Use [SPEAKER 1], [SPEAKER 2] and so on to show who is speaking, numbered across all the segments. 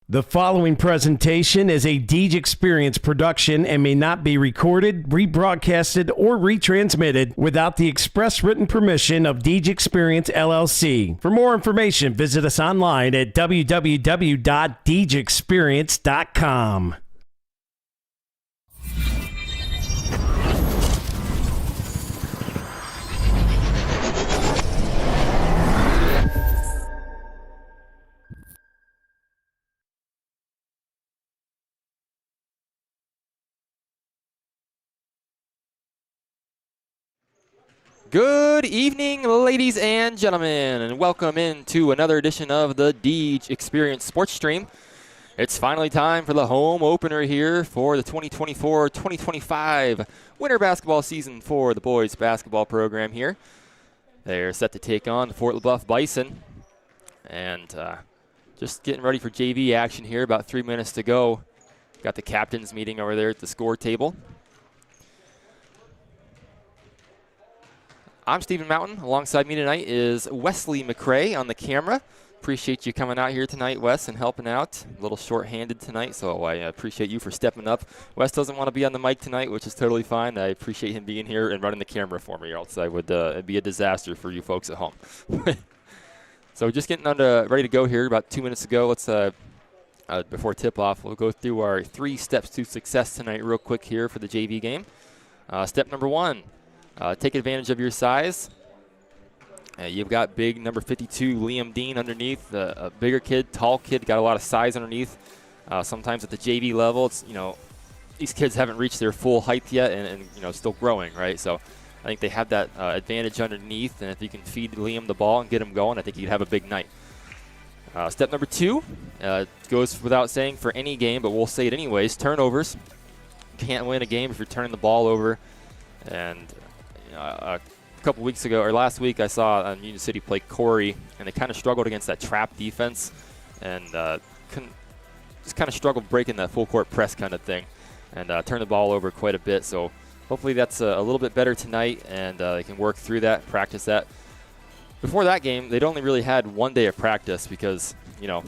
[SPEAKER 1] The following presentation is a Deej Experience production and may not be recorded, rebroadcasted, or retransmitted without the express written permission of Deej Experience LLC. For more information, visit us online at www.deejexperience.com.
[SPEAKER 2] Good evening, ladies and gentlemen, and welcome into another edition of the Deej Experience Sports Stream. It's finally time for the home opener here for the 2024-2025 winter basketball season for the boys basketball program here. They're set to take on the Flb Bison, and just getting ready for JV action here. About 3 minutes to go. Got the captains meeting over there at the score table. I'm Stephen Mountain. Alongside me tonight is Wesley McCray on the camera. Appreciate you coming out here tonight, Wes, and helping out. A little short-handed tonight, so I appreciate you for stepping up. Wes doesn't want to be on the mic tonight, which is totally fine. I appreciate him being here and running the camera for me, or else I would it'd be a disaster for you folks at home. So just getting ready to go here. About 2 minutes ago, let's before tip-off, we'll go through our 3 steps to success tonight real quick here for the JV game. Step number 1. Take advantage of your size. You've got big number 52 Liam Dean underneath, a bigger kid, tall kid, got a lot of size underneath. Sometimes at the JV level, it's these kids haven't reached their full height yet, and still growing, right? So I think they have that advantage underneath, and if you can feed Liam the ball and get him going, I think you'd have a big night. Step number 2 goes without saying for any game, but we'll say it anyways. Turnovers. You can't win a game if you're turning the ball over, and a couple weeks ago, or last week, I saw Union City play Corey, and they kind of struggled against that trap defense, and just kind of struggled breaking that full court press kind of thing, and turned the ball over quite a bit. So hopefully that's a little bit better tonight, and they can work through that, practice that. Before that game, they'd only really had 1 day of practice because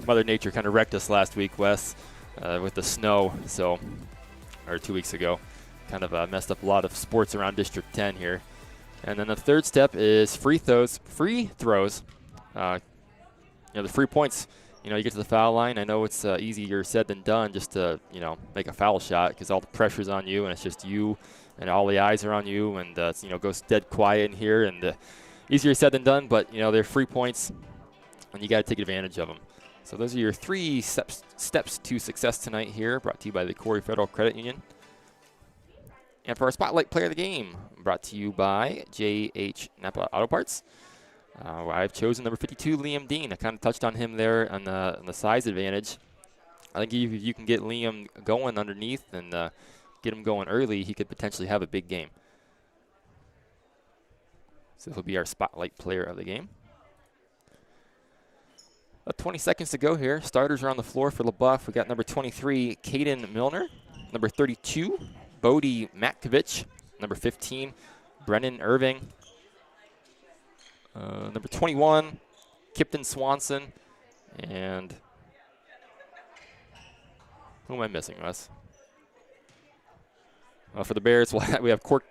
[SPEAKER 2] Mother Nature kind of wrecked us last week, Wes, with the snow. So, or 2 weeks ago, kind of messed up a lot of sports around District 10 here. And then the third step is free throws. The free points. You get to the foul line. I know it's easier said than done just to make a foul shot because all the pressure's on you and it's just you and all the eyes are on you, and goes dead quiet in here, and easier said than done. But they're free points and you got to take advantage of them. So those are your 3 steps to success tonight here, brought to you by the Corey Federal Credit Union. And for our Spotlight Player of the Game, brought to you by J.H. Napa Auto Parts. I've chosen number 52, Liam Dean. I kind of touched on him there on the size advantage. I think if you can get Liam going underneath and get him going early, he could potentially have a big game. So this will be our Spotlight Player of the Game. 20 seconds to go here. Starters are on the floor for LaBeouf. We got number 23, Caden Milner. Number 32, Bodie Matkovich. Number 15, Brennan Irving. Number 21, Kipton Swanson. And who am I missing, Wes? For the Bears, we have Court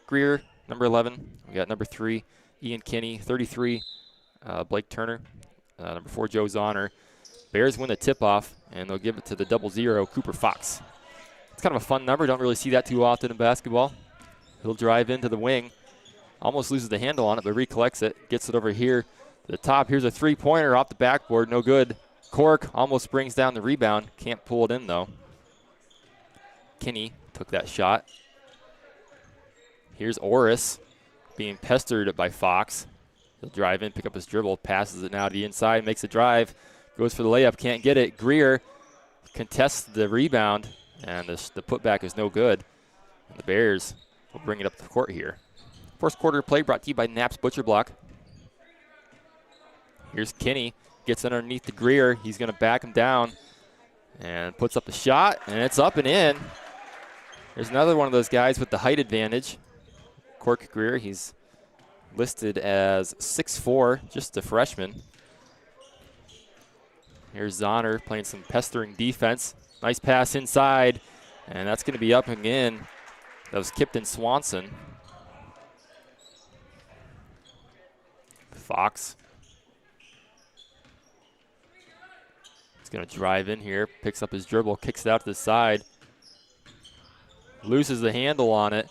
[SPEAKER 2] Greer, number 11. We got number 3, Ian Kinney. 33, Blake Turner. Number 4, Joe Zahner. Bears win the tip-off, and they'll give it to the 00, Cooper Fox. It's kind of a fun number. Don't really see that too often in basketball. He'll drive into the wing. Almost loses the handle on it, but recollects it. Gets it over here to the top. Here's a three-pointer off the backboard. No good. Cork almost brings down the rebound. Can't pull it in, though. Kinney took that shot. Here's Orris being pestered by Fox. He'll drive in, pick up his dribble, passes it now to the inside, makes a drive, goes for the layup, can't get it. Greer contests the rebound, and the putback is no good. And the Bears will bring it up the court here. First quarter play brought to you by Knapp's Butcher Block. Here's Kinney, gets underneath the Greer. He's going to back him down and puts up the shot, and it's up and in. There's another one of those guys with the height advantage. Cork Greer, he's listed as 6'4", just a freshman. Here's Zahner playing some pestering defense. Nice pass inside, and that's going to be up and in. That was Kipton Swanson. Fox. He's going to drive in here, picks up his dribble, kicks it out to the side. Loses the handle on it.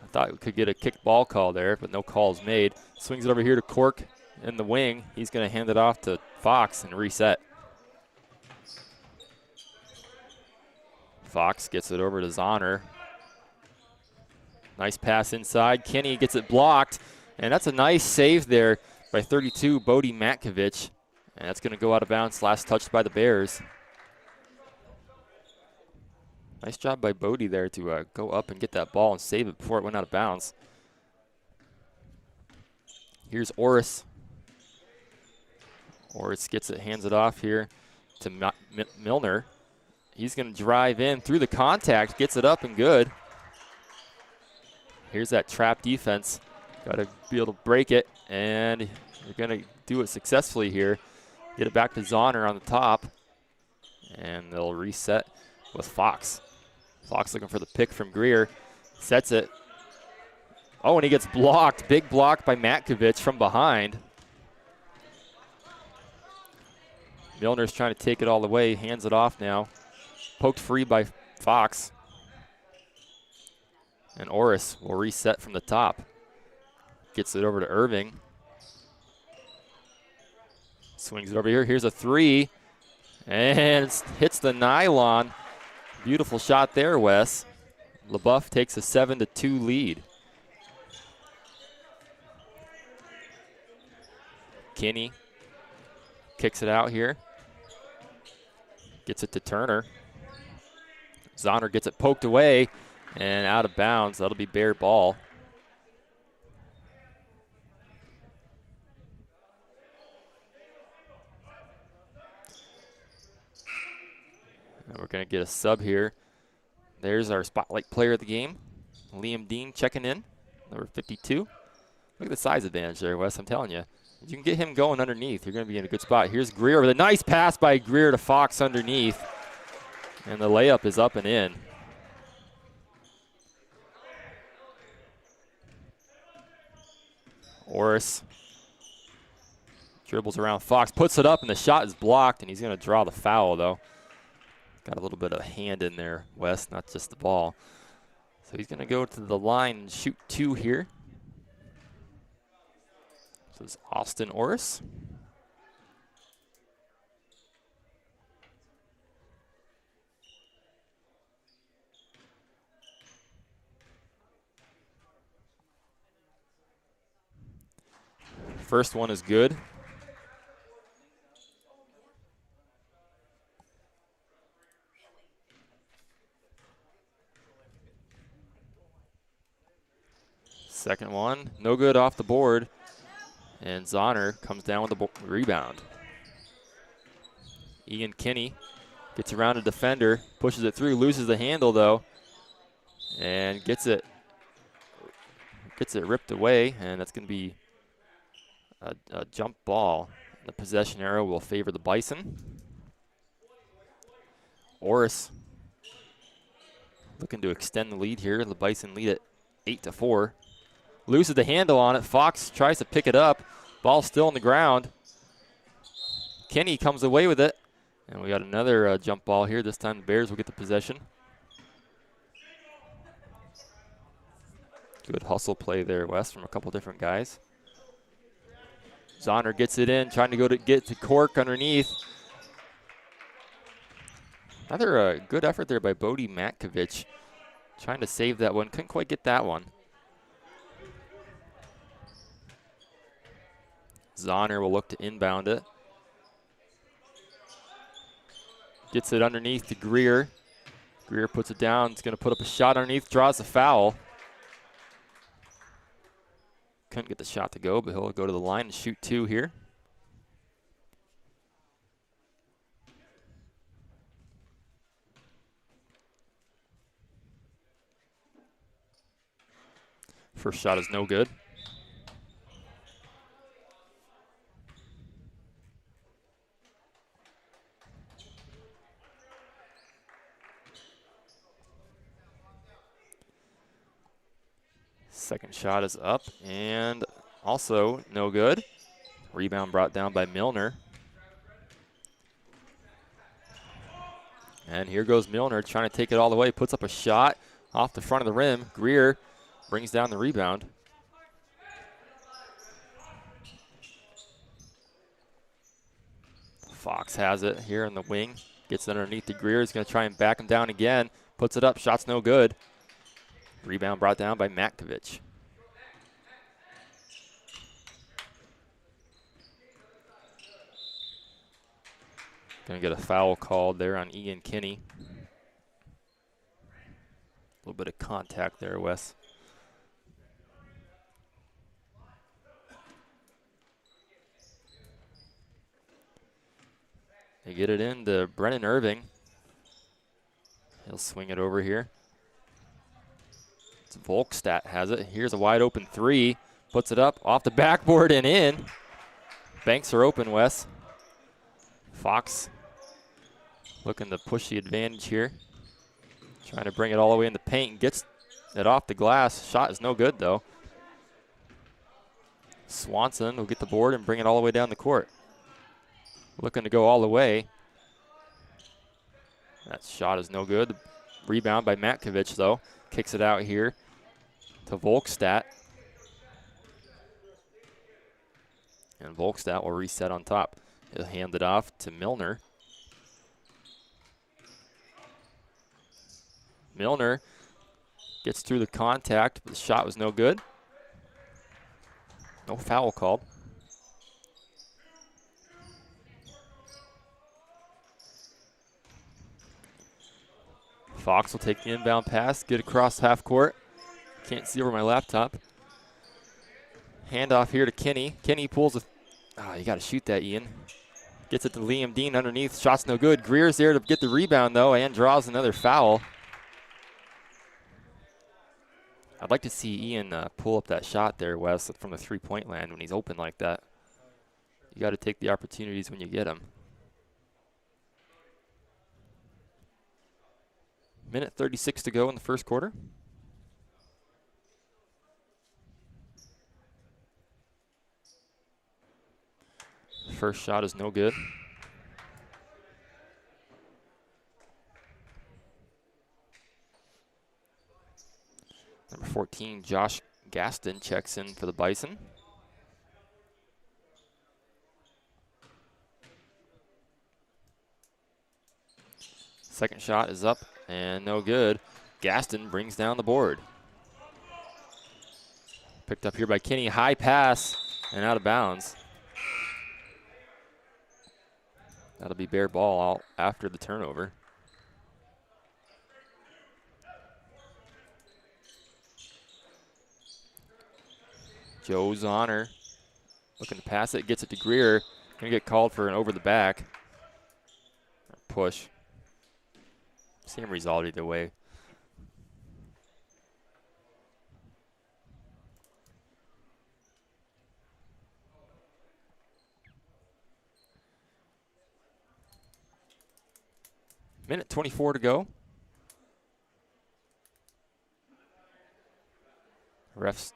[SPEAKER 2] I thought we could get a kick ball call there, but no calls made. Swings it over here to Cork in the wing. He's going to hand it off to Fox and reset. Fox gets it over to Zahner. Nice pass inside. Kenny gets it blocked, and that's a nice save there by 32, Bodie Matkovich. And that's going to go out of bounds, last touched by the Bears. Nice job by Bodie there to go up and get that ball and save it before it went out of bounds. Here's Orris. Orris gets it, hands it off here to Milner. He's going to drive in through the contact, gets it up and good. Here's that trap defense. Got to be able to break it, and you're going to do it successfully here. Get it back to Zahner on the top, and they'll reset with Fox. Fox looking for the pick from Greer. Sets it. Oh, and he gets blocked. Big block by Matkovich from behind. Milner's trying to take it all the way. Hands it off now. Poked free by Fox. And Orris will reset from the top. Gets it over to Irving. Swings it over here. Here's a three. And hits the nylon. Beautiful shot there, Wes. LaBeouf takes a 7-2 lead. Kinney kicks it out here. Gets it to Turner. Zahner gets it poked away and out of bounds. That'll be Bear ball. And we're going to get a sub here. There's our spotlight player of the game, Liam Dean checking in, number 52. Look at the size advantage there, Wes, I'm telling you. If you can get him going underneath, you're going to be in a good spot. Here's Greer with a nice pass by Greer to Fox underneath. And the layup is up and in. Orris dribbles around Fox, puts it up, and the shot is blocked, and he's going to draw the foul, though. Got a little bit of hand in there, Wes, not just the ball. So he's going to go to the line and shoot two here. This is Austin Orris. First one is good. Second one, no good off the board. And Zahner comes down with the rebound. Ian Kinney gets around a defender, pushes it through, loses the handle though, and gets it ripped away, and that's going to be a jump ball. The possession arrow will favor the Bison. Orris looking to extend the lead here. The Bison lead at 8-4. Loses the handle on it. Fox tries to pick it up. Ball still on the ground. Kenny comes away with it. And we got another jump ball here. This time the Bears will get the possession. Good hustle play there, Wes, from a couple different guys. Zahner gets it in, trying to get to Cork underneath. Another good effort there by Bodie Matkovich. Trying to save that one. Couldn't quite get that one. Zahner will look to inbound it. Gets it underneath to Greer. Greer puts it down. It's going to put up a shot underneath, draws the foul. Couldn't get the shot to go, but he'll go to the line and shoot two here. First shot is no good. Second shot is up and also no good. Rebound brought down by Milner. And here goes Milner trying to take it all the way. Puts up a shot off the front of the rim. Greer brings down the rebound. Fox has it here in the wing. Gets it underneath to Greer. He's going to try and back him down again. Puts it up. Shot's no good. Rebound brought down by Matkovic. Going to get a foul called there on Ian Kinney. A little bit of contact there, Wes. They get it in to Brennan Irving. He'll swing it over here. It's Volkstadt has it. Here's a wide open three. Puts it up off the backboard and in. Banks are open, Wes. Fox looking to push the advantage here. Trying to bring it all the way in the paint and gets it off the glass. Shot is no good, though. Swanson will get the board and bring it all the way down the court. Looking to go all the way. That shot is no good. Rebound by Matkovic, though. Kicks it out here to Volkstadt. And Volkstadt will reset on top. He'll hand it off to Milner. Milner gets through the contact, but the shot was no good. No foul called. Fox will take the inbound pass, get across half court. Can't see over my laptop. Handoff here to Kinney. Kinney pulls a, you got to shoot that, Ian. Gets it to Liam Dean underneath. Shot's no good. Greer's there to get the rebound, though, and draws another foul. I'd like to see Ian pull up that shot there, Wes, from the three-point land when he's open like that. You got to take the opportunities when you get them. Minute 36 to go in the first quarter. First shot is no good. Number 14, Josh Gaston, checks in for the Bison. Second shot is up and no good. Gaston brings down the board. Picked up here by Kinney. High pass and out of bounds. That'll be bare ball out after the turnover. Joe Zahner looking to pass it, gets it to Greer. Gonna get called for an over the back. Push. Same result either way. Minute 24 to go. Refs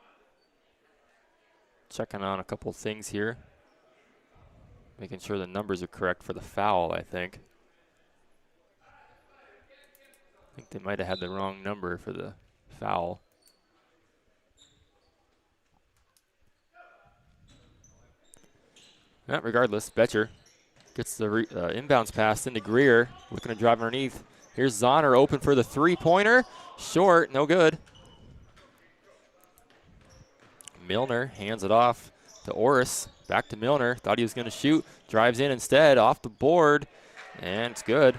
[SPEAKER 2] checking on a couple things here. Making sure the numbers are correct for the foul, I think. I think they might have had the wrong number for the foul. Regardless, Betcher gets the inbounds pass into Greer. Looking to drive underneath. Here's Zahner open for the three-pointer. Short, no good. Milner hands it off to Orris. Back to Milner. Thought he was going to shoot. Drives in instead, off the board, and it's good.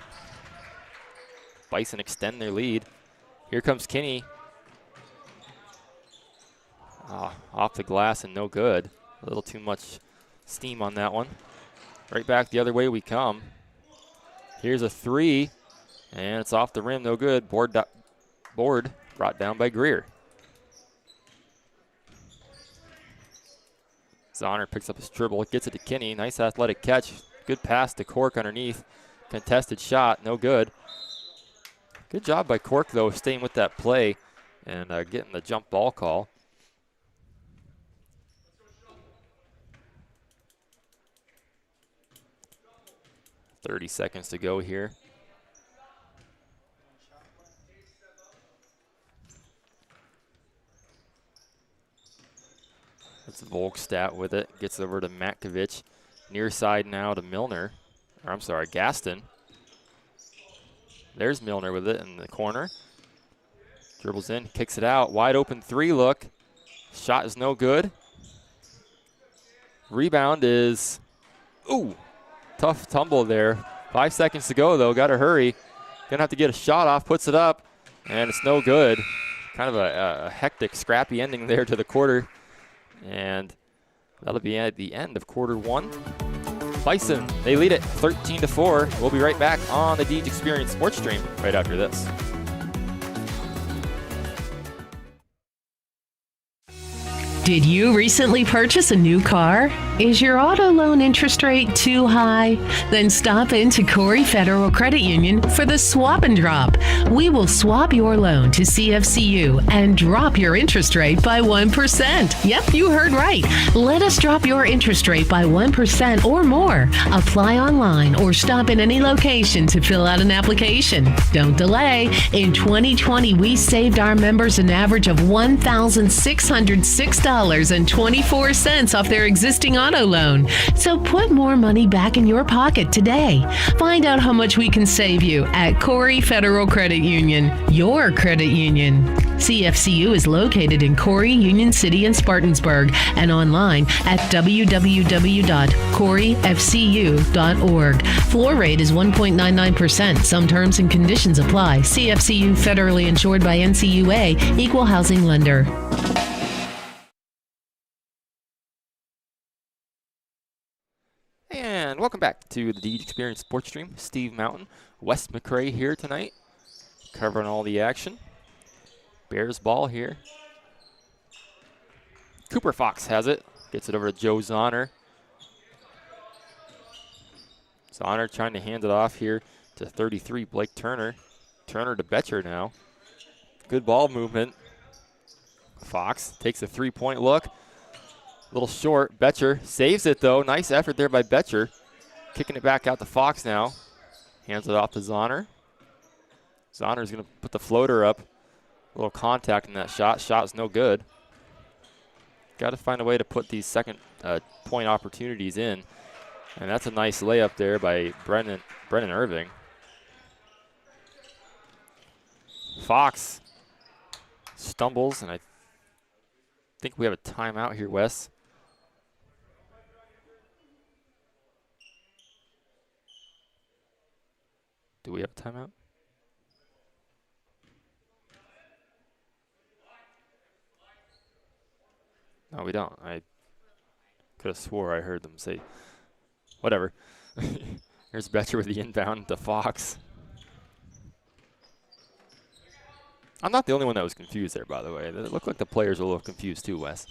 [SPEAKER 2] Bison extend their lead. Here comes Kinney. Off the glass and no good. A little too much steam on that one. Right back the other way we come. Here's a three, and it's off the rim, no good. Board brought down by Greer. Zahner picks up his dribble, gets it to Kinney. Nice athletic catch. Good pass to Cork underneath. Contested shot, no good. Good job by Cork, though, staying with that play and getting the jump ball call. .30 seconds to go here. That's Volkstadt with it. Gets over to Matkovic. Near side now to Milner. Or I'm sorry, Gaston. There's Milner with it in the corner. Dribbles in, kicks it out. Wide open three look. Shot is no good. Rebound is, ooh, tough tumble there. 5 seconds to go, though. Got to hurry. Gonna have to get a shot off. Puts it up, and it's no good. Kind of a hectic, scrappy ending there to the quarter. And that'll be at the end of quarter one. Bison, they lead it 13-4. We'll be right back on the Deej Experience Sports Stream right after this.
[SPEAKER 3] Did you recently purchase a new car? Is your auto loan interest rate too high? Then stop into Corey Federal Credit Union for the Swap and Drop. We will swap your loan to CFCU and drop your interest rate by 1%. Yep, you heard right. Let us drop your interest rate by 1% or more. Apply online or stop in any location to fill out an application. Don't delay. In 2020, we saved our members an average of $1,606.24 off their existing auto loan. So put more money back in your pocket today. Find out how much we can save you at Corey Federal Credit Union, your credit union. CFCU is located in Corey, Union City, and Spartansburg, and online at www.coreyfcu.org. Floor rate is 1.99%. Some terms and conditions apply. CFCU federally insured by NCUA, equal housing lender.
[SPEAKER 2] And welcome back to the Deej Experience Sports Stream. Steve Mountain, Wes McCray here tonight, covering all the action. Bears ball here. Cooper Fox has it. Gets it over to Joe Zahner. Zahner trying to hand it off here to 33, Blake Turner. Turner to Betcher now. Good ball movement. Fox takes a three-point look. A little short. Betcher saves it, though. Nice effort there by Betcher. Kicking it back out to Fox now. Hands it off to Zahner. Zahner's going to put the floater up. A little contact in that shot. Shot's no good. Got to find a way to put these second point opportunities in. And that's a nice layup there by Brennan Irving. Fox stumbles, and I think we have a timeout here, Wes. Do we have a timeout? No, we don't. I could have swore I heard them say, whatever. Here's Betcher with the inbound to Fox. I'm not the only one that was confused there, by the way. It looked like the players were a little confused too, Wes.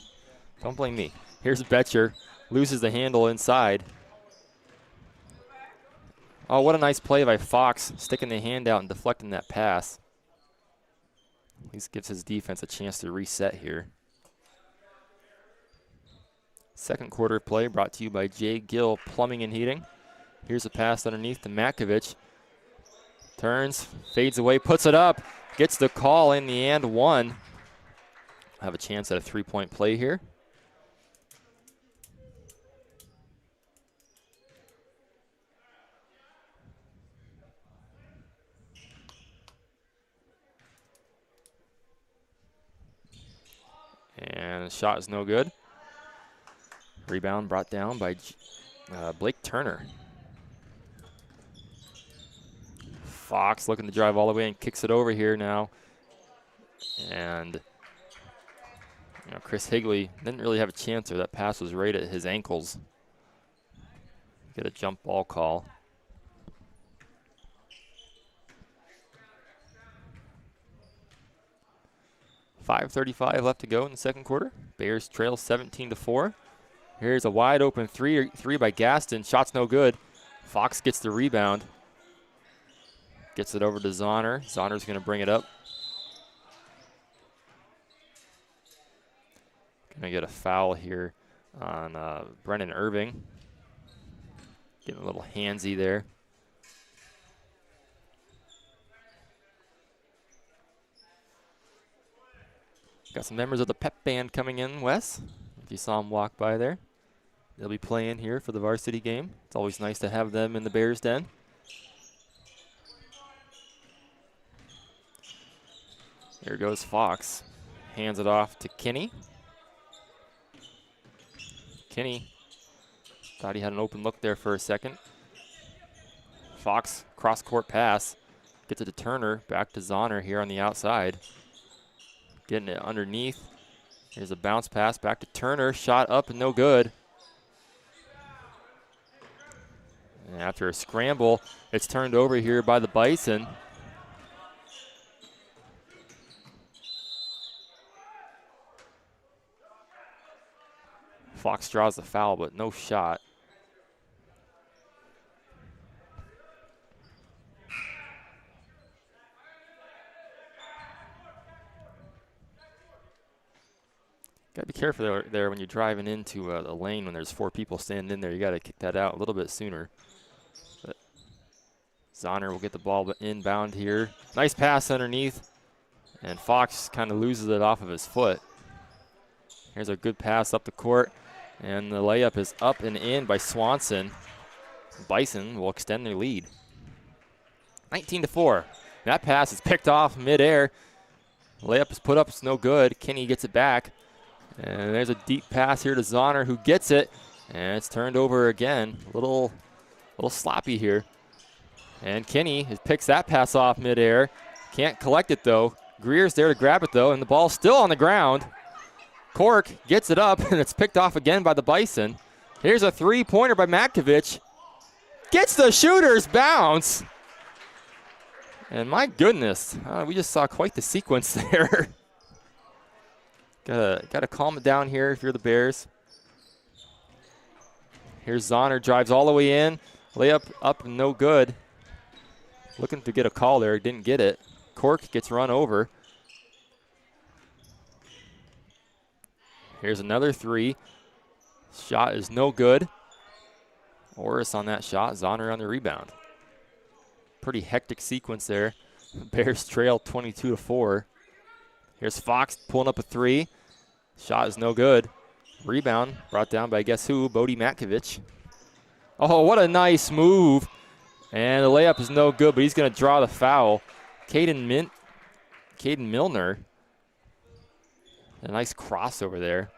[SPEAKER 2] Don't blame me. Here's Betcher. Loses the handle inside. Oh, what a nice play by Fox, sticking the hand out and deflecting that pass. At least gives his defense a chance to reset here. Second quarter play brought to you by Jay Gill Plumbing and Heating. Here's a pass underneath to Makovich. Turns, fades away, puts it up. Gets the call in the and one. Have a chance at a three-point play here. And the shot is no good. Rebound brought down by Blake Turner. Fox looking to drive all the way and kicks it over here now. And Chris Higley didn't really have a chance there. That pass was right at his ankles. Get a jump ball call. .5:35 left to go in the second quarter. Bears trail 17-4. Here's a wide open three by Gaston. Shot's no good. Fox gets the rebound. Gets it over to Zahner. Zahner's going to bring it up. Going to get a foul here on Brennan Irving. Getting a little handsy there. Got some members of the pep band coming in, Wes. If you saw them walk by there. They'll be playing here for the varsity game. It's always nice to have them in the Bears Den. Here goes Fox. Hands it off to Kinney. Kinney thought he had an open look there for a second. Fox, cross-court pass. Gets it to Turner, back to Zahner here on the outside. Getting it underneath. Here's a bounce pass back to Turner. Shot up and no good. And after a scramble, it's turned over here by the Bison. Fox draws the foul, but no shot. Got to be careful there when you're driving into the lane when there's 4 people standing in there. You got to kick that out a little bit sooner. But Zahner will get the ball inbound here. Nice pass underneath. And Fox kind of loses it off of his foot. Here's a good pass up the court. And the layup is up and in by Swanson. Bison will extend their lead. 19-4. That pass is picked off midair. Layup is put up, it's no good. Kinney gets it back. And there's a deep pass here to Zahner, who gets it. And it's turned over again. A little sloppy here. And Kinney picks that pass off midair. Can't collect it, though. Greer's there to grab it, though, and the ball's still on the ground. Cork gets it up, and it's picked off again by the Bison. Here's a three-pointer by Matkovich. Gets the shooter's bounce. And my goodness, we just saw quite the sequence there. Gotta calm it down here if you're the Bears. Here's Zahner, drives all the way in. Layup up, no good. Looking to get a call there, didn't get it. Cork gets run over. Here's another three. Shot is no good. Orris on that shot, Zahner on the rebound. Pretty hectic sequence there. Bears trail 22-4. Here's Fox pulling up a three. Shot is no good. Rebound brought down by guess who? Bodie Matkovich. Oh, what a nice move. And the layup is no good, but he's going to draw the foul. Caden Milner. A nice crossover there.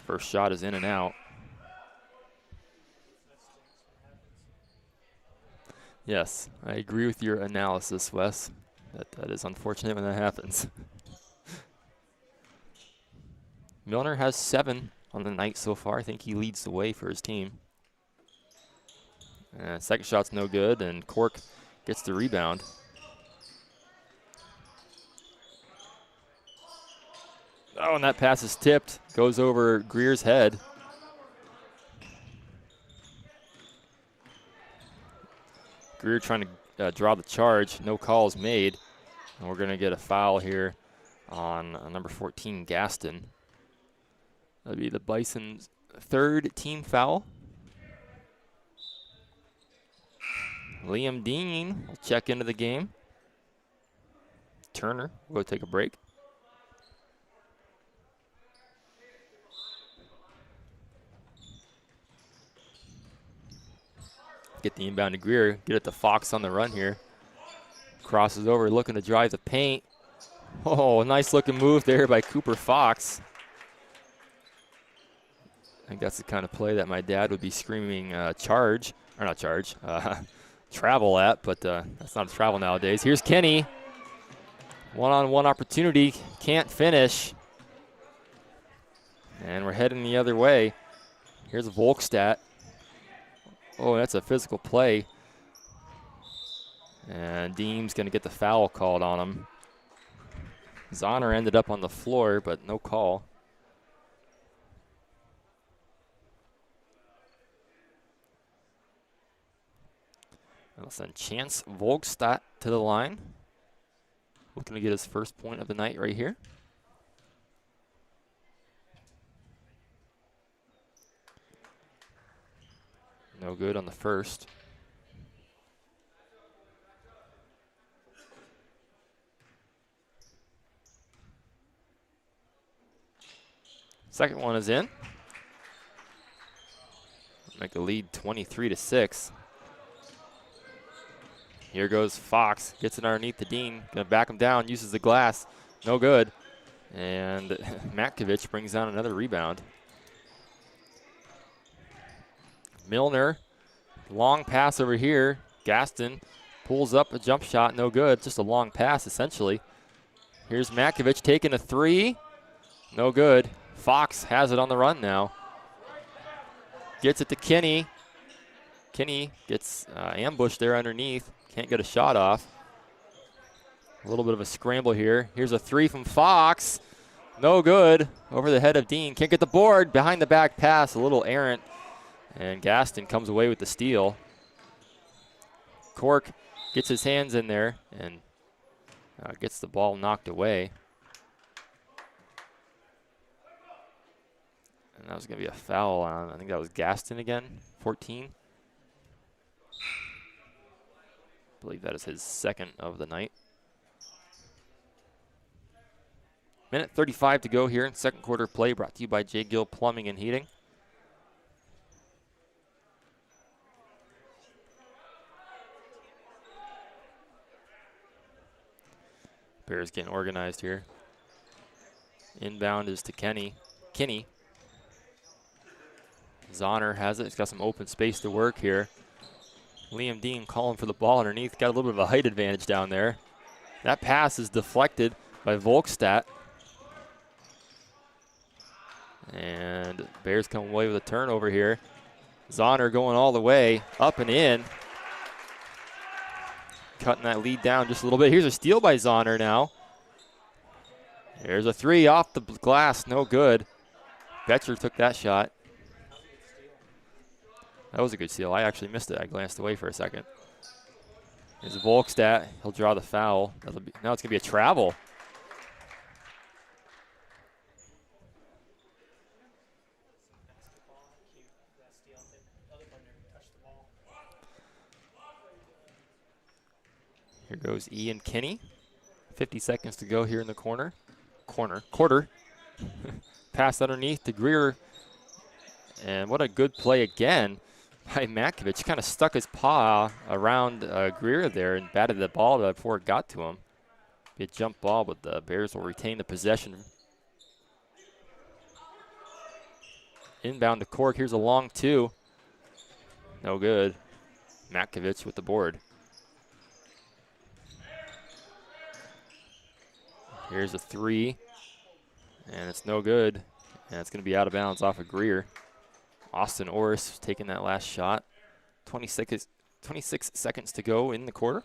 [SPEAKER 2] First shot is in and out. Yes, I agree with your analysis, Wes. That is unfortunate when that happens. Milner has 7 on the night so far. I think he leads the way for his team. Second shot's no good, and Cork gets the rebound. Oh, and that pass is tipped. Goes over Greer's head. Greer trying to draw the charge. No calls made. And we're going to get a foul here on number 14, Gaston. That'll be the Bison's 3rd team foul. Liam Dean will check into the game. Turner will take a break. Get the inbound to Greer. Get it to Fox on the run here. Crosses over, looking to drive the paint. Oh, a nice looking move there by Cooper Fox. I think that's the kind of play that my dad would be screaming travel at, but that's not a travel nowadays. Here's Kenny. One-on-one opportunity, can't finish. And we're heading the other way. Here's Volkstadt. Oh, that's a physical play. And Deem's going to get the foul called on him. Zahner ended up on the floor, but no call. We'll send Chance Volkstadt to the line. Looking to get his first point of the night right here. No good on the first. Second one is in. Make the lead 23-6. Here goes Fox. Gets it underneath the Dean. Gonna back him down. Uses the glass. No good. And Matkovich brings down another rebound. Milner. Long pass over here. Gaston pulls up a jump shot. No good. Just a long pass, essentially. Here's Matkovich taking a three. No good. Fox has it on the run now. Gets it to Kinney. Kinney gets ambushed there underneath. Can't get a shot off. A little bit of a scramble here. Here's a three from Fox. No good. Over the head of Dean. Can't get the board. Behind the back pass. A little errant. And Gaston comes away with the steal. Cork gets his hands in there and gets the ball knocked away. And that was going to be a foul on, I think that was Gaston again, 14. I believe that is his second of the night. Minute 35 to go here in second quarter play, brought to you by J. Gill Plumbing and Heating. Bears getting organized here. Inbound is to Kinney. Zahner has it. He's got some open space to work here. Liam Dean calling for the ball underneath. Got a little bit of a height advantage down there. That pass is deflected by Volkstadt. And Bears come away with a turnover here. Zahner going all the way, up and in. Cutting that lead down just a little bit. Here's a steal by Zahner now. There's a three off the glass, no good. Betcher took that shot. That was a good steal. I actually missed it. I glanced away for a second. Here's Volkstadt. He'll draw the foul. Now it's going to be a travel. Here goes Ian Kinney. 50 seconds to go here in the quarter. Pass underneath to Greer. And what a good play again by Matkovich. Kind of stuck his paw around Greer there and batted the ball before it got to him. Be a jump ball, but the Bears will retain the possession. Inbound to Cork. Here's a long two. No good. Matkovich with the board. Here's a three, and it's no good, and it's going to be out of bounds off of Greer. Austin Orris taking that last shot. 26 seconds to go in the quarter.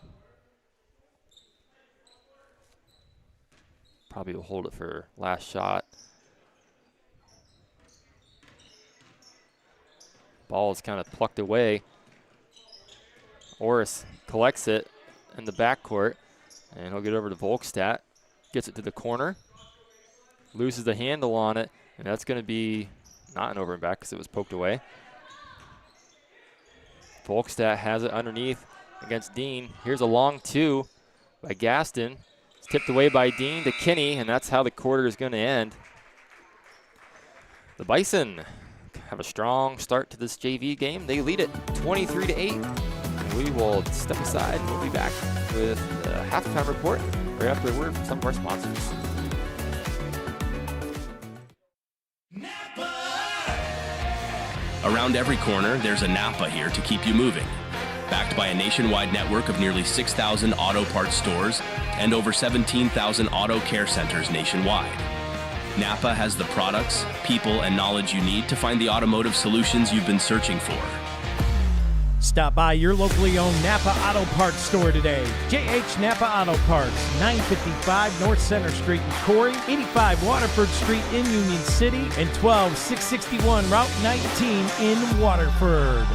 [SPEAKER 2] Probably will hold it for last shot. Ball is kind of plucked away. Orris collects it in the backcourt, and he'll get over to Volkstadt. Gets it to the corner, loses the handle on it, and that's going to be not an over and back because it was poked away. Volkstadt has it underneath against Dean. Here's a long two by Gaston. It's tipped away by Dean to Kinney, and that's how the quarter is going to end. The Bison have a strong start to this JV game. They lead it 23-8. We will step aside and we'll be back with a halftime report right after a word from some of our sponsors.
[SPEAKER 4] Around every corner, there's a Napa here to keep you moving. Backed by a nationwide network of nearly 6,000 auto parts stores and over 17,000 auto care centers nationwide. Napa has the products, people, and knowledge you need to find the automotive solutions you've been searching for.
[SPEAKER 1] Stop by your locally owned Napa Auto Parts store today. JH Napa Auto Parts, 955 North Center Street in Corey, 85 Waterford Street in Union City, and 12661 Route 19 in Waterford.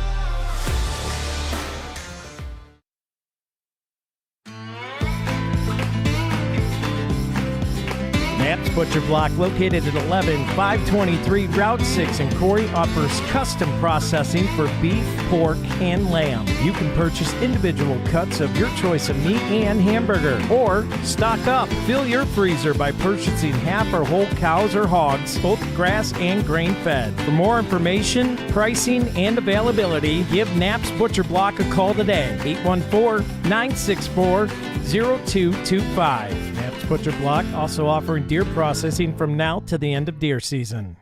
[SPEAKER 1] Knapp's Butcher Block, located at 11523 Route 6 in Corey, offers custom processing for beef, pork, and lamb. You can purchase individual cuts of your choice of meat and hamburger, or stock up. Fill your freezer by purchasing half or whole cows or hogs, both grass and grain-fed. For more information, pricing, and availability, give Knapp's Butcher Block a call today, 814-964-0225. Knapp's Butcher Block also offering deer processing from now to the end of deer season.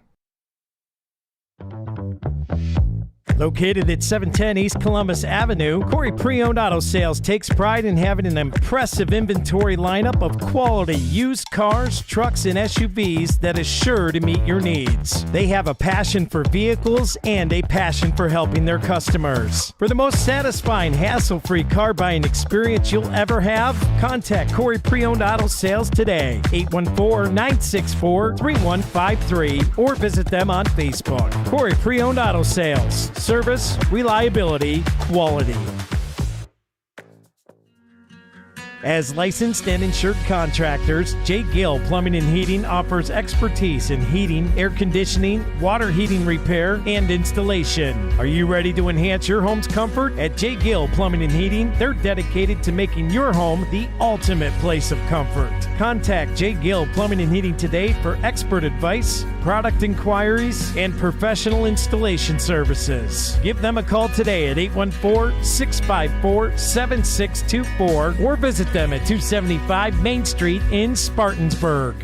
[SPEAKER 1] Located at 710 East Columbus Avenue, Corey Pre-Owned Auto Sales takes pride in having an impressive inventory lineup of quality used cars, trucks, and SUVs that is sure to meet your needs. They have a passion for vehicles and a passion for helping their customers. For the most satisfying, hassle-free car buying experience you'll ever have, contact Corey Pre-Owned Auto Sales today, 814-964-3153, or visit them on Facebook. Corey Pre-Owned Auto Sales. Service, reliability, quality. As licensed and insured contractors, J. Gill Plumbing and Heating offers expertise in heating, air conditioning, water heating repair, and installation. Are you ready to enhance your home's comfort? At J. Gill Plumbing and Heating, they're dedicated to making your home the ultimate place of comfort. Contact J. Gill Plumbing and Heating today for expert advice, product inquiries, and professional installation services. Give them a call today at 814-654-7624 or visit them at 275 Main Street in Spartansburg.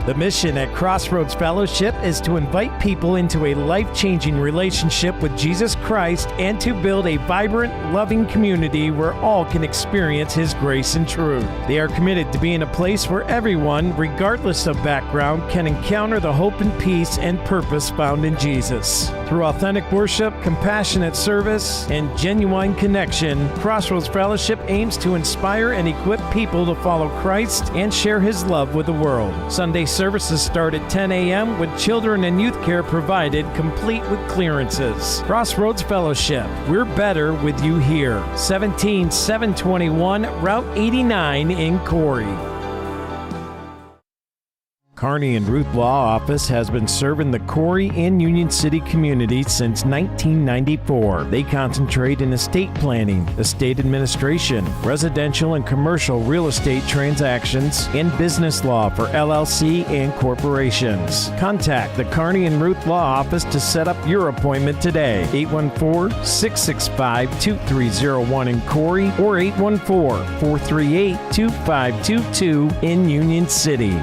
[SPEAKER 1] The mission at Crossroads Fellowship is to invite people into a life-changing relationship with Jesus Christ and to build a vibrant, loving community where all can experience His grace and truth. They are committed to being a place where everyone, regardless of background, can encounter the hope and peace and purpose found in Jesus. Through authentic worship, compassionate service, and genuine connection, Crossroads Fellowship aims to inspire and equip people to follow Christ and share His love with the world. Sunday services start at 10 a.m. with children and youth care provided, complete with clearances. Crossroads Fellowship, we're better with you here. 17721 Route 89 in Corey. Kearney and Ruth Law Office has been serving the Corey and Union City community since 1994. They concentrate in estate planning, estate administration, residential and commercial real estate transactions, and business law for LLC and corporations. Contact the Kearney and Ruth Law Office to set up your appointment today. 814-665-2301 in Corey or 814-438-2522 in Union City.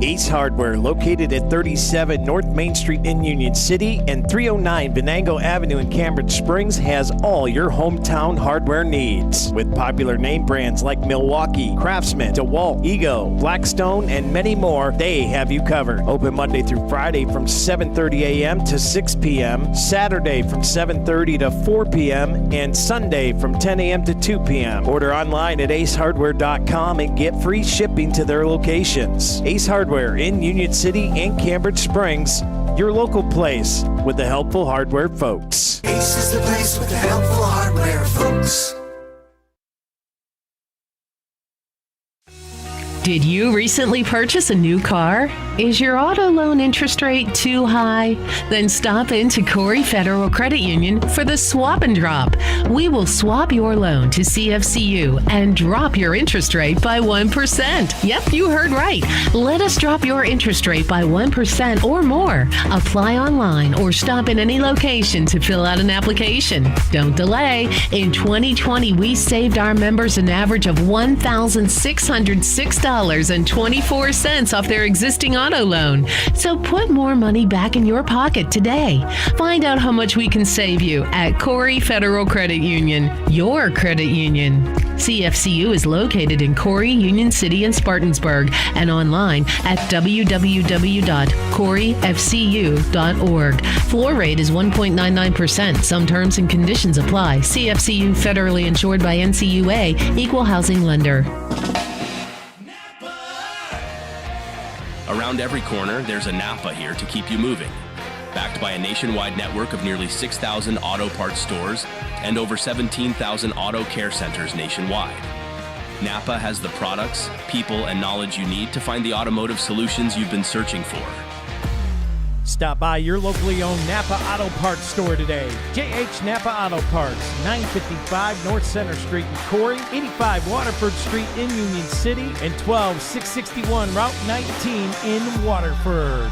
[SPEAKER 1] Ace Hardware, located at 37 North Main Street in Union City and 309 Venango Avenue in Cambridge Springs, has all your hometown hardware needs. With popular name brands like Milwaukee, Craftsman, DeWalt, Ego, Blackstone, and many more, they have you covered. Open Monday through Friday from 7:30 a.m. to 6 p.m., Saturday from 7:30 to 4 p.m., and Sunday from 10 a.m. to 2 p.m. Order online at acehardware.com and get free shipping to their locations. Ace Hardware in Union City and Cambridge Springs, your local place with the helpful hardware folks.
[SPEAKER 5] Ace is the place with the helpful hardware folks.
[SPEAKER 3] Did you recently purchase a new car? Is your auto loan interest rate too high? Then stop into Corey Federal Credit Union for the Swap and Drop. We will swap your loan to CFCU and drop your interest rate by 1%. Yep, you heard right. Let us drop your interest rate by 1% or more. Apply online or stop in any location to fill out an application. Don't delay. In 2020, we saved our members an average of $1,606.24 off their existing auto loan. So put more money back in your pocket today. Find out how much we can save you at Corey Federal Credit Union, your credit union. CFCU is located in Corey, Union City, and Spartansburg, and online at www.coreyfcu.org. Floor rate is 1.99%. Some terms and conditions apply. CFCU, federally insured by NCUA, equal housing lender.
[SPEAKER 4] Around every corner, there's a Napa here to keep you moving. Backed by a nationwide network of nearly 6,000 auto parts stores and over 17,000 auto care centers nationwide, Napa has the products, people, and knowledge you need to find the automotive solutions you've been searching for.
[SPEAKER 1] Stop by your locally owned Napa Auto Parts store today. JH Napa Auto Parts, 955 North Center Street in Corey, 85 Waterford Street in Union City, and 12661 Route 19 in Waterford.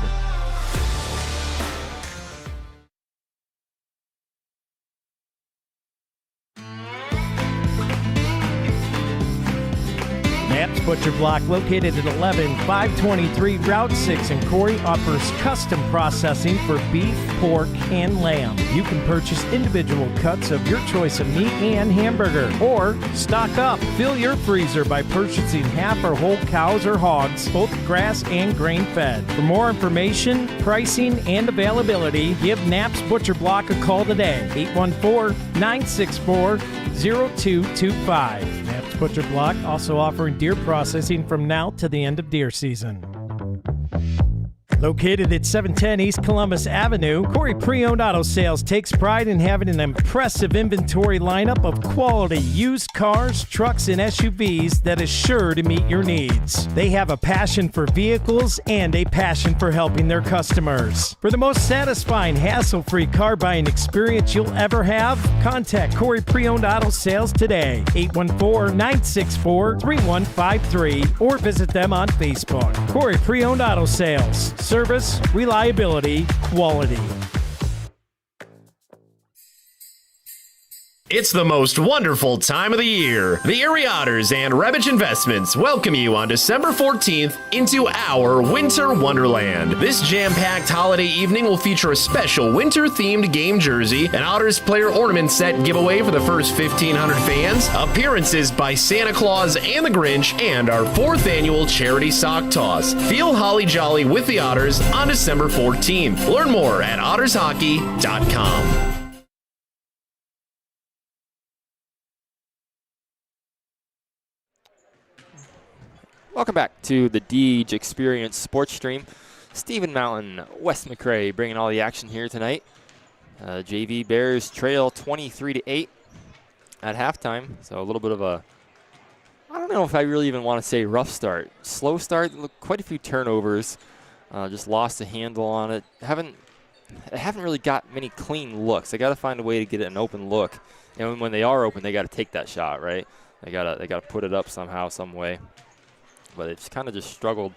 [SPEAKER 1] Knapp's Butcher Block, located at 11523 Route 6 in Corey, offers custom processing for beef, pork, and lamb. You can purchase individual cuts of your choice of meat and hamburger, or stock up. Fill your freezer by purchasing half or whole cows or hogs, both grass and grain-fed. For more information, pricing, and availability, give Knapp's Butcher Block a call today, 814-964-0225. Knapp's Butcher Block also offering deer processing from now to the end of deer season. Located at 710 East Columbus Avenue, Corey Pre-Owned Auto Sales takes pride in having an impressive inventory lineup of quality used cars, trucks, and SUVs that is sure to meet your needs. They have a passion for vehicles and a passion for helping their customers. For the most satisfying, hassle-free car buying experience you'll ever have, contact Corey Pre-Owned Auto Sales today, 814-964-3153, or visit them on Facebook. Corey Pre-Owned Auto Sales. Service, reliability, quality.
[SPEAKER 6] It's the most wonderful time of the year. The Erie Otters and Rebich Investments welcome you on December 14th into our Winter Wonderland. This jam-packed holiday evening will feature a special winter-themed game jersey, an Otters player ornament set giveaway for the first 1,500 fans, appearances by Santa Claus and the Grinch, and our 4th annual charity sock toss. Feel holly jolly with the Otters on December 14th. Learn more at ottershockey.com.
[SPEAKER 2] Welcome back to the Deej Experience Sports Stream. Stephen Mountain, Wes McCray bringing all the action here tonight. JV Bears trail 23-8 at halftime. So a little bit of a, I don't know if I really even want to say rough start. Slow start, quite a few turnovers. Just lost a handle on it. Haven't really got many clean looks. They got to find a way to get it an open look. And when they are open, they got to take that shot, right? They got to put it up somehow, some way. But it's kind of just struggled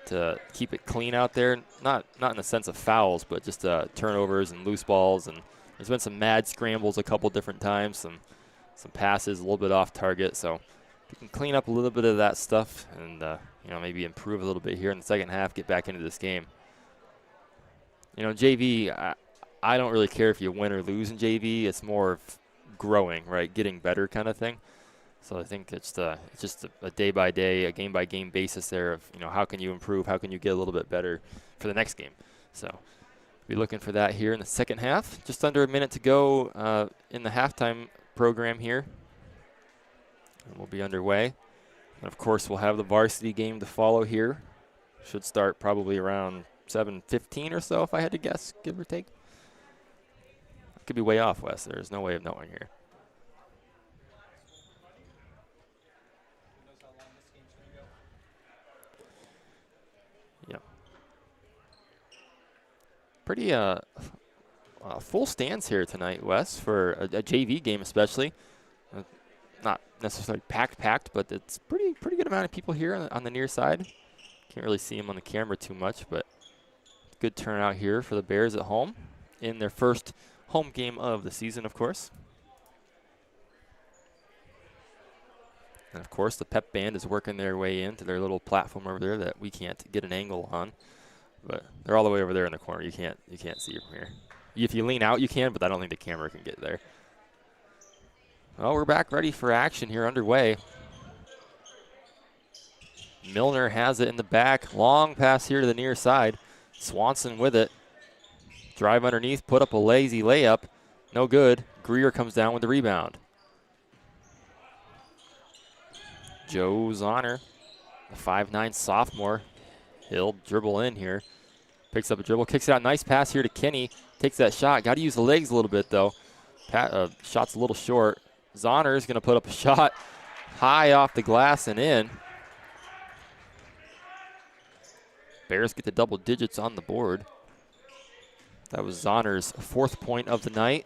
[SPEAKER 2] to keep it clean out there. Not in the sense of fouls, but just turnovers and loose balls. And there's been some mad scrambles a couple different times, some passes a little bit off target. So if you can clean up a little bit of that stuff and maybe improve a little bit here in the second half, get back into this game. JV, I don't really care if you win or lose in JV. It's more of growing, right, getting better kind of thing. So I think it's just a day-by-day, a game-by-game basis there of, how can you improve, how can you get a little bit better for the next game. So be looking for that here in the second half. Just under a minute to go in the halftime program here. And we'll be underway. And, of course, we'll have the varsity game to follow here. Should start probably around 7:15 or so, if I had to guess, give or take. I could be way off, Wes. There's no way of knowing here. Pretty full stands here tonight, Wes, for a JV game especially. Not necessarily packed, but it's pretty good amount of people here on the near side. Can't really see them on the camera too much, but good turnout here for the Bears at home in their first home game of the season, of course. And, of course, the pep band is working their way into their little platform over there that we can't get an angle on. But they're all the way over there in the corner. You can't see it from here. If you lean out, you can, but I don't think the camera can get there. Well, we're back ready for action here underway. Milner has it in the back. Long pass here to the near side. Swanson with it. Drive underneath, put up a lazy layup. No good. Greer comes down with the rebound. Joe Zahner, the 5'9" sophomore. He'll dribble in here. Picks up a dribble, kicks it out. Nice pass here to Kinney. Takes that shot. Got to use the legs a little bit, though. Shot's a little short. Zahner is going to put up a shot high off the glass and in. Bears get the double digits on the board. That was Zahner's 4th point of the night.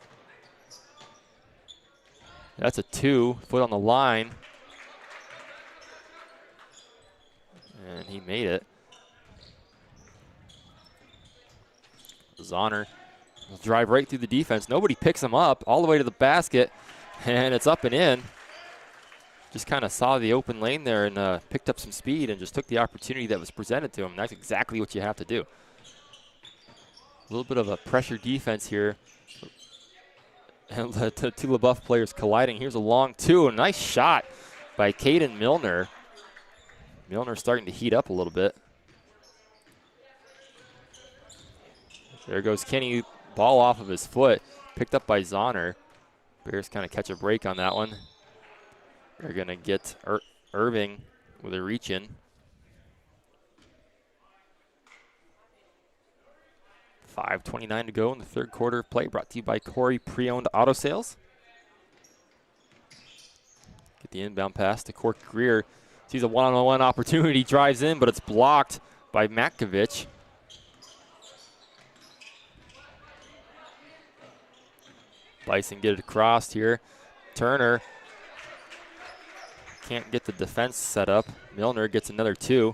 [SPEAKER 2] That's a 2, foot on the line. And he made it. Zahner will drive right through the defense. Nobody picks him up all the way to the basket, and it's up and in. Just kind of saw the open lane there and picked up some speed and just took the opportunity that was presented to him. That's exactly what you have to do. A little bit of a pressure defense here. And the two LaBeouf players colliding. Here's a long 2. A nice shot by Caden Milner. Milner starting to heat up a little bit. There goes Kenny. Ball off of his foot. Picked up by Zahner. Bears kind of catch a break on that one. They're going to get Irving with a reach in. 5:29 to go in the 3rd quarter of play. Brought to you by Corey Pre-Owned Auto Sales. Get the inbound pass to Cork Greer. Sees a one-on-one opportunity. Drives in, but it's blocked by Matkovich. Bison get it across here. Turner can't get the defense set up. Milner gets another 2.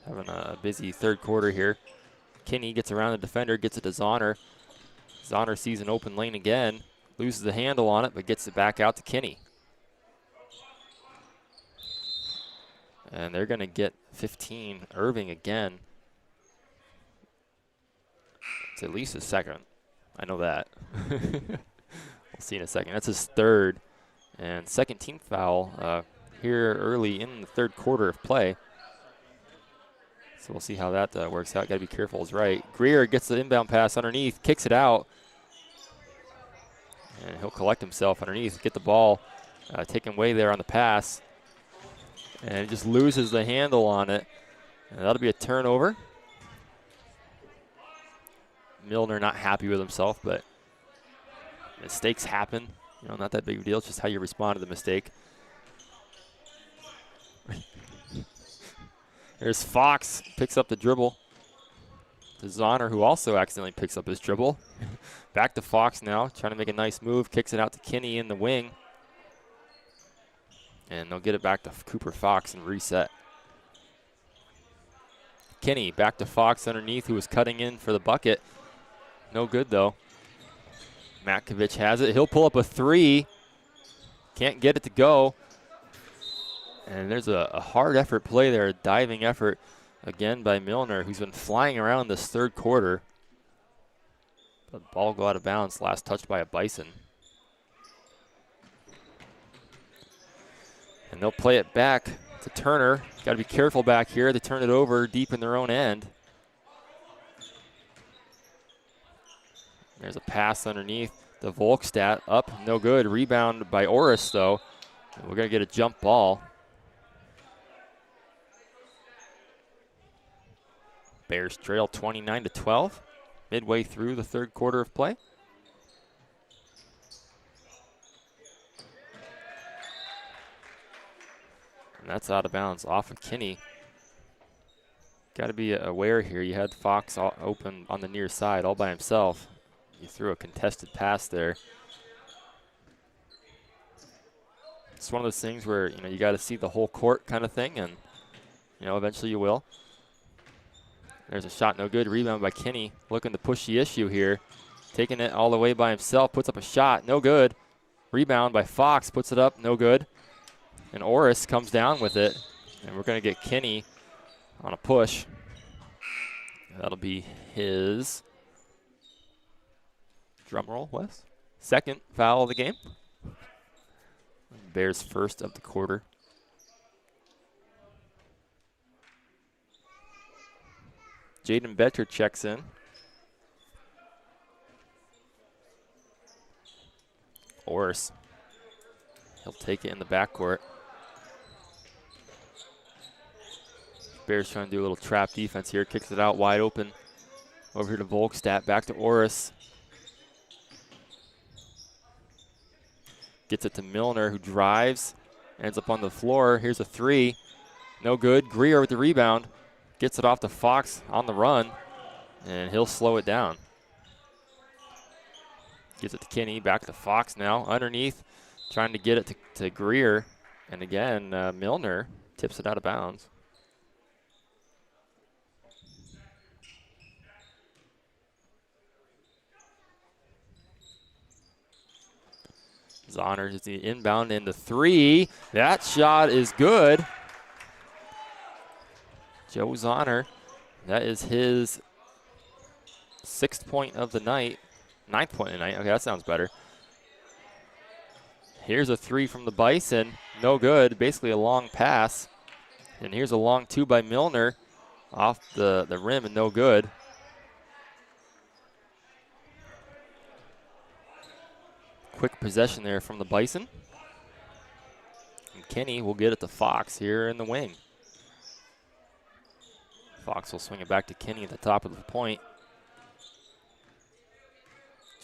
[SPEAKER 2] Having a busy 3rd quarter here. Kinney gets around the defender, gets it to Zahner. Zahner sees an open lane again, loses the handle on it, but gets it back out to Kinney. And they're going to get 15. Irving again. It's at least his 2nd. I know that. We'll see in a second. That's his 3rd. And 2nd team foul here early in the 3rd quarter of play. So we'll see how that works out. Got to be careful is right. Greer gets the inbound pass underneath, kicks it out. And he'll collect himself underneath, get the ball taken away there on the pass. And he just loses the handle on it. And that'll be a turnover. Milner not happy with himself, but mistakes happen. You know, not that big of a deal. It's just how you respond to the mistake. There's Fox, picks up the dribble. To Zahner, who also accidentally picks up his dribble. Back to Fox now, trying to make a nice move. Kicks it out to Kinney in the wing. And they'll get it back to Cooper Fox and reset. Kinney back to Fox underneath, who was cutting in for the bucket. No good, though. Matkovich has it. He'll pull up a 3. Can't get it to go. And there's a hard effort play there, a diving effort again by Milner, who's been flying around this 3rd quarter. The ball go out of bounds, last touched by a Bison. And they'll play it back to Turner. Got to be careful back here. They turn it over deep in their own end. There's a pass underneath. The Volkstadt up, no good. Rebound by Orris, though. And we're going to get a jump ball. Bears trail 29-12, midway through the 3rd quarter of play. And that's out of bounds off of Kinney. Got to be aware here. You had Fox open on the near side all by himself. You threw a contested pass there. It's one of those things where, you know, you got to see the whole court kind of thing, and, you know, eventually you will. There's a shot, no good. Rebound by Kinney, looking to push the issue here. Taking it all the way by himself, puts up a shot, no good. Rebound by Fox, puts it up, no good. And Orris comes down with it, and we're going to get Kinney on a push. That'll be his, drum roll, Wes, 2nd foul of the game. Bears 1st of the quarter. Jaden Better checks in. Orris, he'll take it in the backcourt. Bears trying to do a little trap defense here. Kicks it out wide open. Over here to Volkstadt. Back to Orris. Gets it to Milner, who drives. Ends up on the floor. Here's a three. No good. Greer with the rebound. Gets it off to Fox on the run. And he'll slow it down. Gives it to Kinney. Back to Fox now. Underneath. Trying to get it to Greer. And again, Milner tips it out of bounds. Zahner is the inbound into three. That shot is good. Joe Zahner, that is his 6th point of the night. 9th point of the night. Okay, that sounds better. Here's a three from the Bison. No good. Basically a long pass. And here's a long two by Milner. Off the rim and no good. Quick possession there from the Bison. And Kenny will get it to Fox here in the wing. Fox will swing it back to Kenny at the top of the point.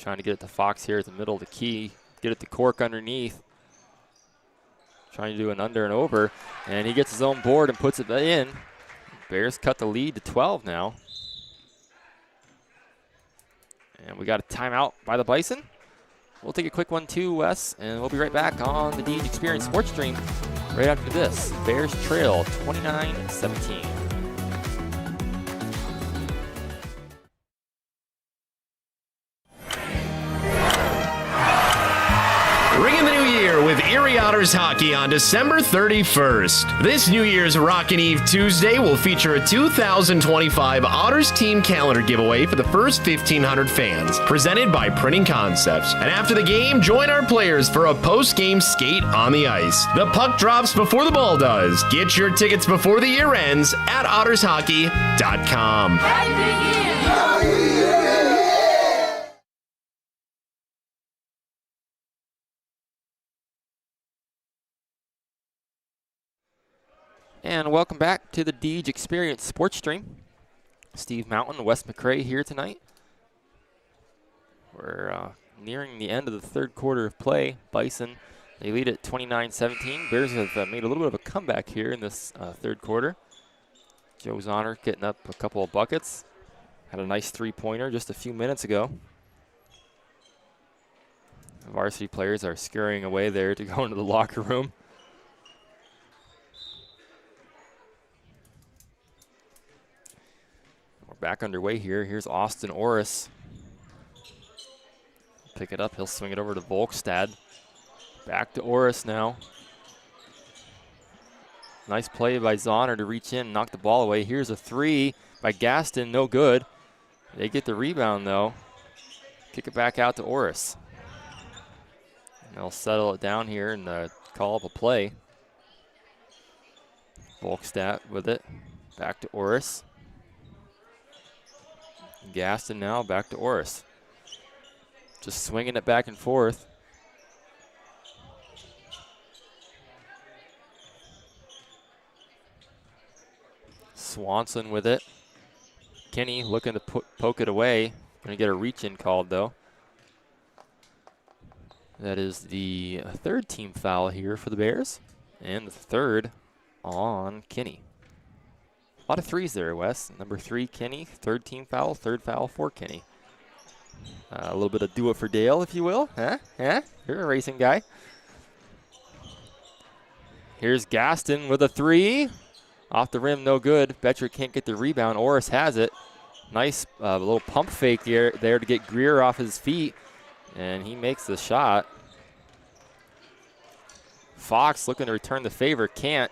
[SPEAKER 2] Trying to get it to Fox here at the middle of the key. Get it to Cork underneath. Trying to do an under and over. And he gets his own board and puts it in. Bears cut the lead to 12 now. And we got a timeout by the Bison. We'll take a quick one too, Wes, and we'll be right back on the Deej Experience Sports Stream right after this. Bears trail 29-17.
[SPEAKER 6] Ringing the new year with Erie Otters hockey on December 31st. This New Year's Rockin' Eve Tuesday will feature a 2025 Otters team calendar giveaway for the first 1,500 fans, presented by Printing Concepts. And after the game, join our players for a post-game skate on the ice. The puck drops before the ball does. Get your tickets before the year ends at ottershockey.com.
[SPEAKER 2] And welcome back to the Deej Experience Sports Stream. Steve Mountain, Wes McCray here tonight. We're nearing the end of the third quarter of play. Bison, they lead at 29-17. Bears have made a little bit of a comeback here in this third quarter. Joe Zahner getting up a couple of buckets. Had a nice three-pointer just a few minutes ago. The varsity players are scurrying away there to go into the locker room. Back underway here. Here's Austin Orris. Pick it up. He'll swing it over to Volkstad. Back to Orris now. Nice play by Zahner to reach in and knock the ball away. Here's a three by Gaston. No good. They get the rebound, though. Kick it back out to Orris. And they'll settle it down here and call up a play. Volkstad with it. Back to Orris. Gaston now back to Orris. Just swinging it back and forth. Swanson with it. Kenny looking to poke it away. Going to get a reach-in called, though. That is the third team foul here for the Bears. And the third on Kenny. A lot of threes there, Wes. Number 3, Kenny. Third team foul. Third foul for Kenny. A little bit of do it for Dale, if you will. Huh? You're a racing guy. Here's Gaston with a three. Off the rim, no good. Betcher can't get the rebound. Orris has it. Nice little pump fake there to get Greer off his feet. And he makes the shot. Fox looking to return the favor. Can't.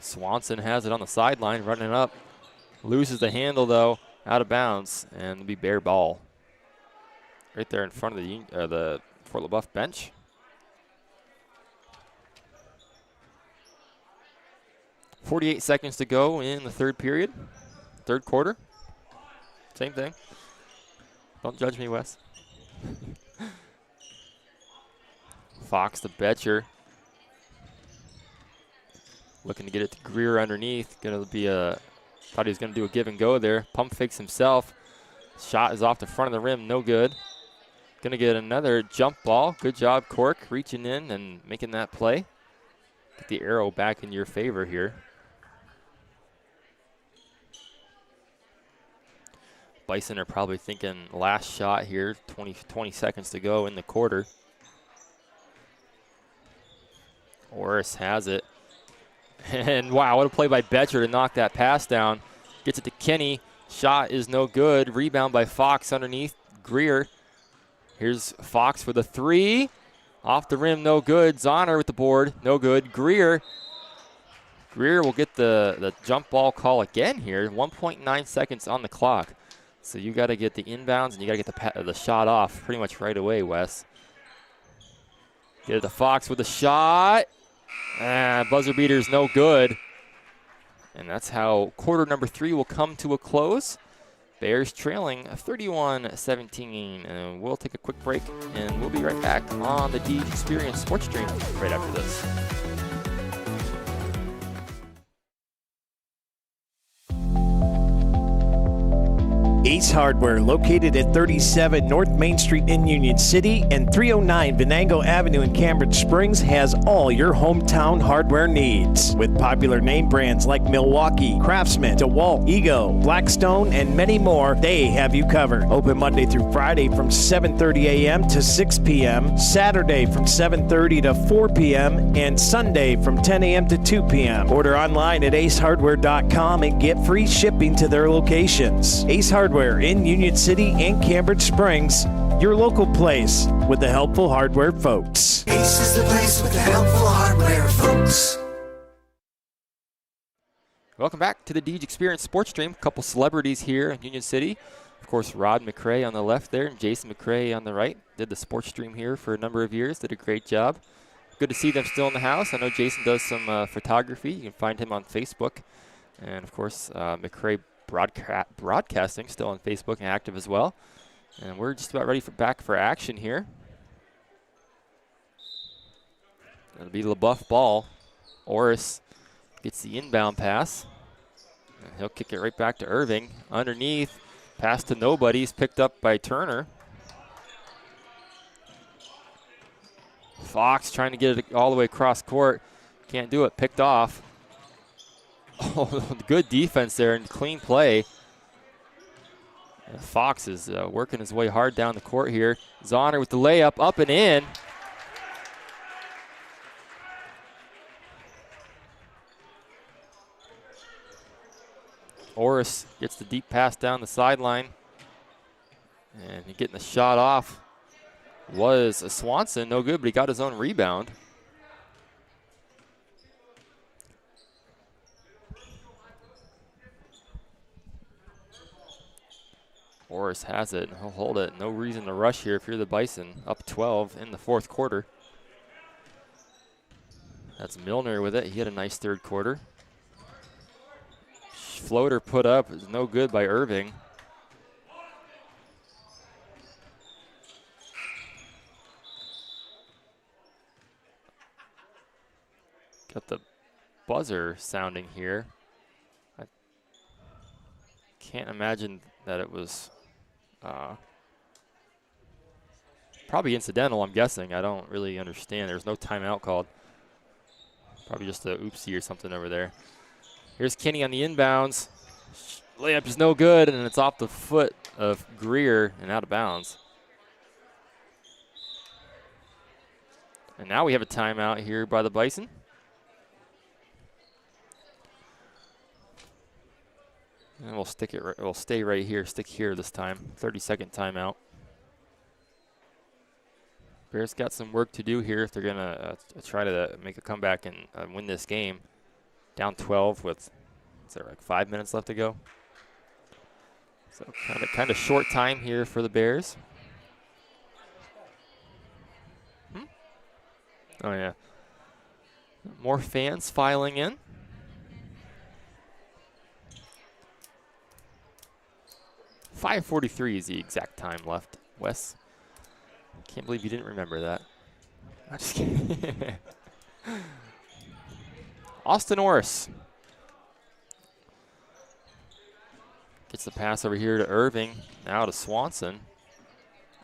[SPEAKER 2] Swanson has it on the sideline, running up. Loses the handle, though, out of bounds, and it'll be Bear ball. Right there in front of the Fort LaBeouf bench. .48 seconds to go in the third period, third quarter. Same thing. Don't judge me, Wes. Fox to Betcher. Looking to get it to Greer underneath. Gonna be thought he was gonna do a give and go there. Pump fakes himself. Shot is off the front of the rim, no good. Gonna get another jump ball. Good job, Cork, reaching in and making that play. Get the arrow back in your favor here. Bison are probably thinking last shot here, 20 seconds to go in the quarter. Orris has it. And wow, what a play by Betcher to knock that pass down. Gets it to Kenny. Shot is no good. Rebound by Fox underneath Greer. Here's Fox for the three. Off the rim, no good. Zahner with the board, no good. Greer will get the jump ball call again here. 1.9 seconds on the clock. So you got to get the inbounds and you got to get the shot off pretty much right away, Wes. Get it to Fox with the shot. Buzzer beater's no good. And that's how quarter number 3 will come to a close. Bears trailing 31-17. And we'll take a quick break, and we'll be right back on the D Experience Sports Stream right after this.
[SPEAKER 1] Ace Hardware, located at 37 North Main Street in Union City and 309 Venango Avenue in Cambridge Springs, has all your hometown hardware needs. With popular name brands like Milwaukee, Craftsman, DeWalt, Ego, Blackstone, and many more, they have you covered. Open Monday through Friday from 7:30 a.m. to 6 p.m., Saturday from 7:30 to 4 p.m., and Sunday from 10 a.m. to 2 p.m. Order online at acehardware.com and get free shipping to their locations. Ace Hardware in Union City and Cambridge Springs, your local place with the helpful hardware folks.
[SPEAKER 5] Ace is the place with the helpful hardware, folks.
[SPEAKER 2] Welcome back to the Deej Experience Sports Stream. A couple celebrities here in Union City. Of course, Rod McRae on the left there and Jason McRae on the right. Did the sports stream here for a number of years. Did a great job. Good to see them still in the house. I know Jason does some photography. You can find him on Facebook. And, of course, McRae Broadcasting still on Facebook and active as well. And we're just about ready back for action here. It'll be LaBeouf ball. Orris gets the inbound pass. And he'll kick it right back to Irving. Underneath, pass to nobody's picked up by Turner. Fox trying to get it all the way across court. Can't do it, picked off. Oh, good defense there and clean play. And Fox is working his way hard down the court here. Zahner with the layup, up and in. Orris gets the deep pass down the sideline. And getting the shot off was a Swanson. No good, but he got his own rebound. Orris has it, and he'll hold it. No reason to rush here if you're the Bison. Up 12 in the fourth quarter. That's Milner with it. He had a nice third quarter. Floater put up is no good by Irving. Got the buzzer sounding here. I can't imagine that it was probably incidental, I'm guessing. I don't really understand. There's no timeout called. Probably just a oopsie or something over there. Here's Kenny on the inbounds. Layup is no good, and it's off the foot of Greer and out of bounds. And now we have a timeout here by the Bison. And we'll stick it. We'll stay right here. Stick here this time. 30-second timeout. Bears got some work to do here if they're gonna try to make a comeback and win this game. Down 12 with, is there like 5 minutes left to go? So kind of short time here for the Bears. Oh yeah. More fans filing in. .543 is the exact time left, Wes. Can't believe you didn't remember that. I'm just kidding. Austin Orris gets the pass over here to Irving, now to Swanson.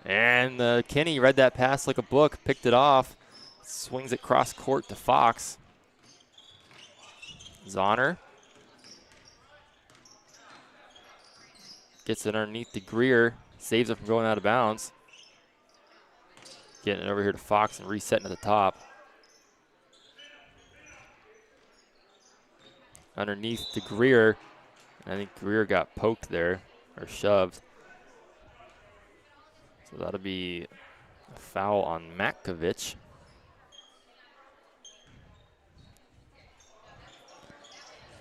[SPEAKER 2] And Kenny read that pass like a book, picked it off, swings it cross court to Fox. Zahner gets it underneath to Greer, saves it from going out of bounds. Getting it over here to Fox and resetting at the top. Underneath to Greer. I think Greer got poked there, or shoved. So that'll be a foul on Matkovich.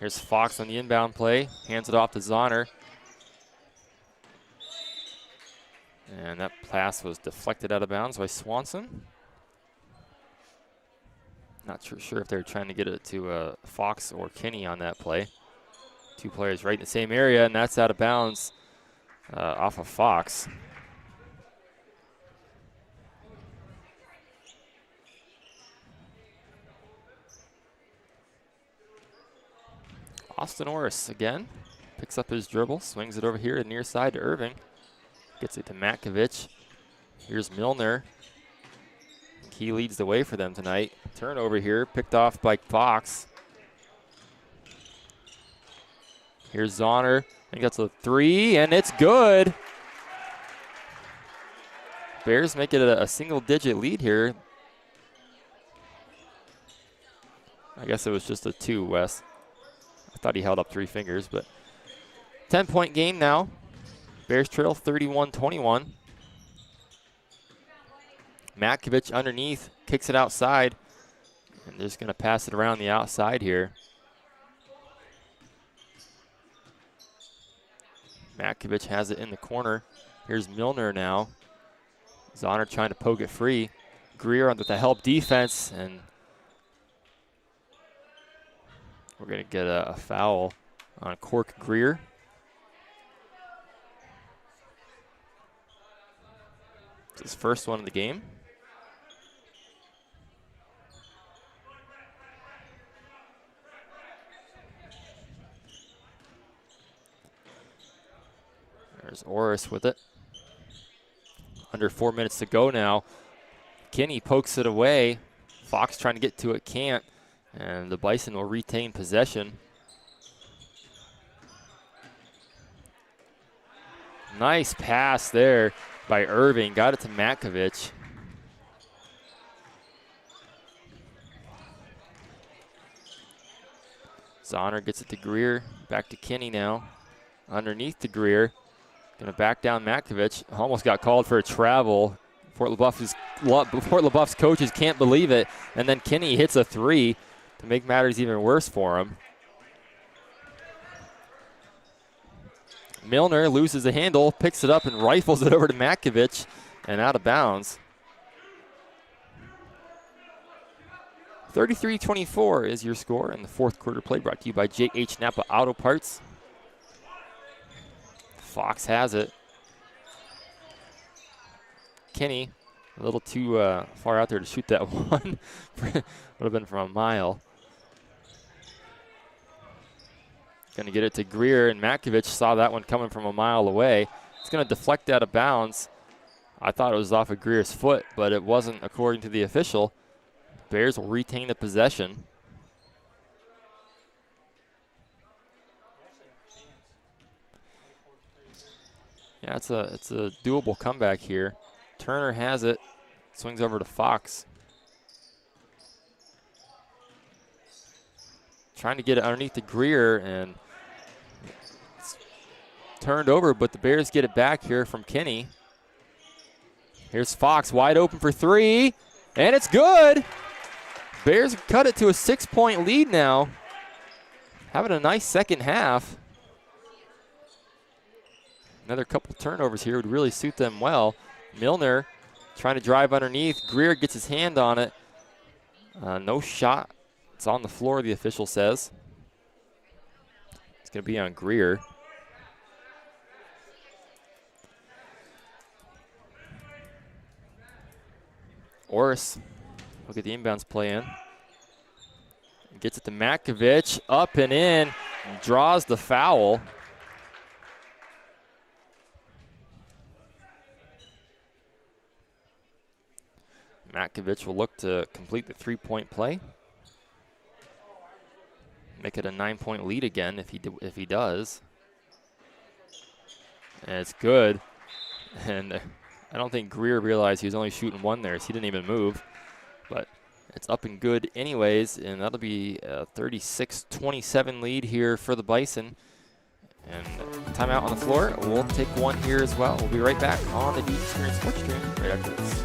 [SPEAKER 2] Here's Fox on the inbound play, hands it off to Zahner. And that pass was deflected out of bounds by Swanson. Not sure if they were trying to get it to Fox or Kenny on that play. Two players right in the same area, and that's out of bounds off of Fox. Austin Orris again picks up his dribble, swings it over here to near side to Irving. Gets it to Matkovich. Here's Milner. He leads the way for them tonight. Turnover here, picked off by Fox. Here's Zahner. I think that's a three, and it's good. Bears make it a single-digit lead here. I guess it was just a two, Wes. I thought he held up three fingers, but 10-point game now. Bears trail 31-21. Matkovich underneath, kicks it outside, and they're just going to pass it around the outside here. Matkovich has it in the corner. Here's Milner now. Zahner trying to poke it free. Greer with the help defense, and we're going to get a foul on Cork Greer. It's his first one of the game. There's Orris with it. Under 4 minutes to go now. Kinney pokes it away. Fox trying to get to it, can't. And the Bison will retain possession. Nice pass there by Irving. Got it to Matkovich. Zahner gets it to Greer. Back to Kinney now. Underneath to Greer. Gonna back down Matkovich. Almost got called for a travel. Fort LaBeouf's coaches can't believe it. And then Kinney hits a three to make matters even worse for him. Milner loses the handle, picks it up and rifles it over to Matkovich and out of bounds. 33-24 is your score in the fourth quarter play, brought to you by J.H. Napa Auto Parts. Fox has it. Kenny, a little too far out there to shoot that one. Would have been from a mile. Going to get it to Greer, and Matkovich saw that one coming from a mile away. It's going to deflect out of bounds. I thought it was off of Greer's foot, but it wasn't according to the official. Bears will retain the possession. Yeah, it's a doable comeback here. Turner has it, swings over to Fox. Trying to get it underneath the Greer, and it's turned over, but the Bears get it back here from Kenny. Here's Fox, wide open for three, and it's good. Bears cut it to a 6-point lead now. Having a nice second half. Another couple turnovers here would really suit them well. Milner trying to drive underneath. Greer gets his hand on it. No shot. It's on the floor, the official says. It's going to be on Greer. Orris will get the inbounds play in. Gets it to Matkovich, up and in, draws the foul. Matkovich will look to complete the three-point play. Make it a 9-point lead again if he does. And it's good. And I don't think Greer realized he was only shooting one there, so he didn't even move. But it's up and good anyways, and that'll be a 36-27 lead here for the Bison. And timeout on the floor. We'll take one here as well. We'll be right back on the D-10 Sports Stream right after this.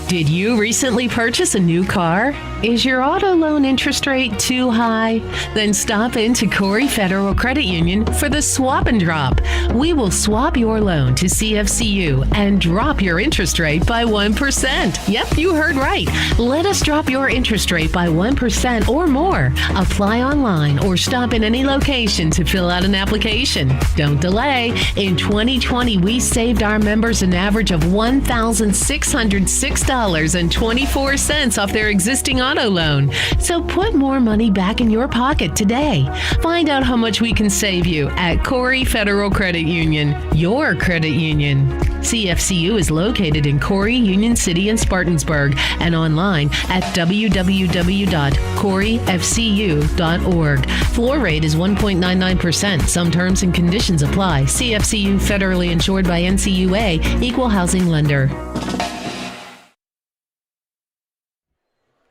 [SPEAKER 3] Did you recently purchase a new car? Is your auto loan interest rate too high? Then stop into Corey Federal Credit Union for the swap and drop. We will swap your loan to CFCU and drop your interest rate by 1%. Yep, you heard right. Let us drop your interest rate by 1% or more. Apply online or stop in any location to fill out an application. Don't delay. In 2020, we saved our members an average of $1,606.24 off their existing auto loan. So put more money back in your pocket today. Find out how much we can save you at Corey Federal Credit Union, your credit union. CFCU is located in Corey, Union City, and Spartansburg, and online at www.coreyfcu.org. Floor rate is 1.99%. Some terms and conditions apply. CFCU federally insured by NCUA, equal housing lender.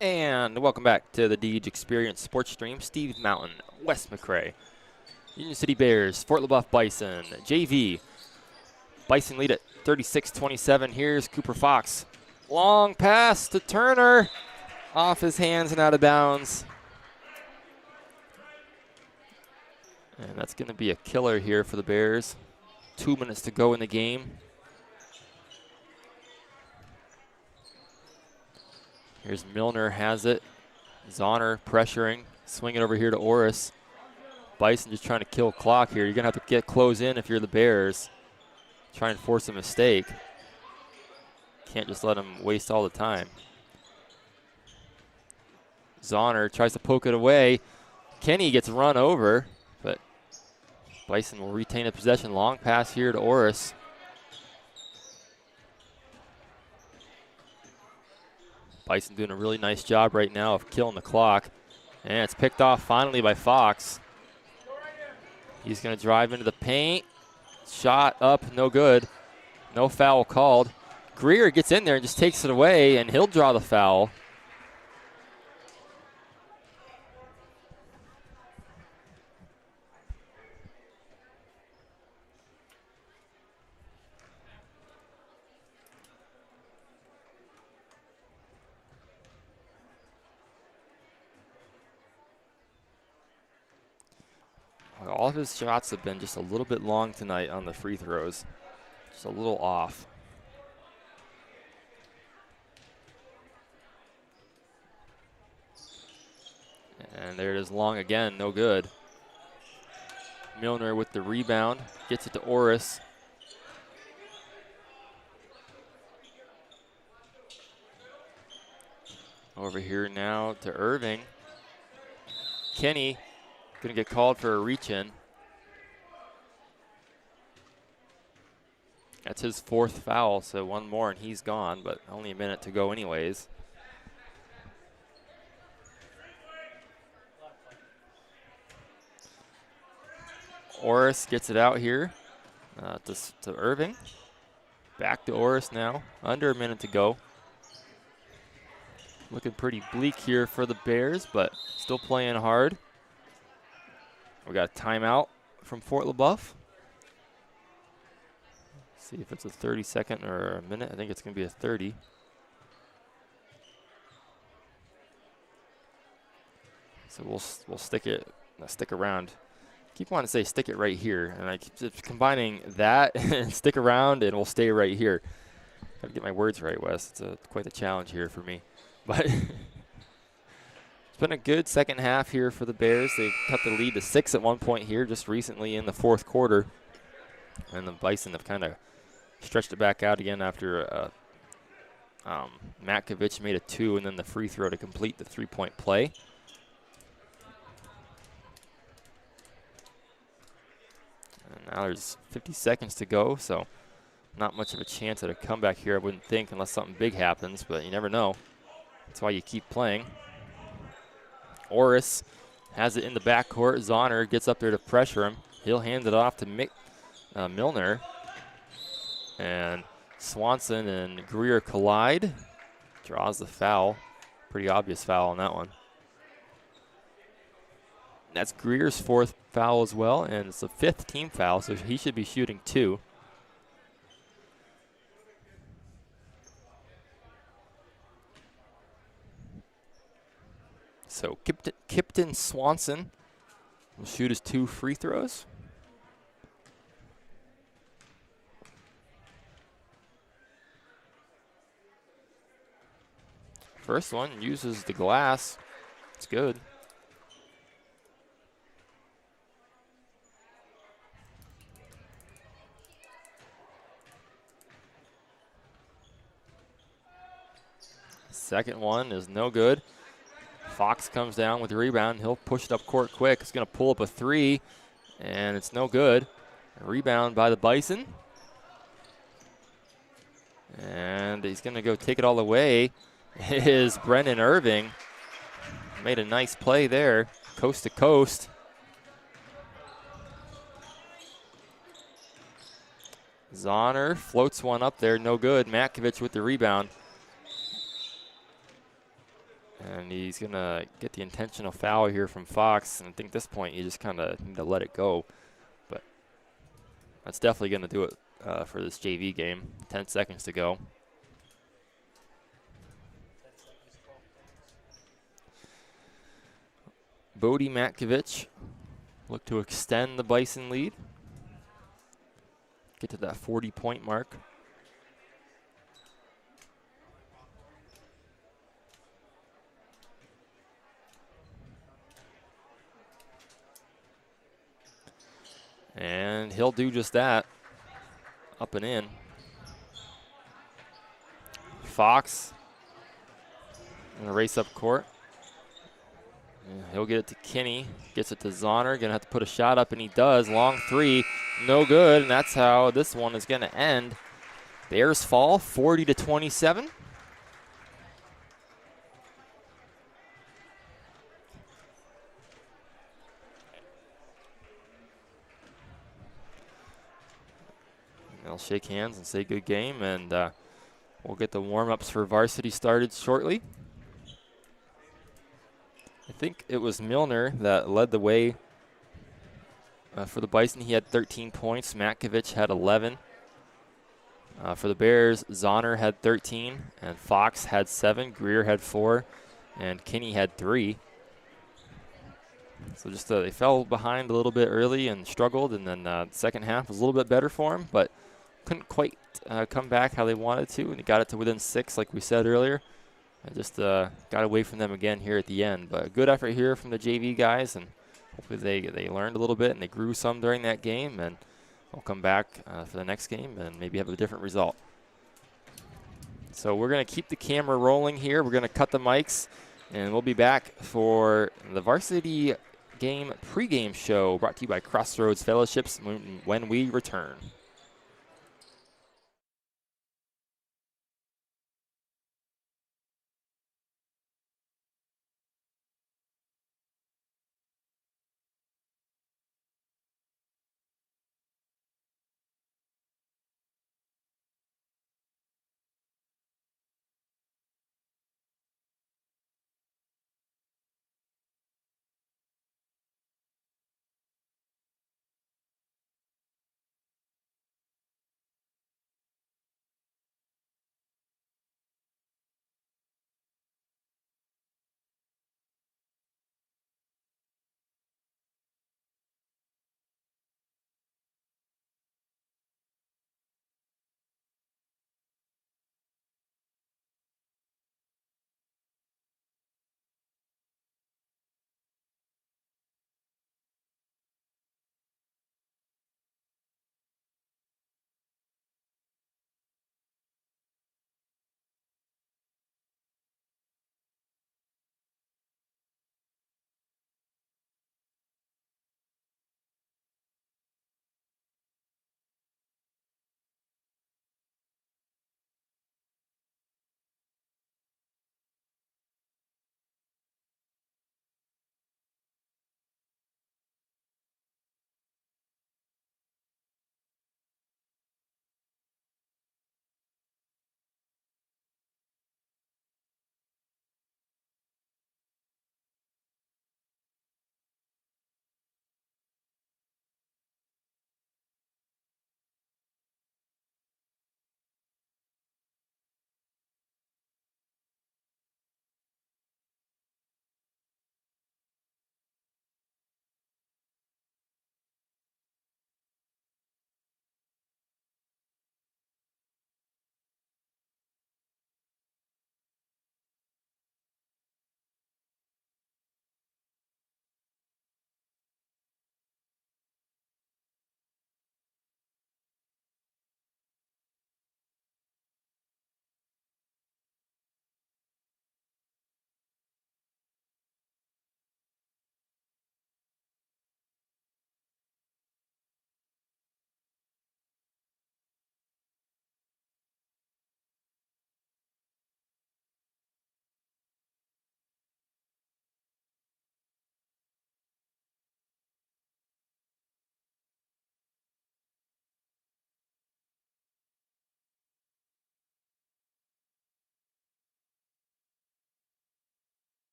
[SPEAKER 2] And welcome back to the Deej Experience Sports Stream. Steve Mountain, Wes McCray, Union City Bears, Fort LaBeouf Bison, JV. Bison lead at 36-27. Here's Cooper Fox. Long pass to Turner. Off his hands and out of bounds. And that's going to be a killer here for the Bears. 2 minutes to go in the game. Here's Milner, has it. Zahner pressuring, swing it over here to Orris. Bison just trying to kill clock here. You're going to have to close in if you're the Bears. Try and force a mistake. Can't just let them waste all the time. Zahner tries to poke it away. Kenny gets run over, but Bison will retain a possession. Long pass here to Orris. Bison doing a really nice job right now of killing the clock. And it's picked off finally by Fox. He's going to drive into the paint. Shot up, no good. No foul called. Greer gets in there and just takes it away, and he'll draw the foul. All of his shots have been just a little bit long tonight on the free throws. Just a little off. And there it is, long again, no good. Milner with the rebound, gets it to Orris. Over here now to Irving. Kenny going to get called for a reach-in. That's his fourth foul, so one more and he's gone, but only a minute to go anyways. Orris gets it out here to Irving. Back to Orris now, under a minute to go. Looking pretty bleak here for the Bears, but still playing hard. We got a timeout from Fort LaBeouf. See if it's a 30-second or a minute. I think it's going to be a 30. So we'll stick around. Keep wanting to say stick it right here, and I keep combining that and stick around, and we'll stay right here. Got to get my words right, Wes. It's quite a challenge here for me, but. It's been a good second half here for the Bears. They've cut the lead to 6 at one point here just recently in the fourth quarter. And the Bison have kind of stretched it back out again after a Matkovich made a 2 and then the free throw to complete the 3-point play. And now there's 50 seconds to go, so not much of a chance at a comeback here, I wouldn't think, unless something big happens, but you never know. That's why you keep playing. Orris has it in the backcourt. Zahner gets up there to pressure him. He'll hand it off to Milner. And Swanson and Greer collide. Draws the foul. Pretty obvious foul on that one. That's Greer's 4th foul as well, and it's the 5th team foul, so he should be shooting 2. So Kipton Swanson will shoot his 2 free throws. First one uses the glass. It's good. Second one is no good. Fox comes down with the rebound. He'll push it up court quick. He's going to pull up a 3, and it's no good. A rebound by the Bison. And he's going to go take it all away. Is Brendan Irving. Made a nice play there, coast to coast. Zahner floats one up there, no good. Matkovich with the rebound. And he's going to get the intentional foul here from Fox. And I think at this point you just kind of need to let it go. But that's definitely going to do it for this JV game. 10 seconds to go. Bodie Matkovich look to extend the Bison lead. Get to that 40-point mark. And he'll do just that. Up and in. Fox gonna race up court. And he'll get it to Kinney. Gets it to Zahner. Gonna have to put a shot up, and he does. Long 3, no good. And that's how this one is gonna end. Bears fall 40-27. They'll shake hands and say good game, and we'll get the warm-ups for varsity started shortly. I think it was Milner that led the way for the Bison. He had 13 points. Matkovich had 11. For the Bears, Zahner had 13, and Fox had 7. Greer had 4, and Kinney had 3. So just they fell behind a little bit early and struggled, and then the second half was a little bit better for them, but couldn't quite come back how they wanted to, and they got it to within 6, like we said earlier. I just got away from them again here at the end. But a good effort here from the JV guys, and hopefully they learned a little bit and they grew some during that game, and we'll come back for the next game and maybe have a different result. So we're going to keep the camera rolling here. We're going to cut the mics, and we'll be back for the varsity game pregame show brought to you by Crossroads Fellowships when we return.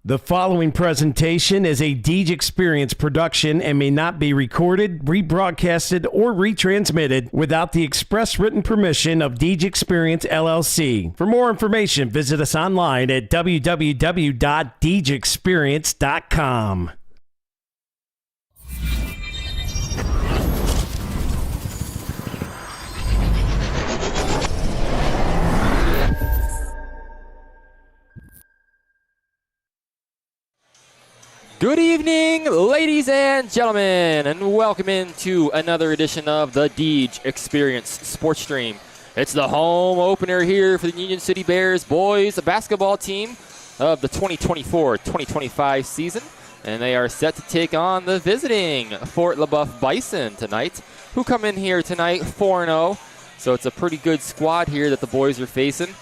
[SPEAKER 1] The following presentation is a Deej Experience production and may not be recorded, rebroadcasted, or retransmitted without the express written permission of Deej Experience LLC. For more information, visit us online at www.deejexperience.com.
[SPEAKER 2] Good evening, ladies and gentlemen, and welcome into another edition of the Deej Experience Sports Stream. It's the home opener here for the Union City Bears boys basketball team of the 2024-2025 season, and they are set to take on the visiting Flb Bison tonight, who come in here tonight 4-0. So it's a pretty good squad here that the boys are facing.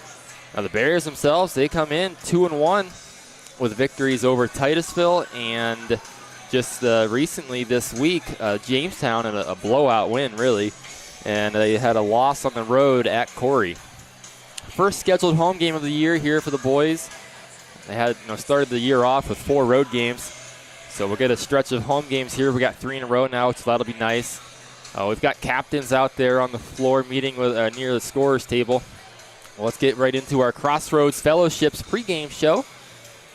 [SPEAKER 2] Now the Bears themselves, they come in 2-1. With victories over Titusville and just recently this week, Jamestown in a blowout win, really. And they had a loss on the road at Corey. First scheduled home game of the year here for the boys. They had started the year off with 4 road games. So we'll get a stretch of home games here. We got 3 in a row now, so that'll be nice. We've got captains out there on the floor meeting with near the scorer's table. Well, let's get right into our Crossroads Fellowships pregame show.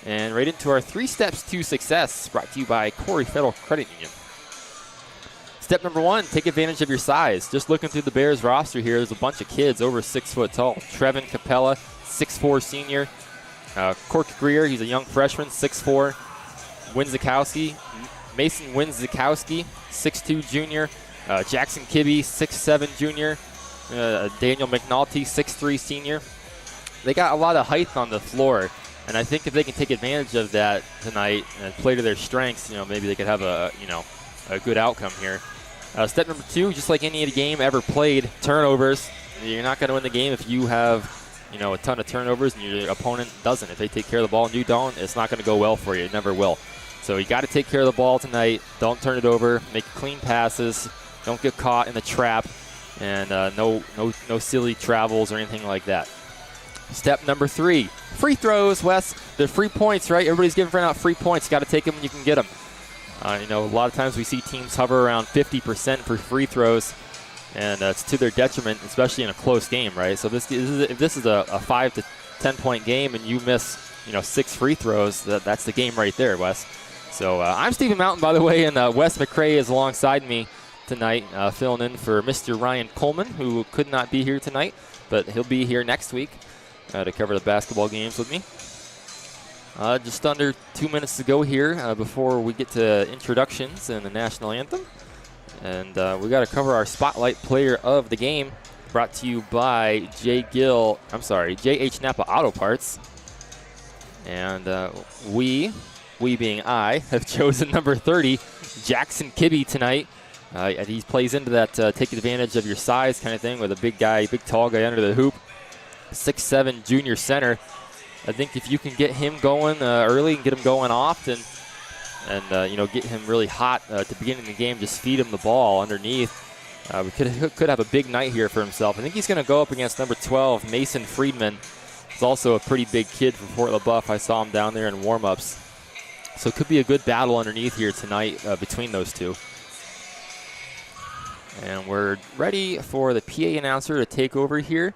[SPEAKER 2] And right into our 3 steps to success, brought to you by Corey Federal Credit Union. Step number 1, take advantage of your size. Just looking through the Bears roster here, there's a bunch of kids over 6 foot tall. Trevin Capella, 6'4" senior. Cork Greer, he's a young freshman, 6'4". Mason Winzikowski, 6'2" junior. Jackson Kibbe, 6'7" junior. Daniel McNulty, 6'3" senior. They got a lot of height on the floor. And I think if they can take advantage of that tonight and play to their strengths, maybe they could have a good outcome here. Step number 2, just like any game ever played, turnovers. You're not going to win the game if you have, a ton of turnovers and your opponent doesn't. If they take care of the ball and you don't, it's not going to go well for you. It never will. So you got to take care of the ball tonight. Don't turn it over. Make clean passes. Don't get caught in the trap. And no silly travels or anything like that. Step number 3, free throws, Wes. They're free points, right? Everybody's giving out free points. Got to take them when you can get them. A lot of times we see teams hover around 50% for free throws, and it's to their detriment, especially in a close game, right? So if this is a 5 to 10 point game and you miss, 6 free throws, that's the game right there, Wes. So I'm Stephen Mountain, by the way, and Wes McCrae is alongside me tonight, filling in for Mr. Ryan Coleman, who could not be here tonight, but he'll be here next week. To cover the basketball games with me. Just under 2 minutes to go here before we get to introductions and the national anthem. And we got to cover our spotlight player of the game, brought to you by J.H. Napa Auto Parts. And we being I, have chosen number 30, Jackson Kibbe tonight. He plays into that take advantage of your size kind of thing with a big tall guy under the hoop. 6'7" junior center. I think if you can get him going early and get him going often and get him really hot at the beginning of the game, just feed him the ball underneath, we could have a big night here for himself. I think he's going to go up against number 12, Mason Friedman. He's also a pretty big kid from Fort LaBeouf. I saw him down there in warm-ups. So it could be a good battle underneath here tonight between those two. And we're ready for the PA announcer to take over here.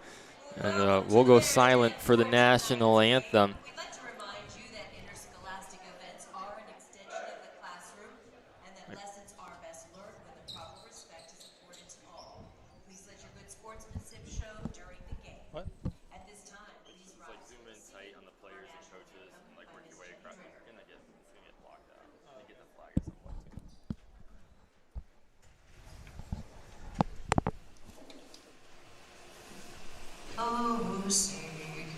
[SPEAKER 2] And we'll go silent for the national anthem.
[SPEAKER 7] We'd like to remind you that interscholastic events are an extension of the classroom and that lessons are best learned when the proper respect is afforded to all. Please let your good sportsmanship show during the game.
[SPEAKER 2] What?
[SPEAKER 7] At this time, please rise.
[SPEAKER 2] Zoom in tight on the players and coaches and work your way across. It's going to get blocked out. You get the flag at some point.
[SPEAKER 7] Oh, say,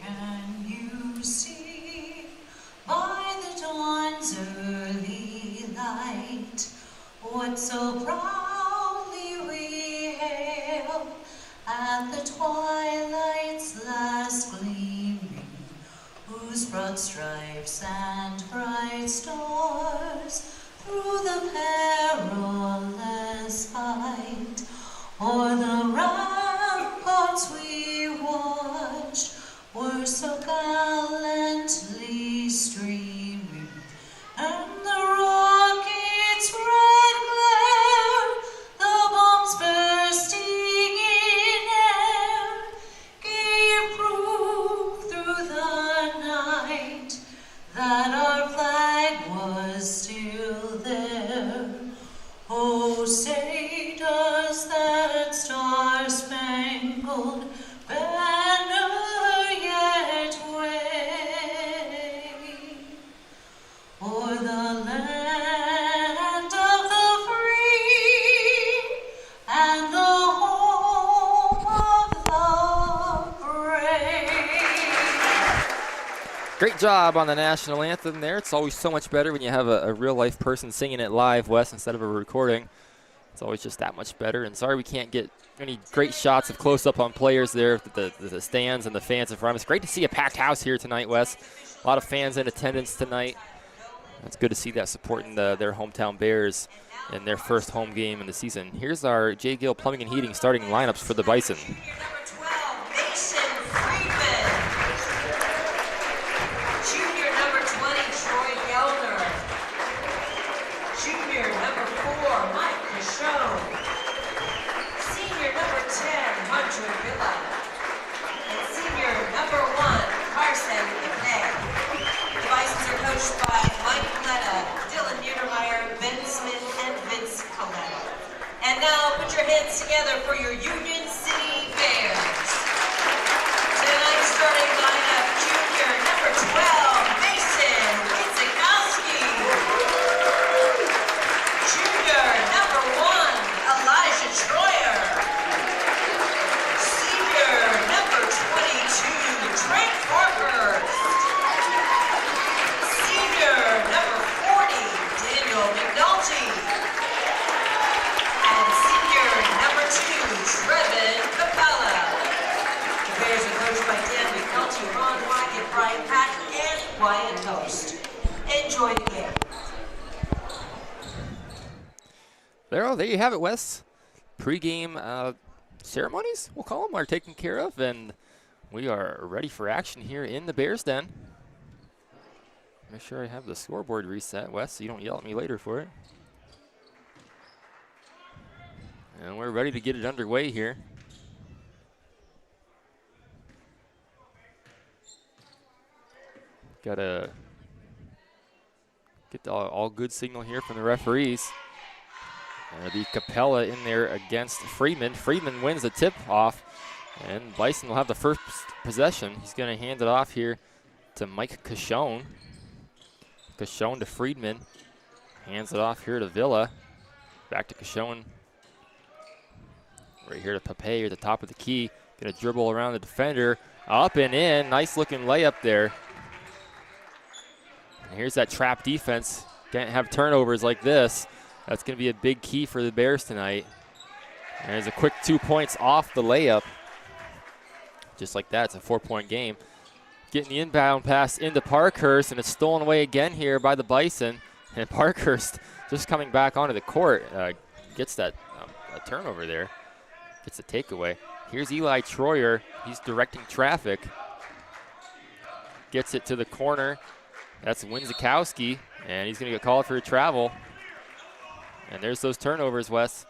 [SPEAKER 7] can you see by the dawn's early light what so proudly we hail at the twilight's last gleaming, whose broad stripes and bright stars through the perilous fight o'er the ramparts we watched were so gallantly streaming Oh, say does that star-spangled banner yet wave o'er the land of the free and the home of the brave?
[SPEAKER 2] Great job on the national anthem there. It's always so much better when you have a real-life person singing it live, Wes, instead of a recording. It's always just that much better. And sorry we can't get any great shots of close-up on players there, the stands and the fans in front of us. Great to see a packed house here tonight, Wes. A lot of fans in attendance tonight. It's good to see that supporting their hometown Bears in their first home game in the season. Here's our J. Gill Plumbing and Heating starting lineups for the Bison.
[SPEAKER 7] Number 12, Mason Friedman. Junior number 20, Troy Gelner. Junior number 4, Mike Michaud. Senior number 10, Hunter Villa. And senior number 1, Carson McNay. The Bisons are coached by Mike Coletta, Dylan Niedermeyer, Ben Smith, and Vince Coletta. And now put your hands together for your Union City Bears. Tonight's starting lineup, junior number 12, Mason Witzikowski. Junior number 1, Elijah Troyer. Senior number 22, Trent Parkhurst. Senior number 40, Daniel McNulty. And senior number 2, Trevin Capella. The Bears are coached by Dan McNulty, Ron Wackett, Brian Patton, and Wyatt Toast. Enjoy the game.
[SPEAKER 2] There you have it, Wes. Pre-game ceremonies, we'll call them, are taken care of, and we are ready for action here in the Bears Den. Make sure I have the scoreboard reset, Wes, so you don't yell at me later for it. And we're ready to get it underway here. Got to get the all good signal here from the referees. The Capella in there against Friedman. Friedman wins the tip-off, and Bison will have the first possession. He's going to hand it off here to Mike Cashone. Cashone to Friedman. Hands it off here to Villa. Back to Cashone. Right here to Pape at the top of the key. Going to dribble around the defender. Up and in. Nice-looking layup there. And here's that trap defense. Can't have turnovers like this. That's going to be a big key for the Bears tonight. And there's a quick 2 points off the layup. Just like that, it's a 4-point game. Getting the inbound pass into Parkhurst, and it's stolen away again here by the Bison. And Parkhurst just coming back onto the court gets that a turnover there. Gets the takeaway. Here's Eli Troyer. He's directing traffic. Gets it to the corner. That's Winzikowski, and he's going to get called for a travel. And there's those turnovers, Wes,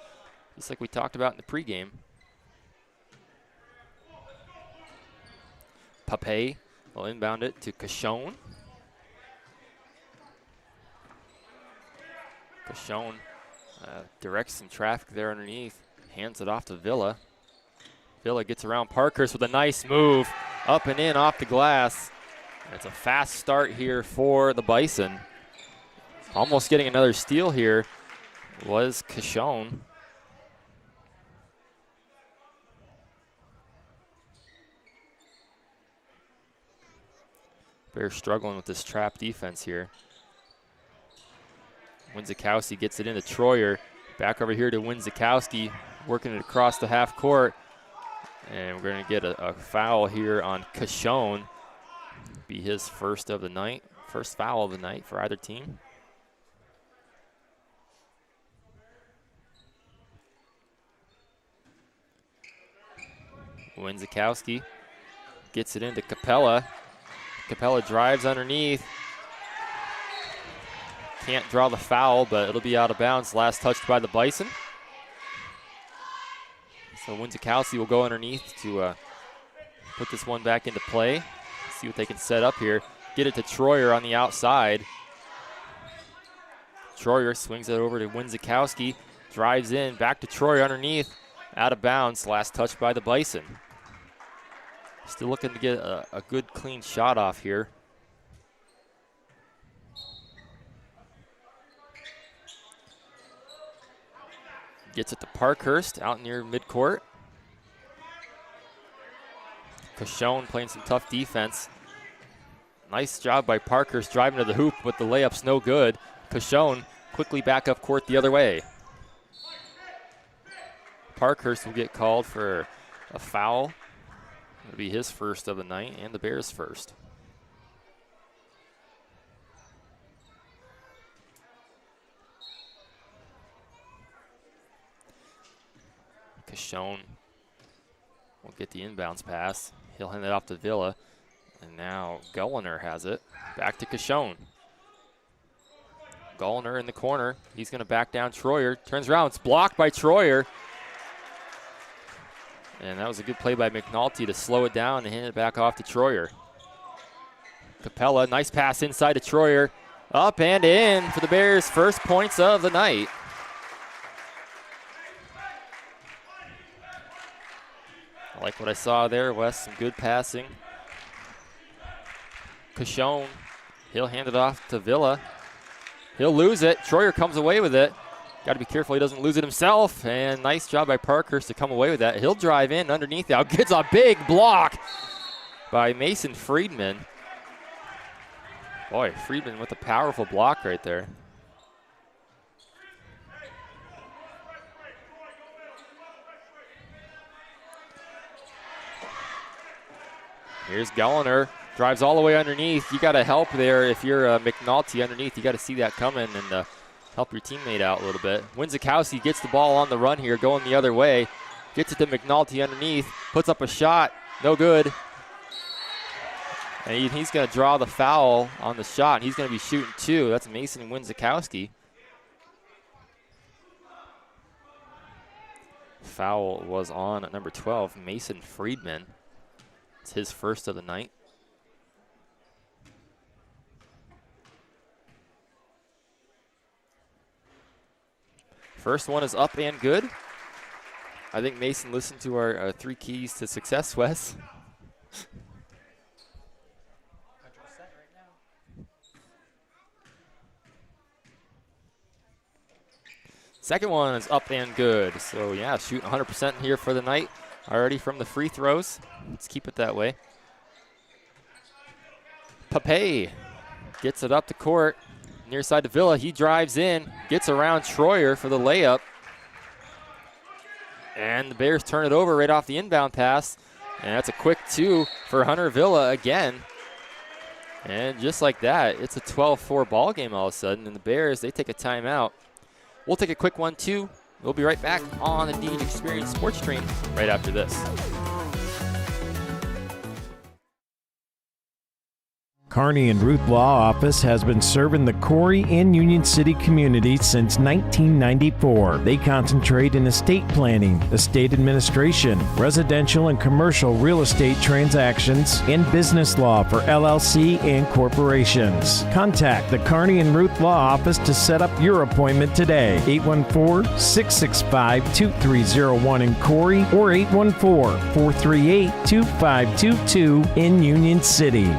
[SPEAKER 2] just like we talked about in the pregame. Pape will inbound it to Cashone. Cashone directs some traffic there underneath. Hands it off to Villa. Villa gets around Parkhurst with a nice move. Up and in off the glass. And it's a fast start here for the Bison. Almost getting another steal here was Cashone. Bears struggling with this trap defense here. Winzikowski gets it into Troyer. Back over here to Winzikowski, working it across the half court. And we're going to get a foul here on Cashone. Be his first of the night, first foul of the night for either team. Winzikowski gets it into Capella. Capella drives underneath. Can't draw the foul, but it'll be out of bounds. Last touched by the Bison. So Winzikowski will go underneath to put this one back into play. See what they can set up here. Get it to Troyer on the outside. Troyer swings it over to Winzikowski, drives in, back to Troyer underneath, out of bounds, last touch by the Bison. Still looking to get a good clean shot off here. Gets it to Parkhurst out near midcourt. Cashone playing some tough defense. Nice job by Parkhurst driving to the hoop, but the layup's no good. Cashone quickly back up court the other way. Parkhurst will get called for a foul. It'll be his first of the night and the Bears' first. Cashone will get the inbounds pass. He'll hand it off to Villa. And now Gulliner has it. Back to Cashone. Gulliner in the corner. He's going to back down Troyer. Turns around. It's blocked by Troyer. And that was a good play by McNulty to slow it down and hand it back off to Troyer. Capella, nice pass inside to Troyer. Up and in for the Bears' first points of the night. I like what I saw there, Wes. Some good passing. Cashone, he'll hand it off to Villa. He'll lose it. Troyer comes away with it. Got to be careful he doesn't lose it himself. And nice job by Parkhurst to come away with that. He'll drive in underneath now. Gets a big block by Mason Friedman. Boy, Friedman with a powerful block right there. Here's Gulliner. Drives all the way underneath. You got to help there if you're McNulty underneath. You got to see that coming and help your teammate out a little bit. Winzikowski gets the ball on the run here, going the other way. Gets it to McNulty underneath. Puts up a shot. No good. And he's going to draw the foul on the shot. He's going to be shooting two. That's Mason Winzikowski. Foul was on at number 12, Mason Friedman. It's his first of the night. First one is up and good. I think Mason listened to our 3 keys to success, Wes. Second one is up and good. So, yeah, shooting 100% here for the night already from the free throws. Let's keep it that way. Pape gets it up the court. Near side to Villa. He drives in, gets around Troyer for the layup. And the Bears turn it over right off the inbound pass. And that's a quick 2 for Hunter Villa again. And just like that, it's a 12-4 ball game all of a sudden. And the Bears, they take a timeout. We'll take a quick one, too. We'll be right back on the Deej Experience Sports Stream right after this.
[SPEAKER 1] Kearney and Ruth Law Office has been serving the Corry and Union City communities since 1994. They concentrate in estate planning, estate administration, residential and commercial real estate transactions, and business law for LLC and corporations. Contact the Kearney and Ruth Law Office to set up your appointment today. 814-665-2301 in Corry or 814-438-2522 in Union City.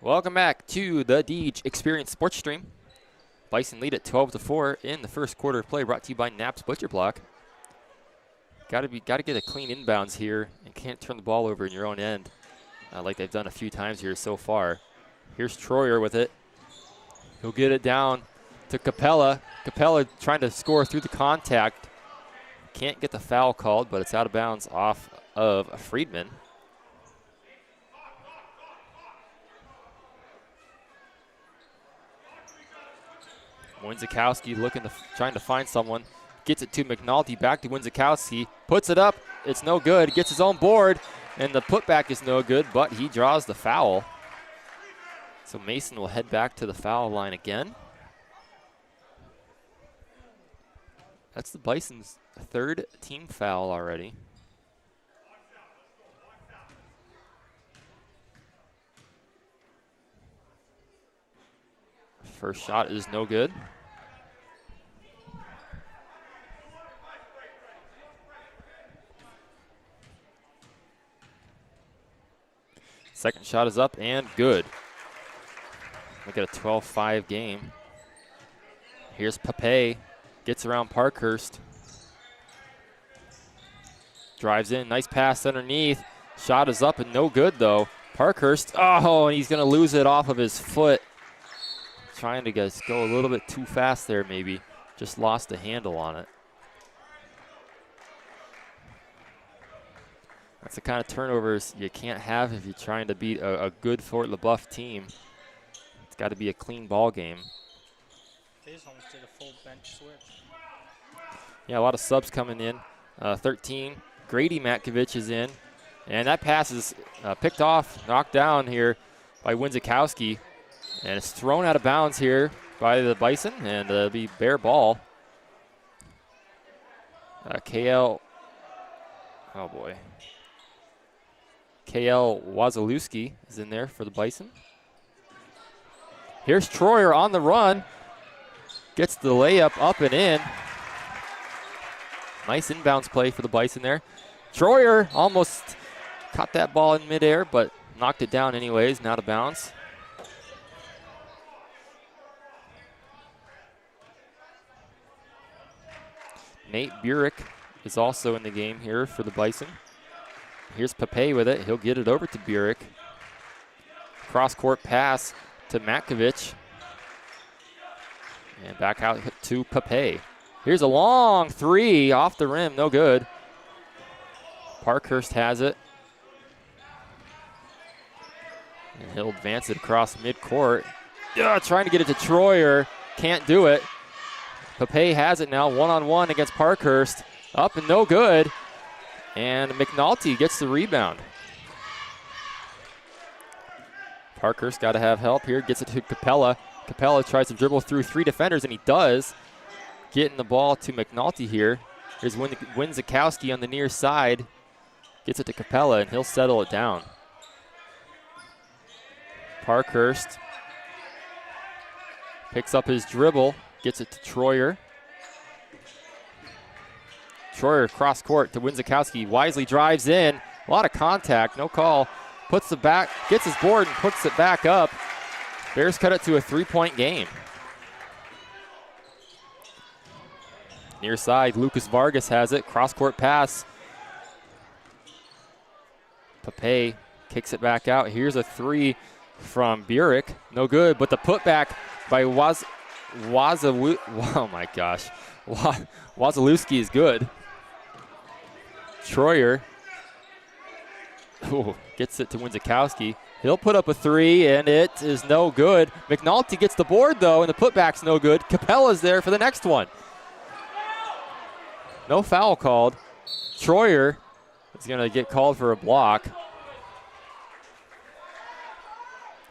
[SPEAKER 2] Welcome back to the Deej Experience Sports Stream. Bison lead at 12-4 in the first quarter of play, brought to you by Knapp's Butcher Block. Got to get a clean inbounds here and can't turn the ball over in your own end like they've done a few times here so far. Here's Troyer with it. He'll get it down to Capella. Capella trying to score through the contact. Can't get the foul called, but it's out of bounds off of Friedman. Winzikowski trying to find someone. Gets it to McNulty, back to Winzikowski. Puts it up. It's no good. Gets his own board, and the putback is no good, but he draws the foul. So Mason will head back to the foul line again. That's the Bison's third team foul already. First shot is no good. Second shot is up and good. Look at a 12-5 game. Here's Piaa, gets around Parkhurst. Drives in, nice pass underneath. Shot is up and no good though. Parkhurst, oh, and he's gonna lose it off of his foot. Trying to just go a little bit too fast there maybe. Just lost the handle on it. That's the kind of turnovers you can't have if you're trying to beat a good Fort LaBeouf team. It's got to be a clean ball game.
[SPEAKER 8] They almost did a full bench switch.
[SPEAKER 2] Yeah, a lot of subs coming in. 13, Grady Matkovich is in. And that pass is picked off, knocked down here by Winzikowski. And it's thrown out of bounds here by the Bison, and it'll be bare ball. KL, oh boy. KL Wazalewski is in there for the Bison. Here's Troyer on the run. Gets the layup up and in. Nice inbounds play for the Bison there. Troyer almost caught that ball in midair, but knocked it down anyways, and out of bounds. Nate Burek is also in the game here for the Bison. Here's Piaa with it. He'll get it over to Burek. Cross-court pass to Matkovich. And back out to Piaa. Here's a long three off the rim. No good. Parkhurst has it. And he'll advance it across midcourt. Trying to get it to Troyer. Can't do it. Piaa has it now, one-on-one against Parkhurst. Up and no good. And McNulty gets the rebound. Parkhurst got to have help here. Gets it to Capella. Capella tries to dribble through three defenders, and he does. Getting the ball to McNulty here. Here's Winzikowski on the near side. Gets it to Capella, and he'll settle it down. Parkhurst picks up his dribble. Gets it to Troyer. Troyer cross court to Winzikowski. Wisely drives in. A lot of contact, no call. Puts it back, gets his board and puts it back up. Bears cut it to a 3-point game. Near side, Lucas Vargas has it. Cross court pass. Piaa kicks it back out. Here's a three from Burek. No good, but the putback by oh my gosh. Wazalewski is good. Troyer gets it to Winzikowski. He'll put up a three, and it is no good. McNulty gets the board, though, and the putback's no good. Capella's there for the next one. No foul called. Troyer is going to get called for a block.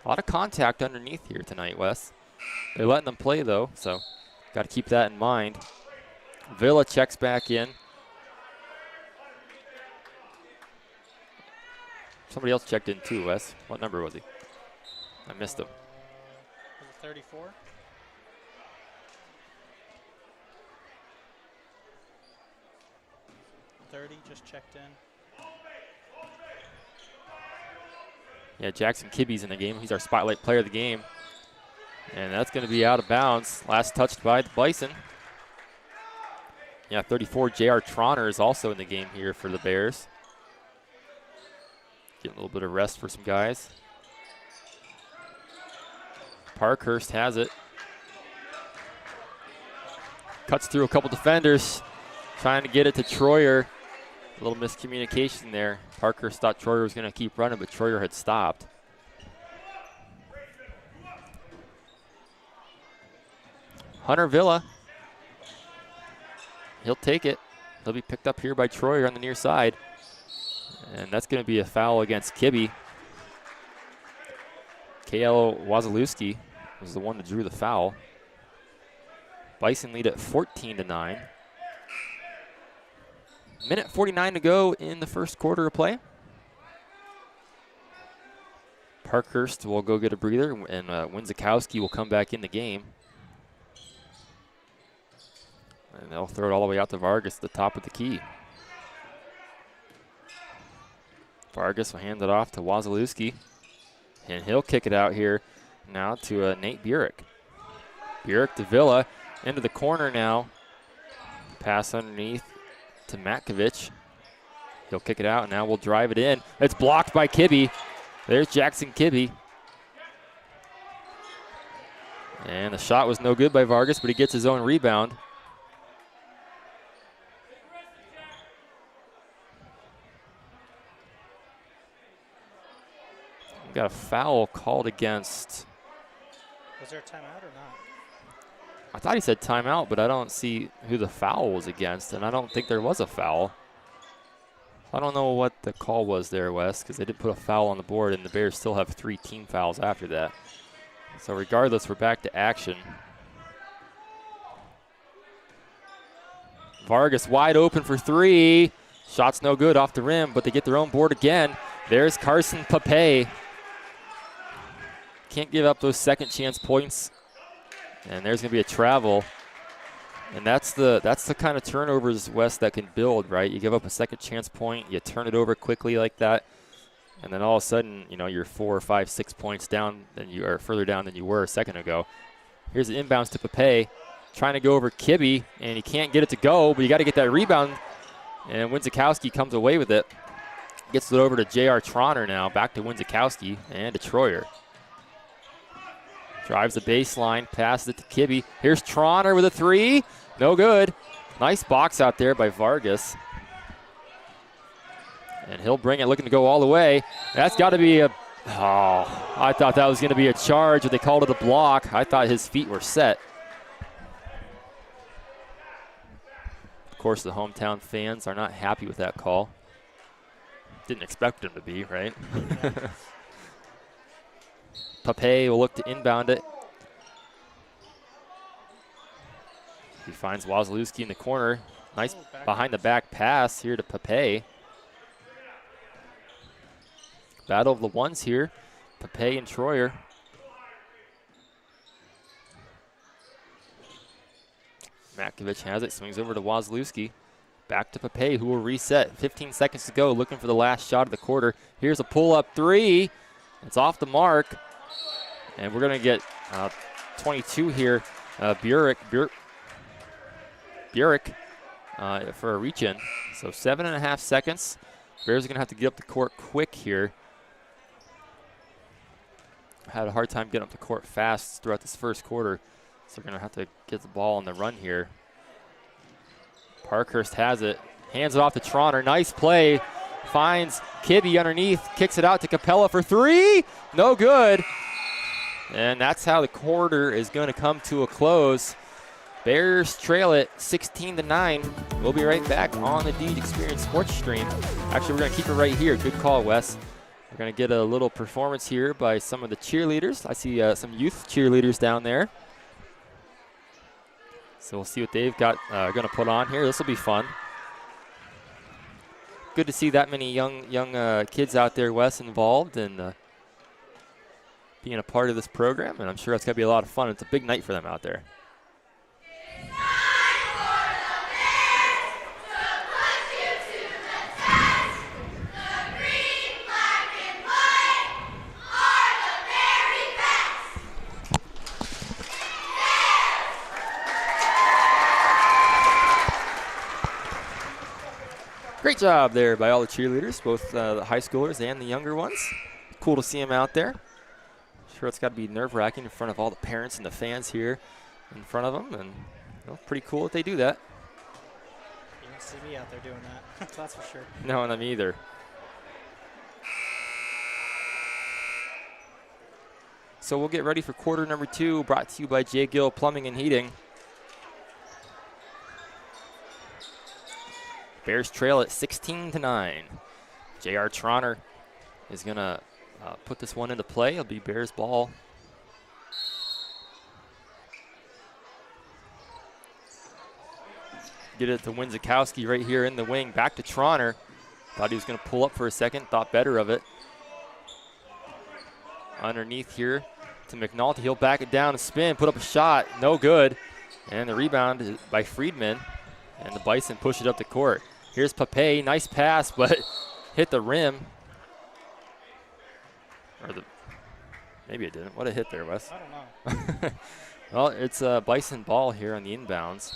[SPEAKER 2] A lot of contact underneath here tonight, Wes. They're letting them play, though, so got to keep that in mind. Villa checks back in. Somebody else checked in too, Wes. What number was he? I missed him.
[SPEAKER 8] Was it 34? Just checked in.
[SPEAKER 2] Yeah, Jackson Kibbe's in the game. He's our spotlight player of the game. And that's going to be out of bounds. Last touched by the Bison. Yeah, 34, J.R. Tronner is also in the game here for the Bears. Getting a little bit of rest for some guys. Parkhurst has it. Cuts through a couple defenders. Trying to get it to Troyer. A little miscommunication there. Parkhurst thought Troyer was going to keep running, but Troyer had stopped. Hunter Villa. He'll take it. He'll be picked up here by Troyer on the near side. And that's going to be a foul against Kibbe. KL Wazalewski was the one that drew the foul. Bison lead at 14-9. Minute 49 to go in the first quarter of play. Parkhurst will go get a breather, and Winzikowski will come back in the game. And they'll throw it all the way out to Vargas at the top of the key. Vargas will hand it off to Wazalewski, and he'll kick it out here now to Nate Burek. Burek to Villa, into the corner now. Pass underneath to Matkovich. He'll kick it out, and now we'll drive it in. It's blocked by Kibbe. There's Jackson Kibbe. And the shot was no good by Vargas, but he gets his own rebound. We got a foul called against.
[SPEAKER 8] Was there a timeout or not?
[SPEAKER 2] I thought he said timeout, but I don't see who the foul was against, and I don't think there was a foul. I don't know what the call was there, Wes, because they did put a foul on the board, and the Bears still have 3 team fouls after that. So regardless, we're back to action. Vargas wide open for 3. Shot's no good off the rim, but they get their own board again. There's Carson Pape. Can't give up those second chance points. And there's going to be a travel. And that's the kind of turnovers, Wes, that can build, right? You give up a second chance point, you turn it over quickly like that, and then all of a sudden, you know, you're 4 or 5, 6 points down than you are, further down than you were a second ago. Here's the inbounds to Pape, trying to go over Kibbe, and he can't get it to go, but you got to get that rebound. And Winzikowski comes away with it. Gets it over to J.R. Tronner now, back to Winzikowski and to Troyer. Drives the baseline, passes it to Kibbe. Here's Tronner with a 3. No good. Nice box out there by Vargas. And he'll bring it, looking to go all the way. That's got to be a, oh, I thought that was going to be a charge, but they called it a block. I thought his feet were set. Of course, the hometown fans are not happy with that call. Didn't expect them to be, right? Pape will look to inbound it. He finds Wazalewski in the corner. Nice behind-the-back pass here to Pape. Battle of the ones here. Pape and Troyer. Matkovich has it, swings over to Wazalewski. Back to Pape, who will reset. 15 seconds to go, looking for the last shot of the quarter. Here's a pull-up 3. It's off the mark. And we're going to get 22 here. Burek for a reach-in. So 7.5 seconds. Bears are going to have to get up the court quick here. Had a hard time getting up the court fast throughout this first quarter. So we're going to have to get the ball on the run here. Parkhurst has it. Hands it off to Tronner. Nice play. Finds Kibbe underneath. Kicks it out to Capella for 3. No good. And that's how the quarter is going to come to a close. Bears trail it 16-9. We'll be right back on the Deej Experience Sports Stream. Actually, we're going to keep it right here. Good call, Wes. We're going to get a little performance here by some of the cheerleaders. I see some youth cheerleaders down there. So we'll see what they've got going to put on here. This will be fun. Good to see that many young kids out there, Wes, involved and being a part of this program, and I'm sure it's going to be a lot of fun. It's a big night for them out there. Great job there by all the cheerleaders, both the high schoolers and the younger ones. Cool to see them out there. Sure, it's got to be nerve-wracking in front of all the parents and the fans here in front of them, and you know, pretty cool that they do that.
[SPEAKER 8] You didn't see me out there doing that, that's for sure.
[SPEAKER 2] No, not me either. So we'll get ready for quarter number 2, brought to you by J. Gill Plumbing and Heating. Bears trail at 16-9. J.R. Tronner is going to put this one into play. It'll be Bears ball. Get it to Winzikowski right here in the wing. Back to Tronner. Thought he was going to pull up for a second. Thought better of it. Underneath here to McNulty. He'll back it down and spin, put up a shot. No good. And the rebound is by Friedman. And the Bison push it up the court. Here's Piaa. Nice pass, but hit the rim. Maybe it didn't. What a hit there, Wes.
[SPEAKER 8] I don't know.
[SPEAKER 2] Well, it's a Bison ball here on the inbounds.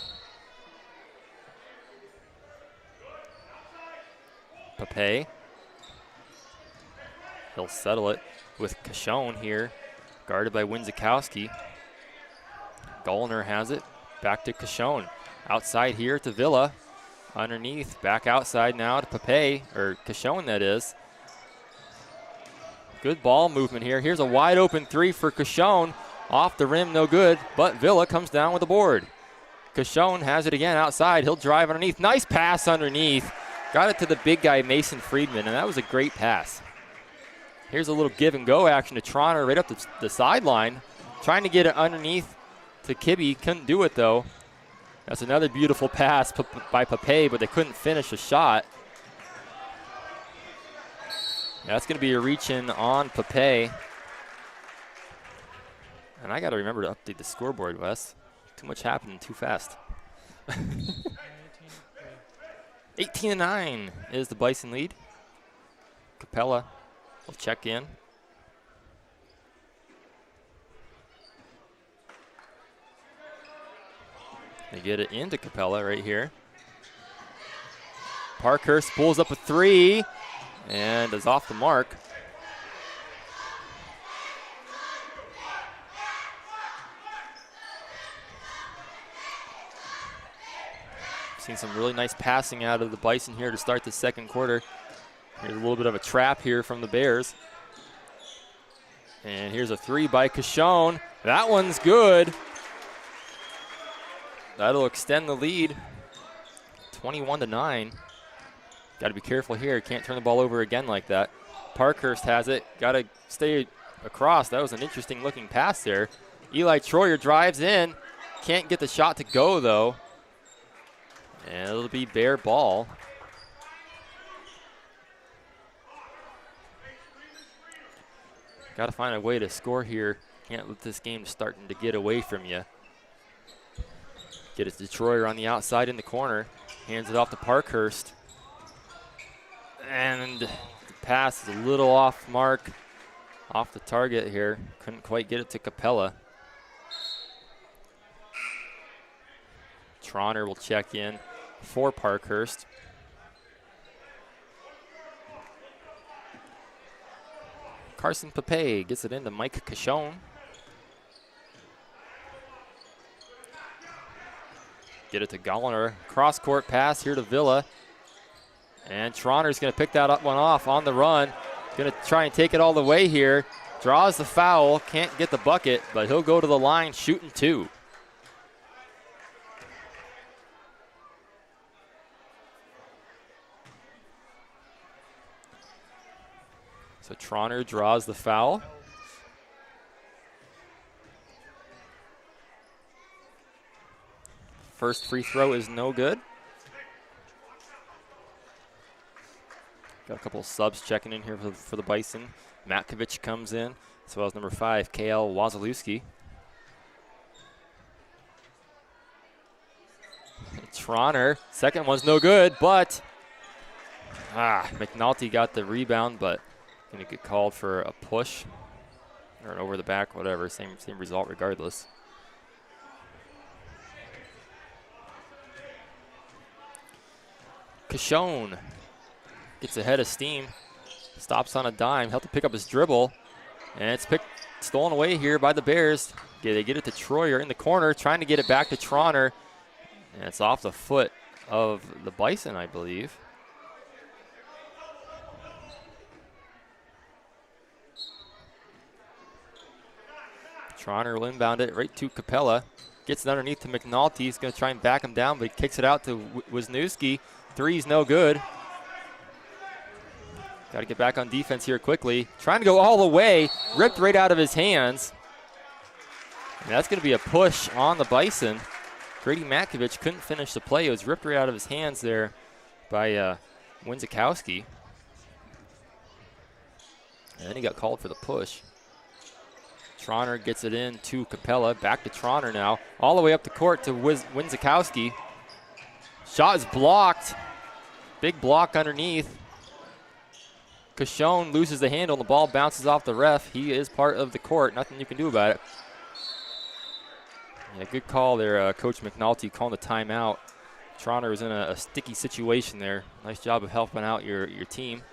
[SPEAKER 2] Piaa. He'll settle it with Cashone here, guarded by Winzikowski. Gollner has it. Back to Cashone. Outside here to Villa. Underneath. Back outside now to Piaa, or Cashone that is. Good ball movement here. Here's a wide open three for Cashone. Off the rim, no good, but Villa comes down with the board. Cashone has it again outside. He'll drive underneath. Nice pass underneath. Got it to the big guy, Mason Friedman, and that was a great pass. Here's a little give and go action to Troner right up the sideline. Trying to get it underneath to Kibbe. Couldn't do it, though. That's another beautiful pass by Piaa, but they couldn't finish the shot. That's going to be a reach-in on Piaa. And I got to remember to update the scoreboard, Wes. Too much happening too fast. 18-9 is the Bison lead. Capella will check in. They get it into Capella right here. Parkhurst pulls up a three and is off the mark. Seen some really nice passing out of the Bison here to start the second quarter. Here's a little bit of a trap here from the Bears. And here's a three by Cashone. That one's good. That'll extend the lead. 21-9. Got to be careful here. Can't turn the ball over again like that. Parkhurst has it. Got to stay across. That was an interesting looking pass there. Eli Troyer drives in. Can't get the shot to go though. And it'll be Bear ball. Got to find a way to score here. Can't let this game starting to get away from you. Get it to Troyer on the outside in the corner. Hands it off to Parkhurst. And the pass is a little off mark, off the target here. Couldn't quite get it to Capella. Troner will check in for Parkhurst. Carson Piaa gets it into Mike Cashone. Get it to Gollner. Cross-court pass here to Villa. And Troner's going to pick that one off on the run. Going to try and take it all the way here. Draws the foul. Can't get the bucket, but he'll go to the line shooting two. So Troner draws the foul. First free throw is no good. Got a couple of subs checking in here for the Bison. Matkovich comes in, as well as number 5, KL Wazalewski. Troner, second one's no good, but McNulty got the rebound, but going to get called for a push or an over the back, whatever. Same result regardless. Cashone gets ahead of steam, stops on a dime, helped to pick up his dribble, and it's stolen away here by the Bears. They get it to Troyer in the corner, trying to get it back to Troner, and it's off the foot of the Bison, I believe. Troner will inbound it right to Capella. Gets it underneath to McNulty. He's going to try and back him down, but he kicks it out to Wisniewski. Three's no good. Got to get back on defense here quickly. Trying to go all the way. Ripped right out of his hands. And that's going to be a push on the Bison. Grady Matkovich couldn't finish the play. It was ripped right out of his hands there by Winzikowski. And then he got called for the push. Tronner gets it in to Capella. Back to Tronner now. All the way up the court to Winzikowski. Shot is blocked. Big block underneath. Cashone loses the handle and the ball bounces off the ref. He is part of the court. Nothing you can do about it. Yeah, good call there, Coach McNulty calling the timeout. Tronner was in a sticky situation there. Nice job of helping out your team.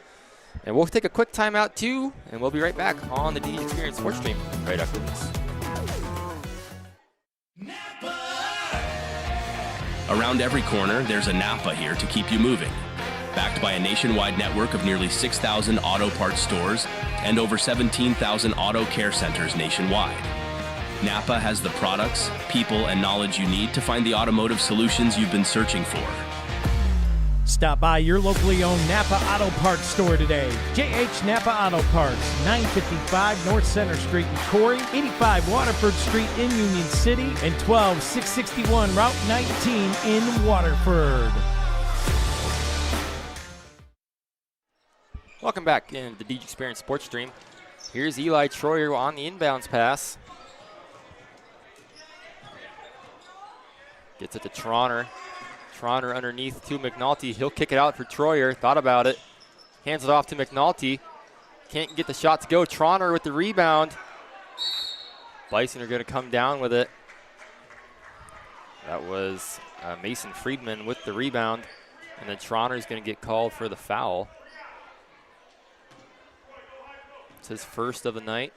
[SPEAKER 2] And we'll take a quick timeout too, and we'll be right back on the D Experience Sports Stream right after this.
[SPEAKER 4] Around every corner, there's a Napa here to keep you moving. Backed by a nationwide network of nearly 6,000 auto parts stores and over 17,000 auto care centers nationwide. Napa has the products, people, and knowledge you need to find the automotive solutions you've been searching for.
[SPEAKER 1] Stop by your locally owned Napa Auto Parts store today. JH Napa Auto Parts, 955 North Center Street in Corey, 85 Waterford Street in Union City, and 12661 Route 19 in Waterford.
[SPEAKER 2] Welcome back in the D Experience Sports Stream. Here's Eli Troyer on the inbounds pass. Gets it to Tronner. Tronner underneath to McNulty. He'll kick it out for Troyer. Thought about it. Hands it off to McNulty. Can't get the shot to go. Tronner with the rebound. Bison are going to come down with it. That was Mason Friedman with the rebound. And then Tronner is going to get called for the foul. It's his first of the night.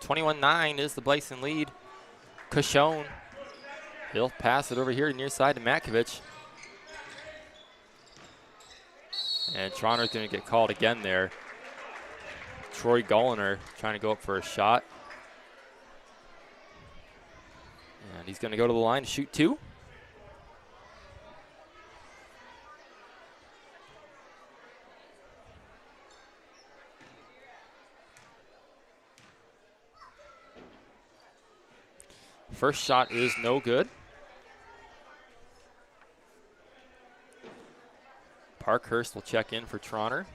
[SPEAKER 2] 21-9 is the Bison lead. Cashone. He'll pass it over here near side to Matkovich. And Tronner's going to get called again there. Troy Gulliner trying to go up for a shot. And he's going to go to the line to shoot two. First shot is no good. Parkhurst will check in for Tronner.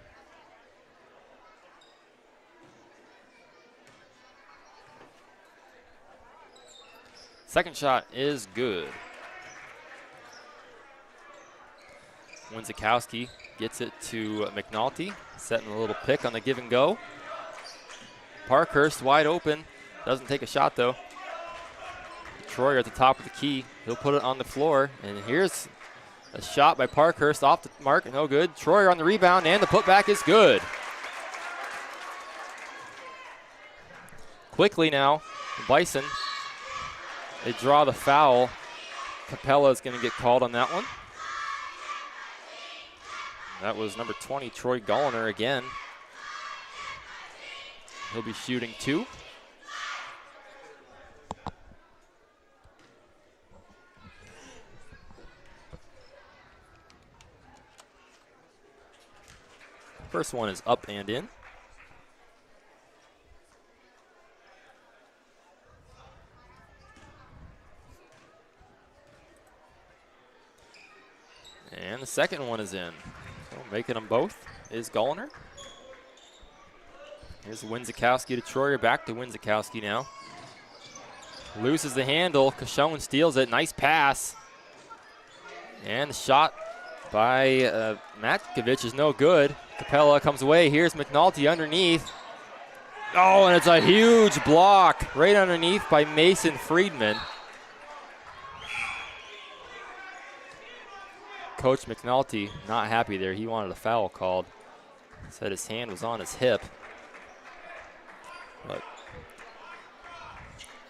[SPEAKER 2] Second shot is good. Winzikowski gets it to McNulty, setting a little pick on the give and go. Parkhurst wide open, doesn't take a shot though. Troyer at the top of the key. He'll put it on the floor. And here's a shot by Parkhurst off the mark. No good. Troyer on the rebound, and the putback is good. Quickly now, the Bison, they draw the foul. Capella is going to get called on that one. That was number 20, Troy Gulliner again. He'll be shooting two. First one is up and in. And the second one is in. So making them both is Gulliner. Here's Winzikowski to Troyer, back to Winzikowski now. Loses the handle, Cashone steals it, nice pass. And the shot by Matkovich is no good. Capella comes away. Here's McNulty underneath. Oh, and it's a huge block right underneath by Mason Friedman. Coach McNulty not happy there. He wanted a foul called. Said his hand was on his hip. But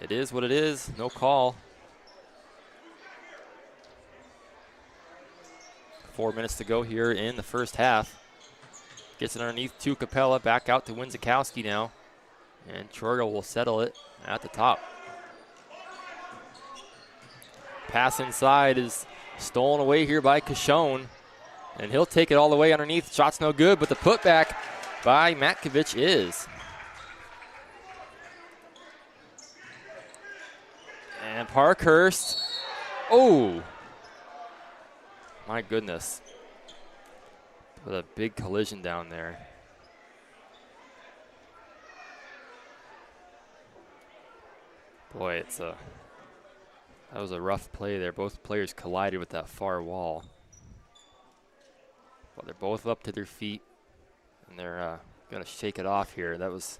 [SPEAKER 2] it is what it is. No call. 4 minutes to go here in the first half. Gets it underneath to Capella, back out to Winzikowski now. And Troyer will settle it at the top. Pass inside is stolen away here by Cashone. And he'll take it all the way underneath. Shot's no good, but the putback by Matkovich is. And Parkhurst. Oh! My goodness. With a big collision down there. Boy, that was a rough play there. Both players collided with that far wall. But they're both up to their feet, and they're going to shake it off here. That was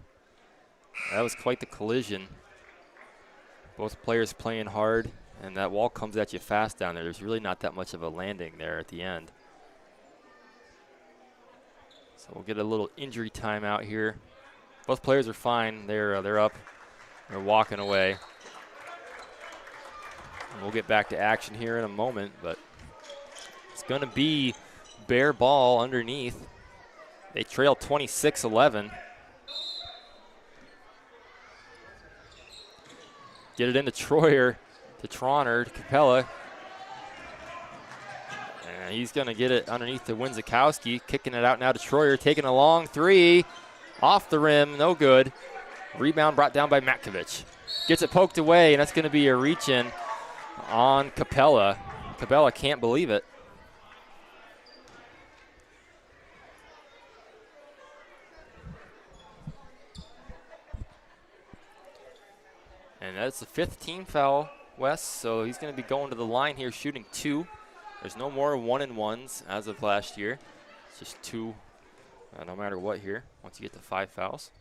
[SPEAKER 2] quite the collision. Both players playing hard, and that wall comes at you fast down there. There's really not that much of a landing there at the end. So we'll get a little injury timeout here. Both players are fine. They're up. They're walking away. And we'll get back to action here in a moment, but it's going to be Bear ball underneath. They trail 26-11. Get it into Troyer, to Tronner, to Capella. And he's going to get it underneath to Winzikowski, kicking it out now to Troyer, taking a long three. Off the rim, no good. Rebound brought down by Matkovich. Gets it poked away, and that's going to be a reach-in on Capella. Capella can't believe it. And that's the 5th team foul, Wes, so he's going to be going to the line here shooting 2. There's no more 1-and-1s as of last year. It's just 2 no matter what here once you get to 5 fouls.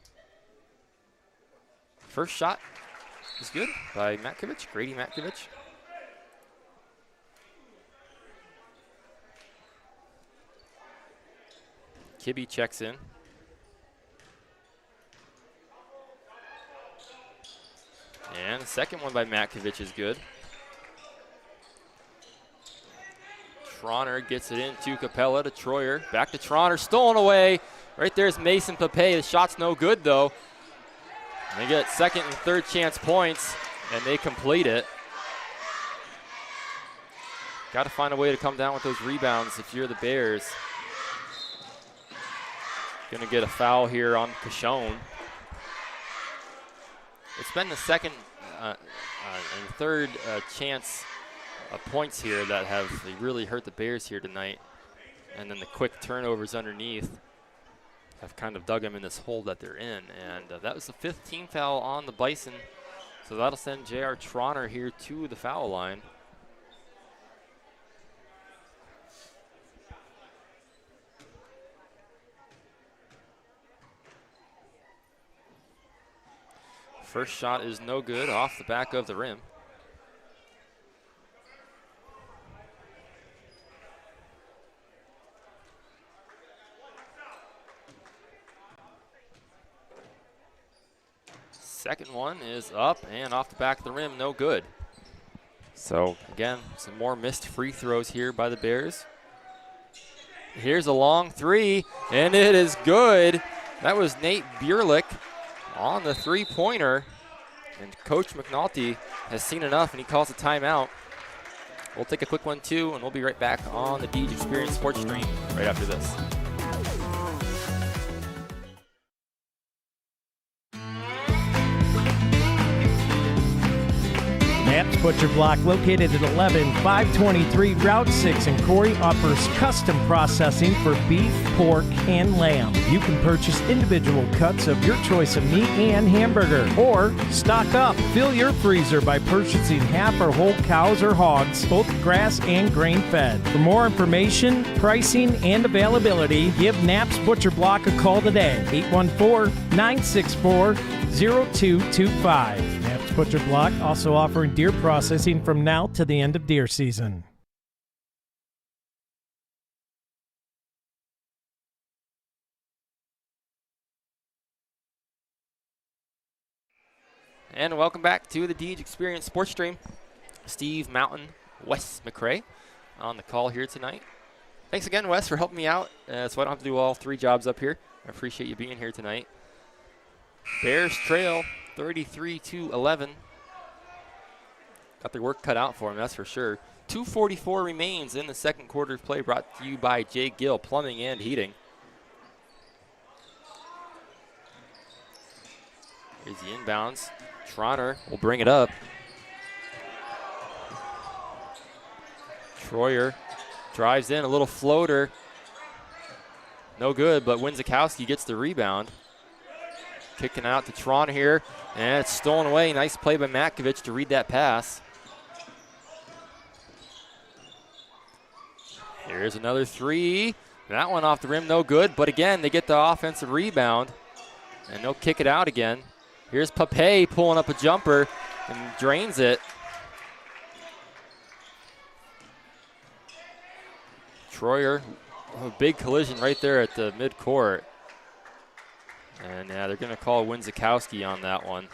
[SPEAKER 2] First shot is good by Matkovich, Grady Matkovich. Kibbe checks in. And the second one by Matkovich is good. Tronner gets it into Capella to Troyer. Back to Tronner, stolen away. Right there's Mason Pape. The shot's no good though. They get second and third chance points, and they complete it. Got to find a way to come down with those rebounds if you're the Bears. Going to get a foul here on Cashone. It's been the second and third chance points here that have really hurt the Bears here tonight. And then the quick turnovers underneath have kind of dug them in this hole that they're in. And that was the 5th team foul on the Bison. So that'll send J.R. Tronner here to the foul line. First shot is no good, off the back of the rim. Second one is up and off the back of the rim, no good. So again, some more missed free throws here by the Bears. Here's a long three, and it is good. That was Nate Bierlich on the three-pointer, and Coach McNulty has seen enough, and he calls a timeout. We'll take a quick one, too, and we'll be right back on the Deej Experience Sports Stream right after this.
[SPEAKER 1] Knapp's Butcher Block, located at 11523 Route 6 in Corey, offers custom processing for beef, pork, and lamb. You can purchase individual cuts of your choice of meat and hamburger, or stock up. Fill your freezer by purchasing half or whole cows or hogs, both grass and grain-fed. For more information, pricing, and availability, give Knapp's Butcher Block a call today, 814-964-0225. Knapp's Butcher Block also offering deer processing from now to the end of deer season.
[SPEAKER 2] And welcome back to the Deej Experience Sports Stream. Steve Mountain, Wes McCray on the call here tonight. Thanks again, Wes, for helping me out so I don't have to do all 3 jobs up here. I appreciate you being here tonight. Bears trail 33-11. Got their work cut out for them, that's for sure. 2:44 remains in the second quarter of play, brought to you by Jay Gill Plumbing and Heating. Here's the inbounds. Tronner will bring it up. Troyer drives in, a little floater. No good, but Winzikowski gets the rebound. kicking out to Tron here, and it's stolen away. Nice play by Matkovich to read that pass. Here's another three. That one off the rim, no good, but again, they get the offensive rebound, and they'll kick it out again. Here's Piaa pulling up a jumper and drains it. Troyer, a big collision right there at the midcourt. And yeah, they're going to call Winzikowski on that one.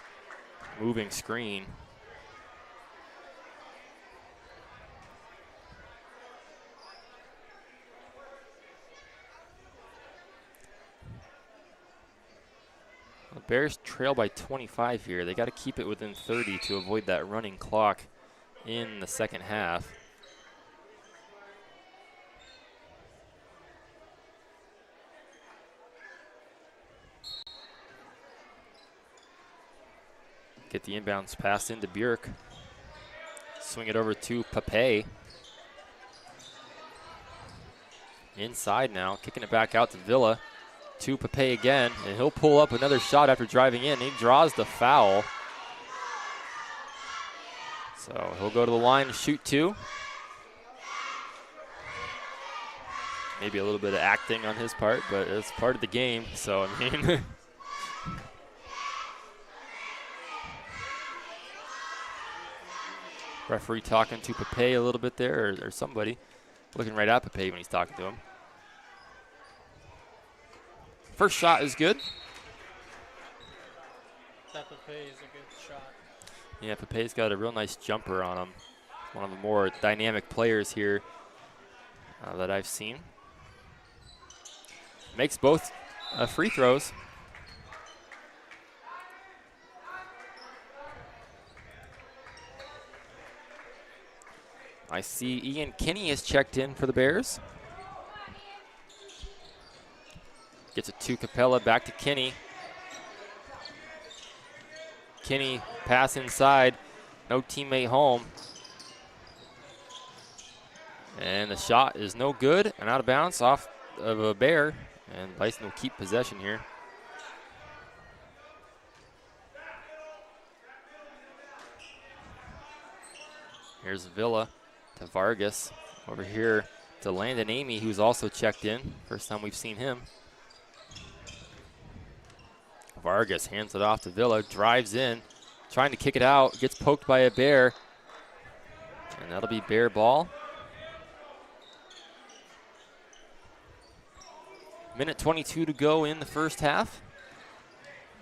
[SPEAKER 2] Moving screen. The Bears trail by 25 here. They got to keep it within 30 to avoid that running clock in the second half. Get the inbounds pass into Bjork. Swing it over to Piaa. Inside now, kicking it back out to Villa. To Piaa again, and he'll pull up another shot after driving in. He draws the foul. So he'll go to the line and shoot two. Maybe a little bit of acting on his part, but it's part of the game. So, I mean, referee talking to Piaa a little bit there, or somebody looking right at Piaa when he's talking to him. First shot is good.
[SPEAKER 8] That Piaa is a good shot.
[SPEAKER 2] Yeah, Piaa's got a real nice jumper on him. One of the more dynamic players here that I've seen. Makes both free throws. I see Ian Kinney has checked in for the Bears. Gets it to Capella, back to Kinney. Kinney pass inside, no teammate home. And the shot is no good and out of bounds off of a Bear, and Bison will keep possession here. Here's Villa to Vargas. Over here to Landon Amy, who's also checked in. First time we've seen him. Vargas hands it off to Villa, drives in, trying to kick it out, gets poked by a Bear, and that'll be Bear ball. Minute 22 to go in the first half.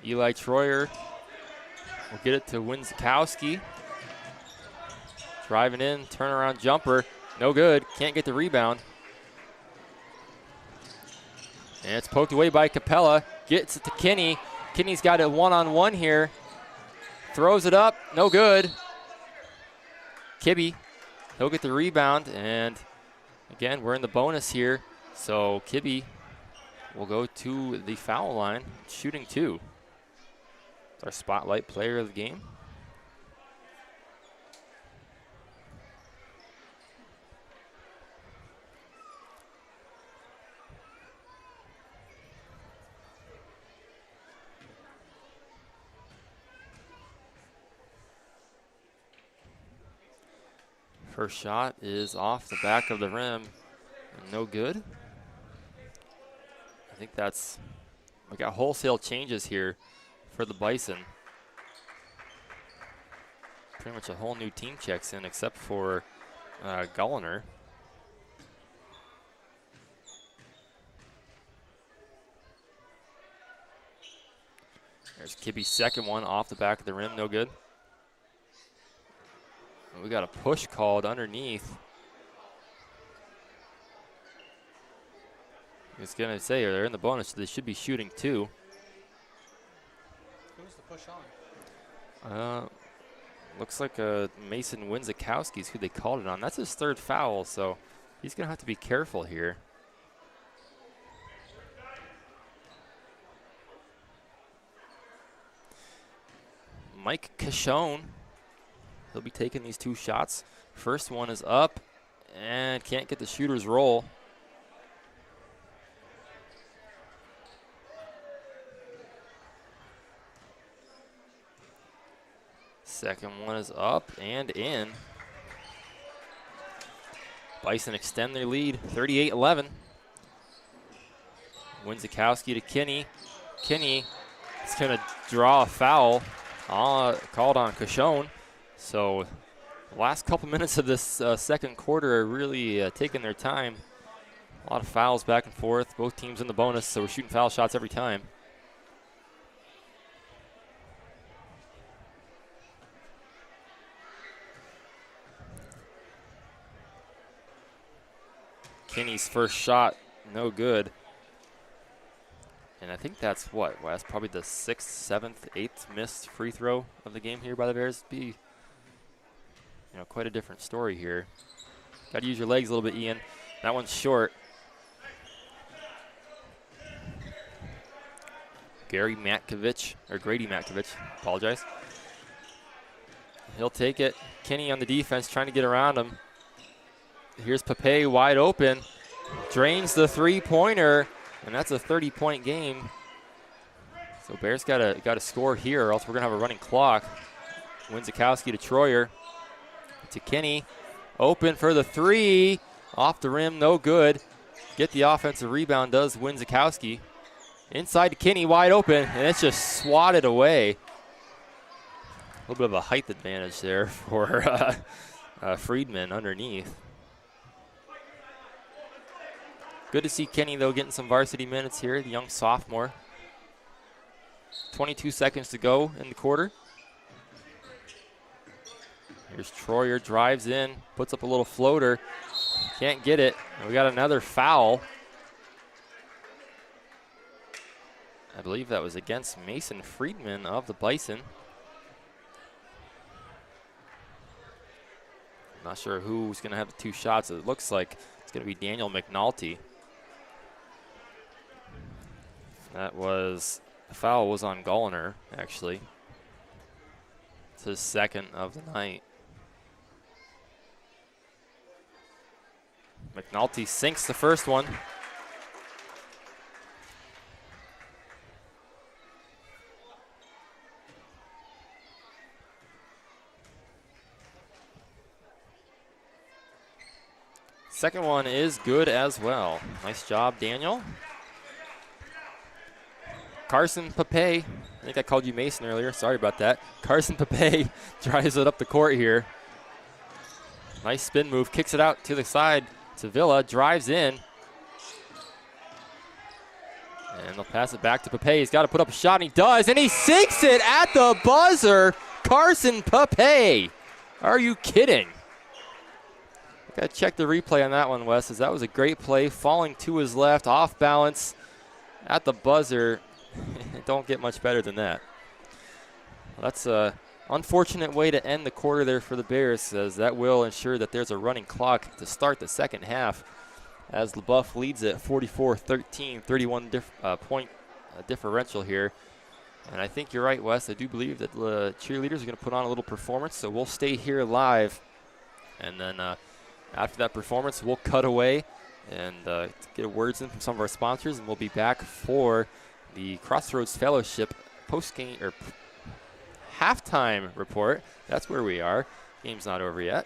[SPEAKER 2] Eli Troyer will get it to Winzikowski. Driving in, turnaround jumper, no good, can't get the rebound. And it's poked away by Capella, gets it to Kinney. Kinney's got a one-on-one here. Throws it up, no good. Kibbe, he'll get the rebound, and again, we're in the bonus here. So Kibbe will go to the foul line, shooting two. It's our spotlight player of the game. First shot is off the back of the rim, and no good. I think that's, we got wholesale changes here for the Bison. Pretty much a whole new team checks in except for Gulliner. There's Kibbe's second one off the back of the rim, no good. We got a push called underneath. I was gonna say, they're in the bonus, so they should be shooting two.
[SPEAKER 8] Who's the push on?
[SPEAKER 2] Looks like Mason Winzikowski's who they called it on. That's his third foul, so he's gonna have to be careful here. Mike Cashone. He'll be taking these two shots. First one is up and can't get the shooter's roll. Second one is up and in. Bison extend their lead, 38-11. Winzikowski to Kinney. Kinney is going to draw a foul called on Cochon. So the last couple minutes of this second quarter are really taking their time. A lot of fouls back and forth. Both teams in the bonus, so we're shooting foul shots every time. Kinney's first shot, no good. And I think that's what, Wes? Probably the 6th, 7th, 8th missed free throw of the game here by the Bears. Be, quite a different story here. Got to use your legs a little bit, Ian. That one's short. Grady Matkovich, apologize. He'll take it. Kinney on the defense trying to get around him. Here's Piaa wide open. Drains the three-pointer, and that's a 30-point game. So Bears got to score here, or else we're going to have a running clock. Winzikowski to Troyer. To Kinney. Open for the three. Off the rim, no good. Get the offensive rebound, does Winzikowski. Inside to Kinney, wide open, and it's just swatted away. A little bit of a height advantage there for Friedman underneath. Good to see Kinney, though, getting some varsity minutes here, the young sophomore. 22 seconds to go in the quarter. Here's Troyer, drives in, puts up a little floater. Can't get it. And we got another foul. I believe that was against Mason Friedman of the Bison. Not sure who's going to have the two shots. It looks like it's going to be Daniel McNulty. The foul was on Gulliner, actually. It's his second of the night. McNulty sinks the first one. Second one is good as well. Nice job, Daniel. Carson Piaa, I think I called you Mason earlier. Sorry about that. Carson Piaa drives it up the court here. Nice spin move, kicks it out to the side to Villa, drives in. And they'll pass it back to Piaa. He's got to put up a shot, and he does, and he sinks it at the buzzer. Carson Piaa. Are you kidding? Got to check the replay on that one, Wes, as that was a great play, falling to his left, off balance at the buzzer. Don't get much better than that. Well, that's an unfortunate way to end the quarter there for the Bears, as that will ensure that there's a running clock to start the second half, as LaBeouf leads it 44-13, 31-point differential here. And I think you're right, Wes. I do believe that the cheerleaders are going to put on a little performance, so we'll stay here live. And then after that performance, we'll cut away and get words in from some of our sponsors, and we'll be back for the Crossroads Fellowship post-game or halftime report. That's where we are. Game's not over yet.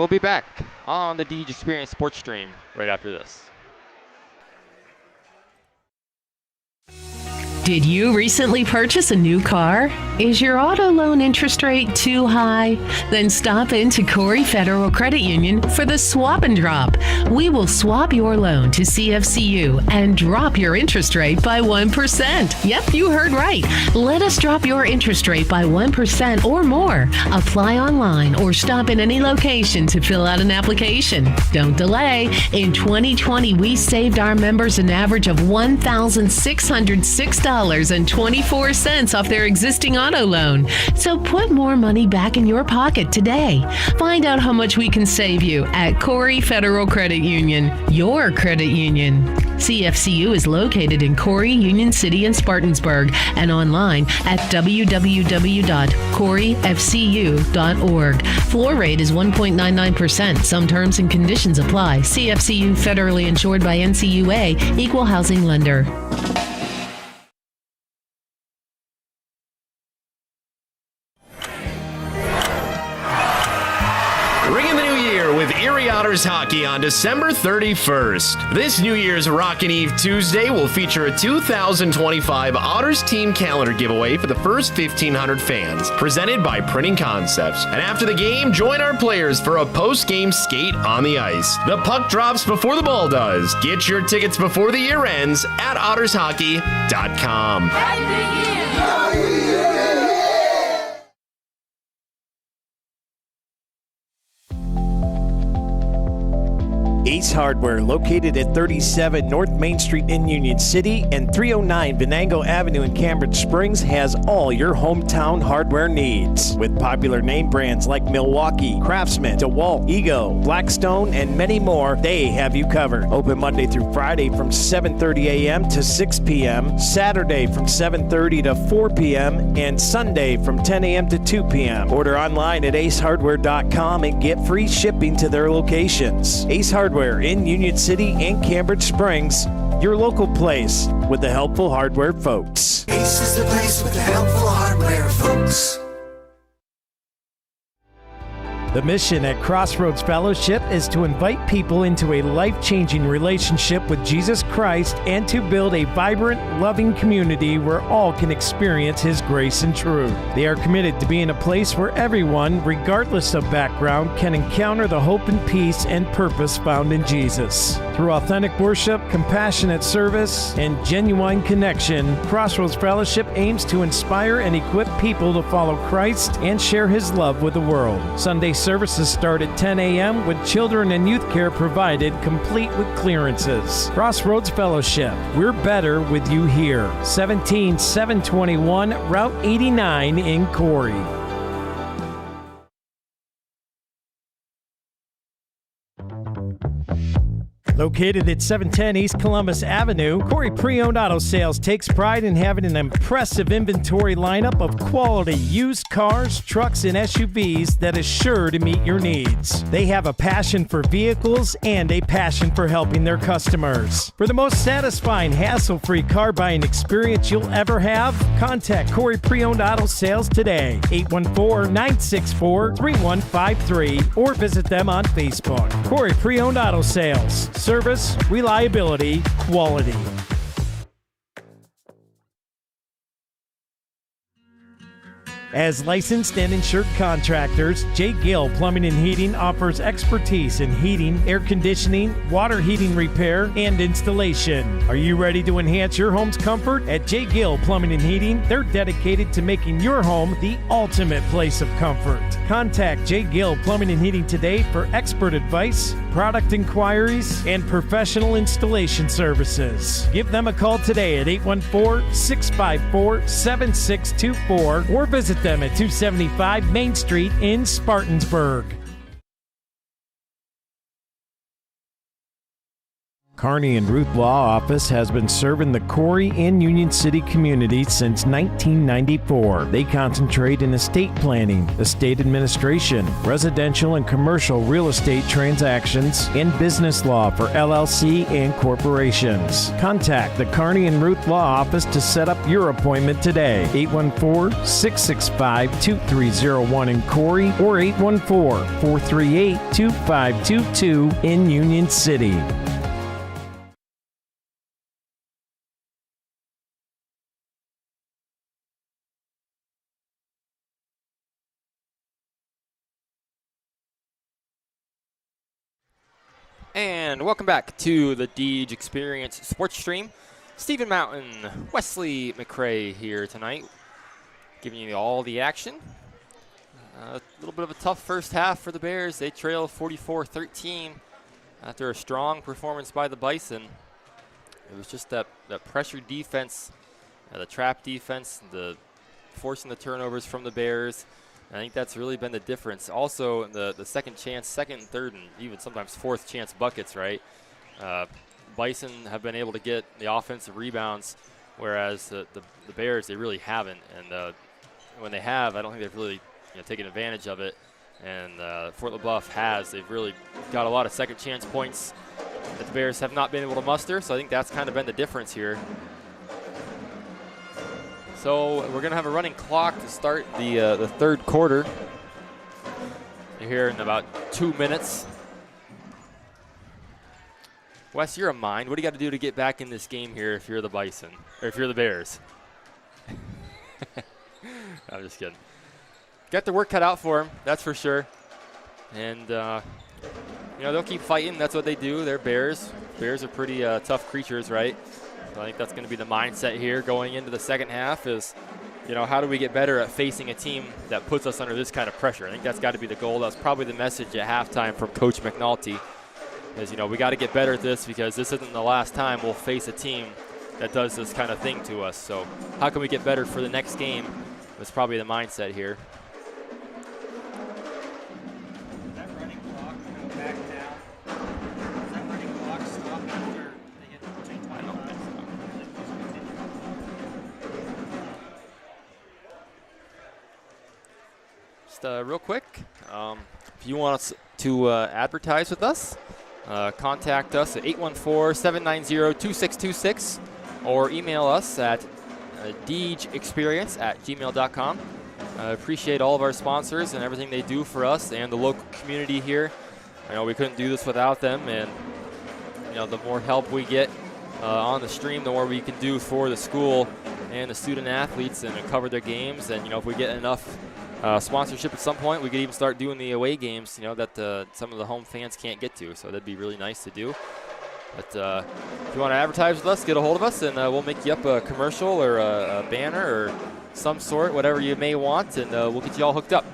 [SPEAKER 2] we'll be back on the Deej Experience Sports Stream right after this.
[SPEAKER 3] Did you recently purchase a new car? Is your auto loan interest rate too high? Then stop into Corey Federal Credit Union for the Swap and Drop. We will swap your loan to CFCU and drop your interest rate by 1%. Yep, you heard right. Let us drop your interest rate by 1% or more. Apply online or stop in any location to fill out an application. Don't delay. In 2020, we saved our members an average of $1,606.24 off their existing auto loan. So put more money back in your pocket today. Find out how much we can save you at Corey Federal Credit Union, your credit union. CFCU is located in Corey, Union City, and Spartansburg, and online at www.coreyfcu.org. Floor rate is 1.99%. Some terms and conditions apply. CFCU federally insured by NCUA, Equal Housing Lender.
[SPEAKER 6] Ringing the new year with Erie Otters hockey on December 31st. This New Year's Rockin' Eve Tuesday will feature a 2025 Otters team calendar giveaway for the first 1,500 fans, presented by Printing Concepts. And after the game, join our players for a post-game skate on the ice. The puck drops before the ball does. Get your tickets before the year ends at ottershockey.com.
[SPEAKER 1] Ace Hardware, located at 37 North Main Street in Union City and 309 Venango Avenue in Cambridge Springs, has all your hometown hardware needs. With popular name brands like Milwaukee, Craftsman, DeWalt, Ego, Blackstone, and many more, they have you covered. Open Monday through Friday from 7:30 a.m. to 6 p.m., Saturday from 7:30 to 4 p.m., and Sunday from 10 a.m. to 2 p.m. Order online at acehardware.com and get free shipping to their locations. Ace Hardware in Union City and Cambridge Springs, your local place with the helpful hardware folks.
[SPEAKER 5] Ace is the place with the helpful hardware, folks.
[SPEAKER 1] The mission at Crossroads Fellowship is to invite people into a life-changing relationship with Jesus Christ and to build a vibrant, loving community where all can experience His grace and truth. They are committed to being a place where everyone, regardless of background, can encounter the hope and peace and purpose found in Jesus. Through authentic worship, compassionate service, and genuine connection, Crossroads Fellowship aims to inspire and equip people to follow Christ and share His love with the world. Sunday services start at 10 a.m. with children and youth care provided, complete with clearances. Crossroads Fellowship, we're better with you here. 17721 Route 89 in Corey. Located at 710 East Columbus Avenue, Corey Pre-Owned Auto Sales takes pride in having an impressive inventory lineup of quality used cars, trucks, and SUVs that is sure to meet your needs. They have a passion for vehicles and a passion for helping their customers. For the most satisfying, hassle-free car buying experience you'll ever have, contact Corey Pre-Owned Auto Sales today, 814-964-3153, or visit them on Facebook. Corey Pre-Owned Auto Sales. Service, reliability, quality. As licensed and insured contractors, J. Gill Plumbing and Heating offers expertise in heating, air conditioning, water heating repair, and installation. Are you ready to enhance your home's comfort? At J. Gill Plumbing and Heating, they're dedicated to making your home the ultimate place of comfort. Contact J. Gill Plumbing and Heating today for expert advice, product inquiries, and professional installation services. Give them a call today at 814-654-7624 or visit them at 275 Main Street in Spartansburg. Kearney and Ruth Law Office has been serving the Corey and Union City community since 1994. They concentrate in estate planning, estate administration, residential and commercial real estate transactions, and business law for LLC and corporations. Contact the Kearney and Ruth Law Office to set up your appointment today. 814-665-2301 in Corey or 814-438-2522 in Union City.
[SPEAKER 2] And welcome back to the Deej Experience Sports Stream. Stephen Mountain, Wesley McCray here tonight, giving you all the action. A little bit of a tough first half for the Bears. They trail 44-13 after a strong performance by the Bison. It was just that pressure defense, the trap defense, the forcing the turnovers from the Bears. I think that's really been the difference. Also, the second chance, second, third, and even sometimes fourth chance buckets, right? Bison have been able to get the offensive rebounds, whereas the Bears, they really haven't. And when they have, I don't think they've really taken advantage of it. And Fort LaBeouf has. They've really got a lot of second chance points that the Bears have not been able to muster. So I think that's kind of been the difference here. So we're going to have a running clock to start the third quarter here in about 2 minutes. Wes, you're a mind. What do you got to do to get back in this game here if you're the Bison, or if you're the Bears? I'm just kidding. Got the work cut out for them, that's for sure. And, they'll keep fighting. That's what they do. They're Bears. Bears are pretty tough creatures, right? So I think that's going to be the mindset here going into the second half is, how do we get better at facing a team that puts us under this kind of pressure? I think that's got to be the goal. That's probably the message at halftime from Coach McNulty is, we got to get better at this because this isn't the last time we'll face a team that does this kind of thing to us. So how can we get better for the next game? That's probably the mindset here.
[SPEAKER 8] That running clock go back down. Does that running clock stop after they hit 2:25? I don't think so.
[SPEAKER 2] Just real quick, if you want us to advertise with us, contact us at 814-790-2626 or email us at deejexperience@gmail.com. Appreciate all of our sponsors and everything they do for us and the local community here. I know we couldn't do this without them, and the more help we get on the stream, the more we can do for the school and the student athletes and cover their games. And if we get enough sponsorship at some point, we could even start doing the away games, that some of the home fans can't get to. So that'd be really nice to do. But if you want to advertise with us, get a hold of us, and we'll make you up a commercial or a banner or some sort, whatever you may want, and we'll get you all hooked up.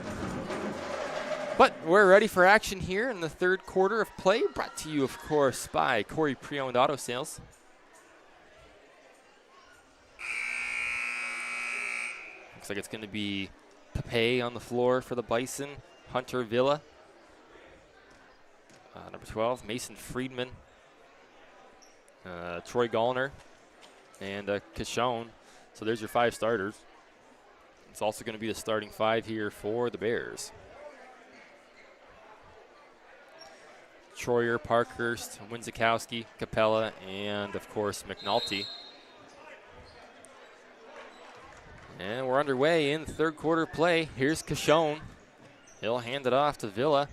[SPEAKER 2] But we're ready for action here in the third quarter of play, brought to you, of course, by Corey Pre-Owned Auto Sales. Looks like it's going to be Piaa on the floor for the Bison, Hunter Villa, number 12, Mason Friedman, Troy Gallner, and Kishon. So there's your 5 starters. It's also going to be the starting 5 here for the Bears. Troyer, Parkhurst, Winzikowski, Capella, and, of course, McNulty. And we're underway in third quarter play. Here's Kishon. He'll hand it off to Villa.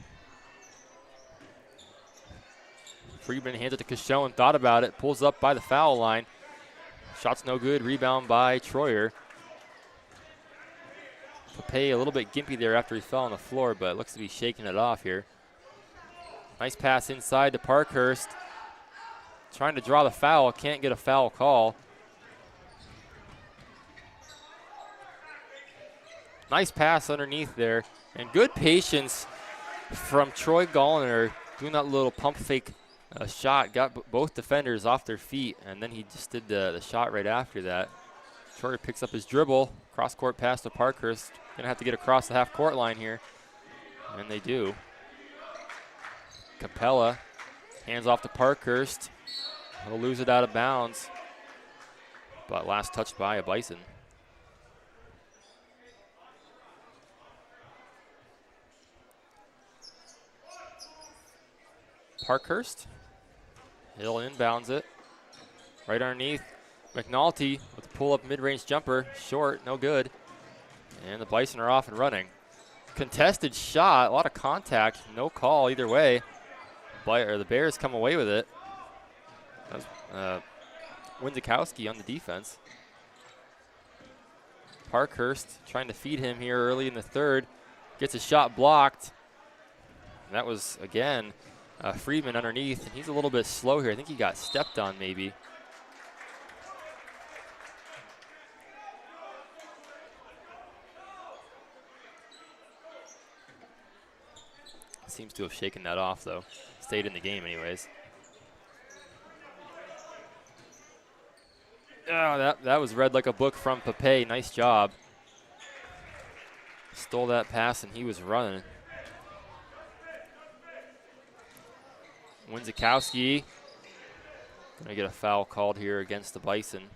[SPEAKER 2] Friedman hands it to Kishon, thought about it, pulls up by the foul line. Shot's no good, rebound by Troyer. Piaa a little bit gimpy there after he fell on the floor, but looks to be shaking it off here. Nice pass inside to Parkhurst. Trying to draw the foul, can't get a foul call. Nice pass underneath there, and good patience from Troy Gallner doing that little pump fake shot. Got both defenders off their feet, and then he just did the shot right after that. Troy picks up his dribble, cross-court pass to Parkhurst. Gonna have to get across the half-court line here, and they do. Capella hands off to Parkhurst. He'll lose it out of bounds. But last touched by a Bison. Parkhurst. He'll inbounds it. Right underneath. McNulty with a pull-up mid-range jumper. Short, no good. And the Bison are off and running. Contested shot, a lot of contact, no call either way. The Bears come away with it. Windzikowski on the defense. Parkhurst trying to feed him here early in the third. Gets a shot blocked. That was, again, Friedman underneath. And he's a little bit slow here. I think he got stepped on maybe. Seems to have shaken that off, though. Stayed in the game anyways. Oh, that was read like a book from Piaa. Nice job. Stole that pass, and he was running. Windzikowski going to get a foul called here against the Bison.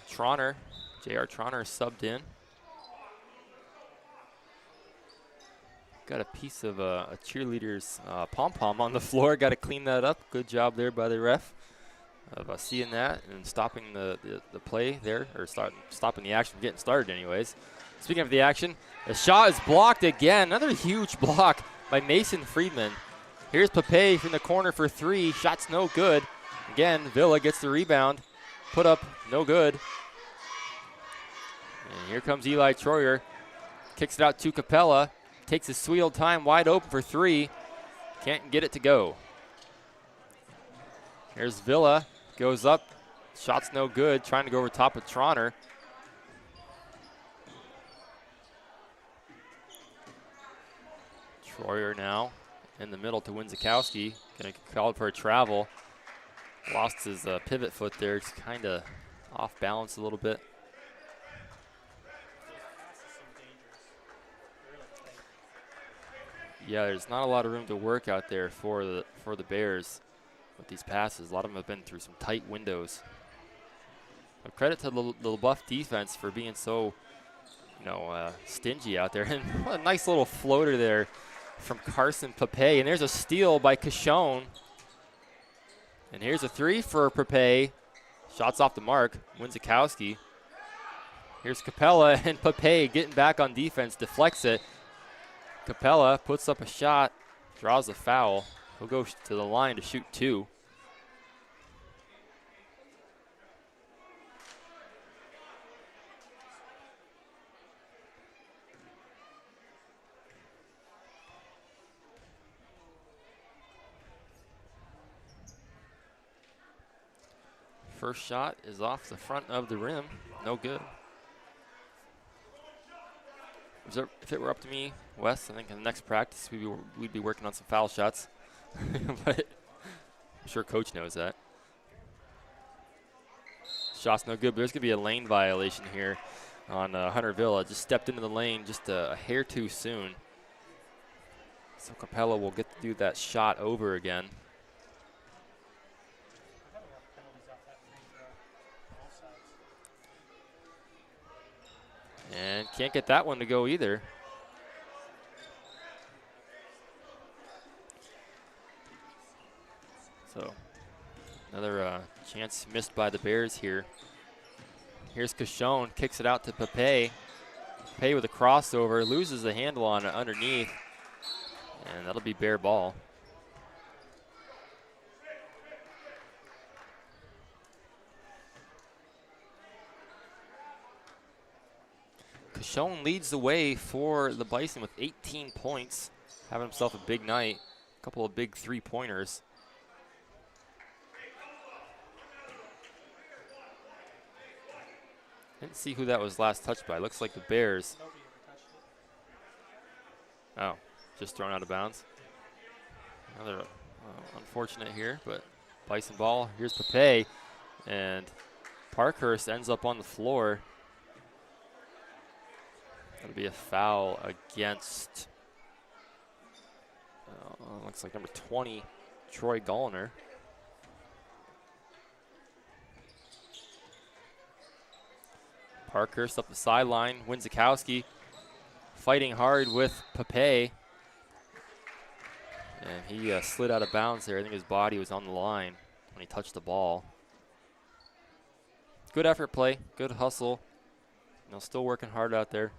[SPEAKER 2] Tronner, J.R. Tronner subbed in. Got a piece of a cheerleader's pom-pom on the floor. Got to clean that up. Good job there by the ref of seeing that and stopping the play there, or stopping the action from getting started anyways. Speaking of the action, the shot is blocked again. Another huge block by Mason Friedman. Here's Piaa from the corner for three. Shot's no good. Again, Villa gets the rebound. Put up, no good. And here comes Eli Troyer. Kicks it out to Capella. Takes his sweet old time wide open for three. Can't get it to go. Here's Villa. Goes up. Shot's no good. Trying to go over top of Tronner. Troyer now in the middle to Windzikowski. Going to call for a travel. Lost his pivot foot there. It's kind of off balance a little bit. Yeah, there's not a lot of room to work out there for the Bears with these passes. A lot of them have been through some tight windows. But credit to the LaBeouf defense for being so, stingy out there. And what a nice little floater there from Carson Piaa. And there's a steal by Cashone. And here's a three for Piaa. Shots off the mark. Windzikowski. Here's Capella, and Piaa getting back on defense, deflects it. Capella puts up a shot, draws a foul. He'll go to the line to shoot two. First shot is off the front of the rim. No good. If it were up to me, Wes, I think in the next practice we'd be working on some foul shots. But I'm sure Coach knows that. Shot's no good, but there's going to be a lane violation here on Hunter Villa. Just stepped into the lane just a hair too soon. So Capella will get to do that shot over again. And can't get that one to go either. So another chance missed by the Bears here. Here's Cashone, kicks it out to Piaa. Piaa with a crossover, loses the handle on it underneath. And that'll be Bear ball. Cashone leads the way for the Bison with 18 points. Having himself a big night. A couple of big three-pointers. Didn't see who that was last touched by. Looks like the Bears. Oh, just thrown out of bounds. Another unfortunate here, but Bison ball. Here's Piaa, and Parkhurst ends up on the floor. That'll be a foul against, looks like number 20, Troy Gallner. Parkhurst up the sideline. Winzikowski fighting hard with Piaa. And he slid out of bounds there. I think his body was on the line when he touched the ball. Good effort play, good hustle. Still working hard out there.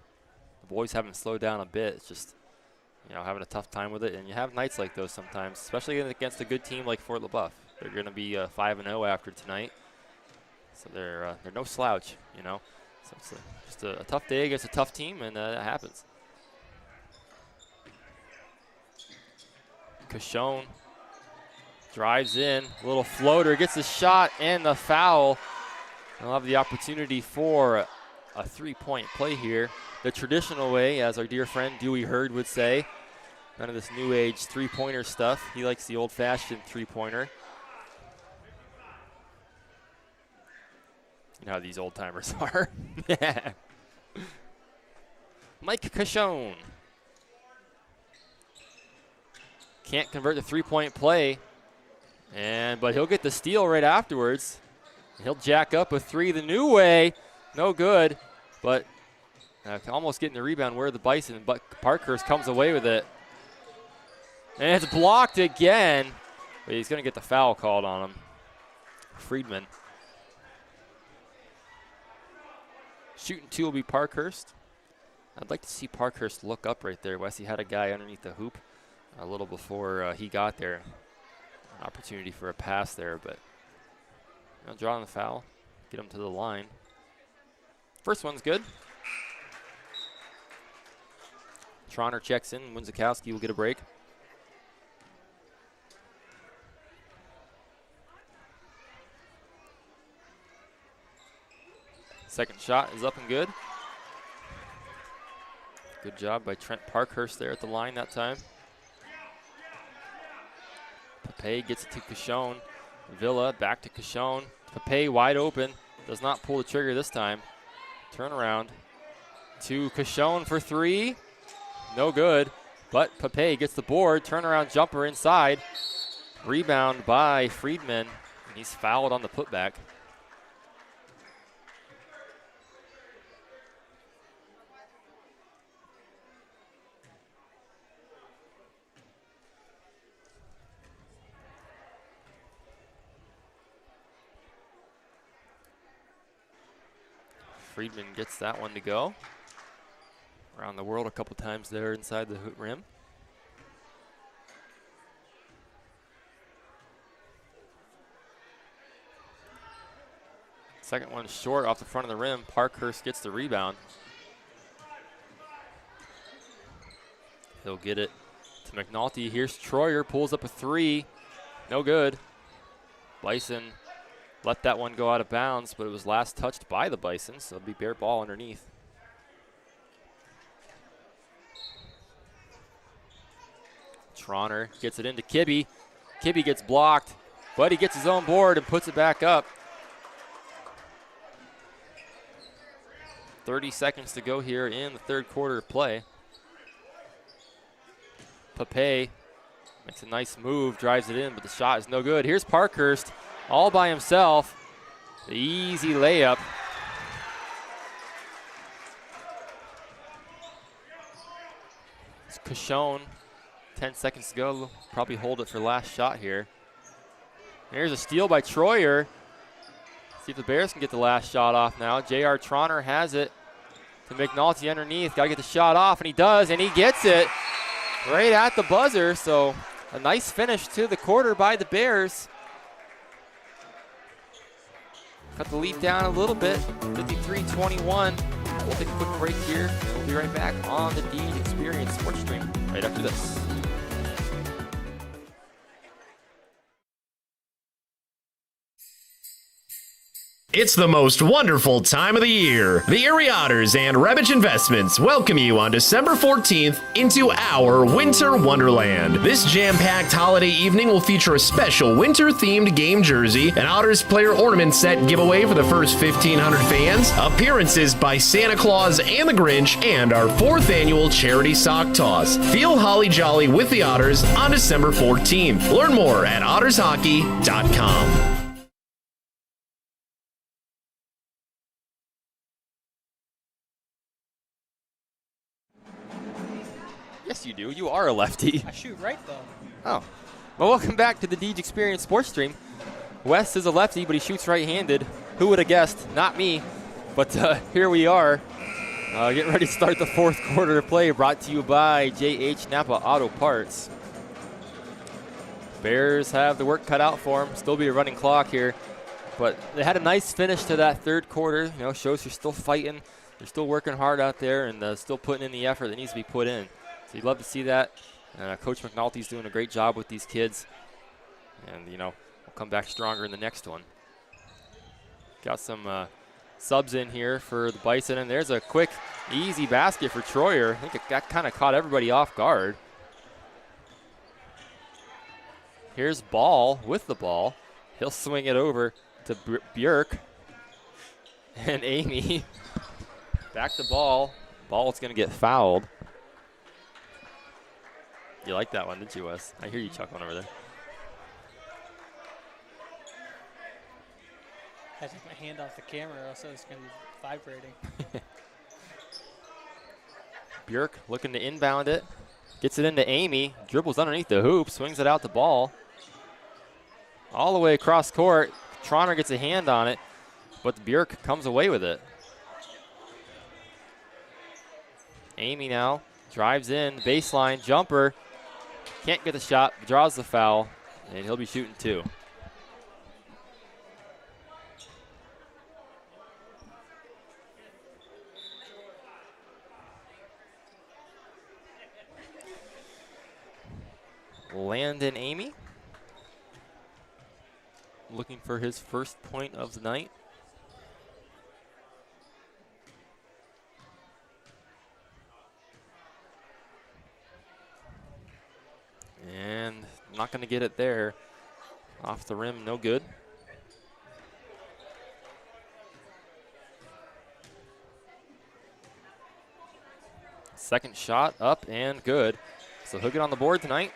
[SPEAKER 2] The boys haven't slowed down a bit. It's just, having a tough time with it. And you have nights like those sometimes, especially against a good team like Fort LaBeouf. They're going to be 5-0 after tonight. So they're no slouch, So it's just a tough day against a tough team, and it happens. Cashone drives in, little floater, gets a shot and the foul. They'll have the opportunity for a three-point play here. The traditional way, as our dear friend Dewey Hurd would say. None of this new age three-pointer stuff. He likes the old-fashioned three-pointer. You know how these old-timers are. Mike Cashone. Can't convert the three-point play, but he'll get the steal right afterwards. He'll jack up a three the new way. No good, but almost getting the rebound where the Bison, but Parkhurst comes away with it. And it's blocked again, but he's going to get the foul called on him. Friedman. Shooting two will be Parkhurst. I'd like to see Parkhurst look up right there. Wes, he had a guy underneath the hoop a little before he got there. An opportunity for a pass there, but drawing the foul, get him to the line. First one's good. Troner checks in. Winzikowski will get a break. Second shot is up and good. Good job by Trent Parkhurst there at the line that time. Piaa gets it to Cashone. Villa back to Cashone. Piaa wide open. Does not pull the trigger this time. Turnaround to Cashone for three. No good. But Piaa gets the board. Turnaround jumper inside. Rebound by Friedman. And he's fouled on the putback. Friedman gets that one to go. Around the world a couple times there inside the rim. Second one short off the front of the rim. Parkhurst gets the rebound. He'll get it to McNulty. Here's Troyer, pulls up a three. No good. Bison let that one go out of bounds, but it was last touched by the Bison, so it'll be bare ball underneath. Troner gets it into Kibbe. Kibbe gets blocked, but he gets his own board and puts it back up. 30 seconds to go here in the third quarter of play. Piaa makes a nice move, drives it in, but the shot is no good. Here's Parkhurst all by himself. The easy layup. It's Cashone. 10 seconds to go. Probably hold it for last shot here. Here's a steal by Troyer. See if the Bears can get the last shot off now. J.R. Troner has it to McNulty underneath. Got to get the shot off, and he does, and he gets it right at the buzzer. So a nice finish to the quarter by the Bears. Cut the lead down a little bit, 53-21. We'll take a quick break here. We'll be right back on the Dean Experience Sports Stream right after this.
[SPEAKER 6] It's the most wonderful time of the year. The Erie Otters and Rebich Investments welcome you on December 14th into our winter wonderland. This jam-packed holiday evening will feature a special winter-themed game jersey, an Otters player ornament set giveaway for the first 1,500 fans, appearances by Santa Claus and the Grinch, and our 4th annual charity sock toss. Feel holly jolly with the Otters on December 14th. Learn more at ottershockey.com.
[SPEAKER 2] Yes, you do. You are a lefty.
[SPEAKER 8] I shoot right, though.
[SPEAKER 2] Oh. Well, welcome back to the Deej Experience Sports Stream. Wes is a lefty, but he shoots right-handed. Who would have guessed? Not me. But here we are. Getting ready to start the 4th quarter of play, brought to you by J.H. Napa Auto Parts. Bears have the work cut out for them. Still be a running clock here. But they had a nice finish to that 3rd quarter. You know, shows you're still fighting. They're still working hard out there and still putting in the effort that needs to be put in. So you'd love to see that. Coach McNulty's doing a great job with these kids. And, you know, we'll come back stronger in the next one. Got some subs in here for the Bison. And there's a quick, easy basket for Troyer. I think that kind of caught everybody off guard. Here's Ball with the ball. He'll swing it over to Björk. And Amy back to Ball. Ball's going to get fouled. You like that one, didn't you, Wes? I hear you chuckling over there.
[SPEAKER 8] I took my hand off the camera, so it's going to be vibrating.
[SPEAKER 2] Björk looking to inbound it. Gets it into Amy. Dribbles underneath the hoop. Swings it out to Ball. All the way across court. Trauner gets a hand on it, but Björk comes away with it. Amy now drives in. Baseline jumper. Can't get the shot, draws the foul, and he'll be shooting 2. Landon Amy looking for his first point of the night. And not going to get it there. Off the rim, no good. Second shot up and good. So he'll get on the board tonight.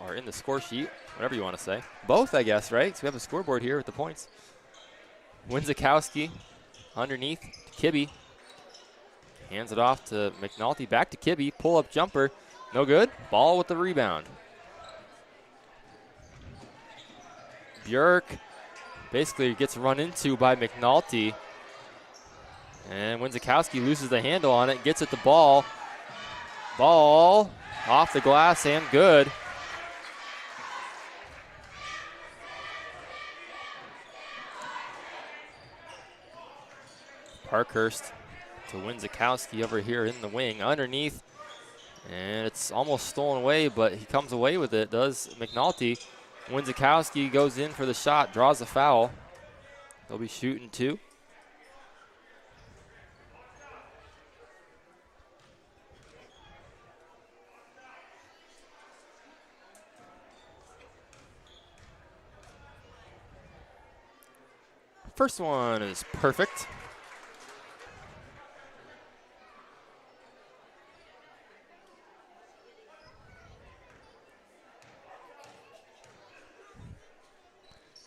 [SPEAKER 2] Or in the score sheet, whatever you want to say. Both, I guess, right? So we have a scoreboard here with the points. Winzakowski underneath to Kibbe. Hands it off to McNulty. Back to Kibbe. Pull-up jumper. No good. Ball with the rebound. Björk basically gets run into by McNulty. And Winzakowski loses the handle on it. Gets at the ball. Ball off the glass and good. Parkhurst to Winzakowski over here in the wing. Underneath. And it's almost stolen away, but he comes away with it, does McNulty. Winzakowski goes in for the shot, draws a foul. They'll be shooting 2. First one is perfect.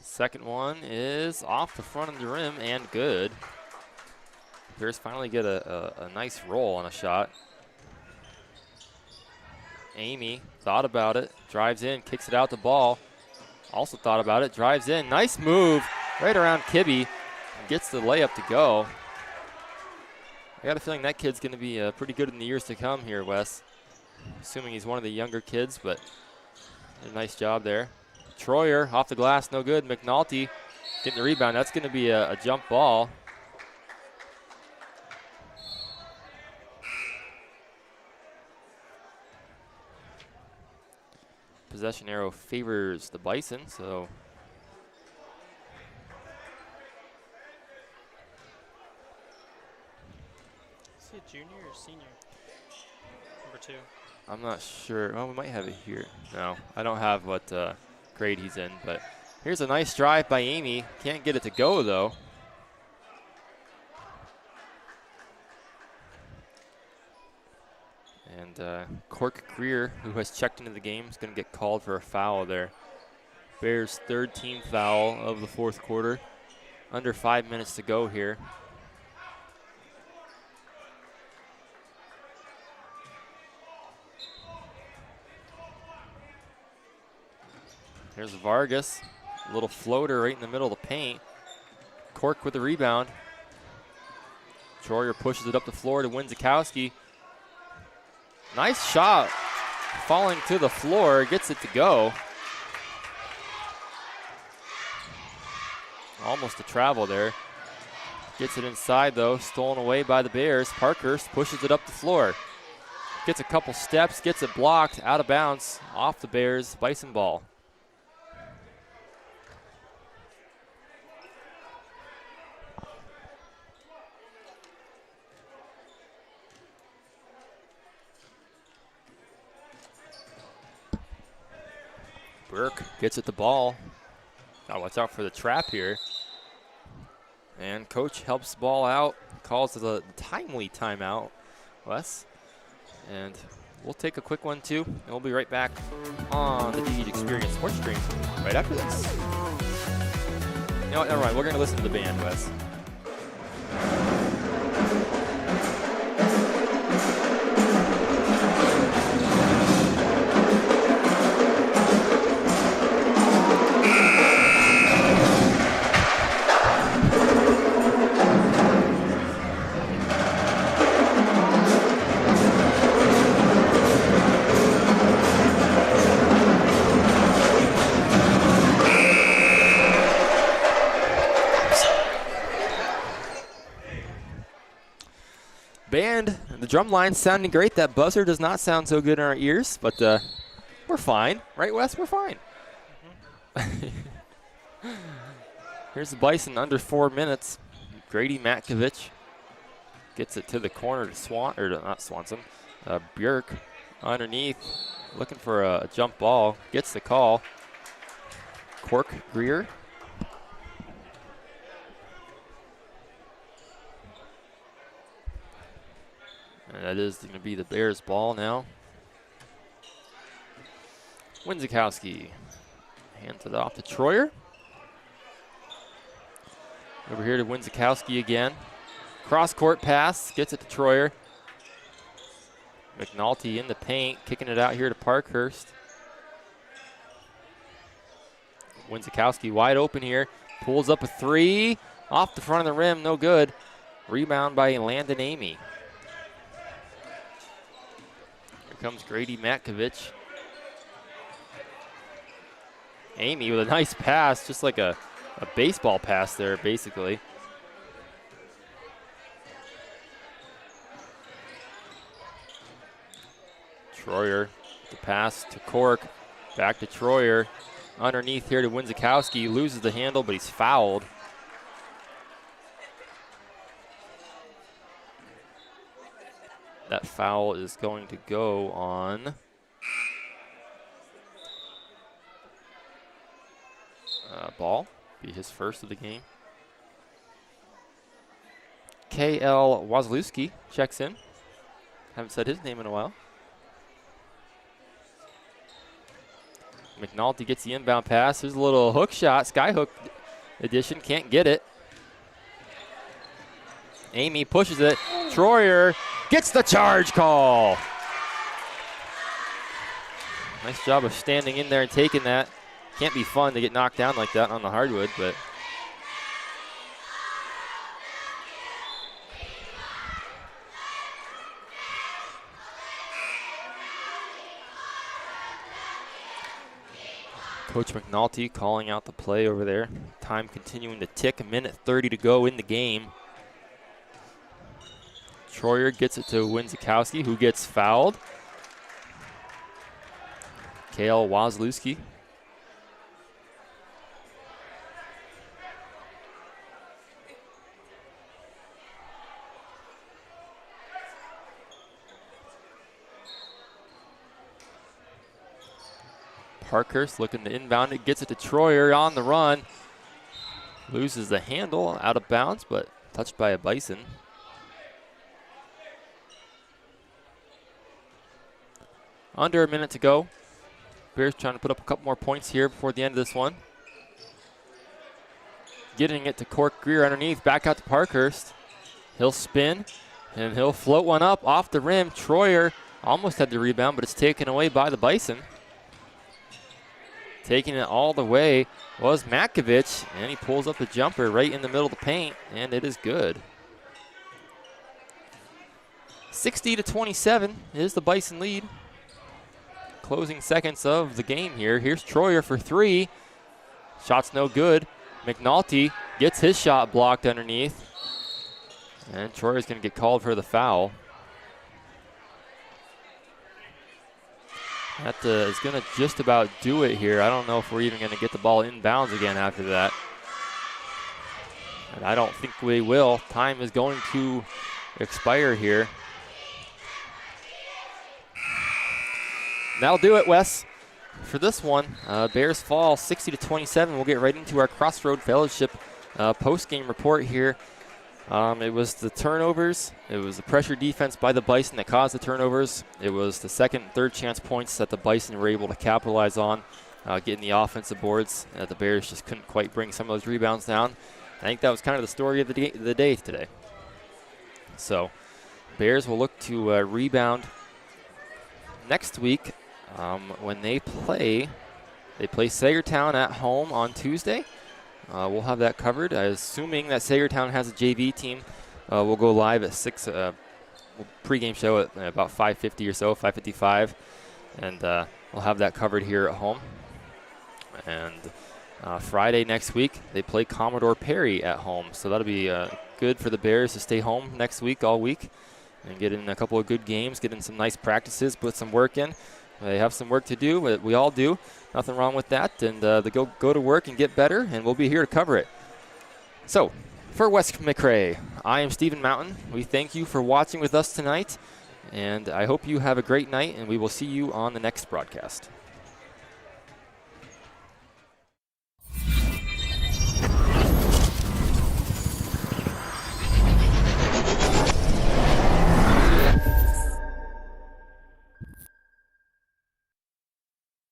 [SPEAKER 2] Second one is off the front of the rim and good. Bears finally get a nice roll on a shot. Amy thought about it, drives in, kicks it out to Ball. Also thought about it, drives in. Nice move right around Kibbe. Gets the layup to go. I got a feeling that kid's going to be pretty good in the years to come here, Wes. Assuming he's one of the younger kids, but did a nice job there. Troyer off the glass, no good. McNulty getting the rebound. That's going to be a jump ball. Possession arrow favors the Bison, so
[SPEAKER 8] Is he a junior or senior? Number 2.
[SPEAKER 2] I'm not sure. Well, we might have it here. No, I don't have what grade he's in, but here's a nice drive by Amy. Can't get it to go, though. And Cork Greer, who has checked into the game, is going to get called for a foul there. Bears' 3rd team foul of the 4th quarter. Under 5 minutes to go here. Here's Vargas, a little floater right in the middle of the paint. Cork with the rebound. Troyer pushes it up the floor to Winzikowski. Nice shot, falling to the floor, gets it to go. Almost a travel there. Gets it inside though, stolen away by the Bears. Parkhurst pushes it up the floor. Gets a couple steps, gets it blocked, out of bounds, off the Bears, Bison ball. Burke gets at the ball. Now watch out for the trap here. And coach helps the ball out, calls the timely timeout, Wes. And we'll take a quick one too, and we'll be right back on the DH Experience Sports Stream right after this. You know what, never mind, we're gonna listen to the band, Wes. Band, the drum line's sounding great. That buzzer does not sound so good in our ears, but we're fine. Right, Wes? We're fine. Here's the Bison under 4 minutes. Grady Matkovich gets it to the corner to not Swanson. Björk underneath, looking for a jump ball. Gets the call. Cork Greer. And that is going to be the Bears' ball now. Winzikowski hands it off to Troyer. Over here to Winzikowski again. Cross-court pass, gets it to Troyer. McNulty in the paint, kicking it out here to Parkhurst. Winzikowski wide open here. Pulls up a 3. Off the front of the rim, no good. Rebound by Landon Amy. Comes Grady Matkovich. Amy with a nice pass, just like a baseball pass there, basically. Troyer, the pass to Cork, back to Troyer. Underneath here to Winzikowski, loses the handle, but he's fouled. That foul is going to go on Ball, be his first of the game. K.L. Wazlewski checks in. Haven't said his name in a while. McNulty gets the inbound pass. There's a little hook shot, skyhook edition, can't get it. Amy pushes it. Troyer gets the charge call. Nice job of standing in there and taking that. Can't be fun to get knocked down like that on the hardwood, but Coach McNulty calling out the play over there. Time continuing to tick, 1:30 to go in the game. Troyer gets it to Winzikowski, who gets fouled. K.L. Wazlewski. Parkhurst looking to inbound it, gets it to Troyer on the run. Loses the handle, out of bounds, but touched by a Bison. Under a minute to go. Bears trying to put up a couple more points here before the end of this one. Getting it to Cork Greer underneath, back out to Parkhurst. He'll spin, and he'll float one up off the rim. Troyer almost had the rebound, but it's taken away by the Bison. Taking it all the way was Matkovich, and he pulls up a jumper right in the middle of the paint, and it is good. 60-27 is the Bison lead. Closing seconds of the game here. Here's Troyer for three. Shot's no good. McNulty gets his shot blocked underneath. And Troyer's going to get called for the foul. That is going to just about do it here. I don't know if we're even going to get the ball inbounds again after that. And I don't think we will. Time is going to expire here. That'll do it, Wes, for this one. Bears fall 60-27. We'll get right into our Crossroad Fellowship post-game report here. It was the turnovers. It was the pressure defense by the Bison that caused the turnovers. It was the second and third chance points that the Bison were able to capitalize on, getting the offensive boards. The Bears just couldn't quite bring some of those rebounds down. I think that was kind of the story of the day today. So Bears will look to rebound next week when they play Sagertown at home on Tuesday. We'll have that covered. Assuming that Sagertown has a JV team, we'll go live at 6. Pregame show at about 5:50 or so, 5:55, and we'll have that covered here at home. And Friday next week, they play Commodore Perry at home, so that'll be good for the Bears to stay home next week, all week, and get in a couple of good games, get in some nice practices, put some work in. They have some work to do, but we all do. Nothing wrong with that. And they go to work and get better, and we'll be here to cover it. So, for Wes McCray, I am Stephen Mountain. We thank you for watching with us tonight, and I hope you have a great night, and we will see you on the next broadcast.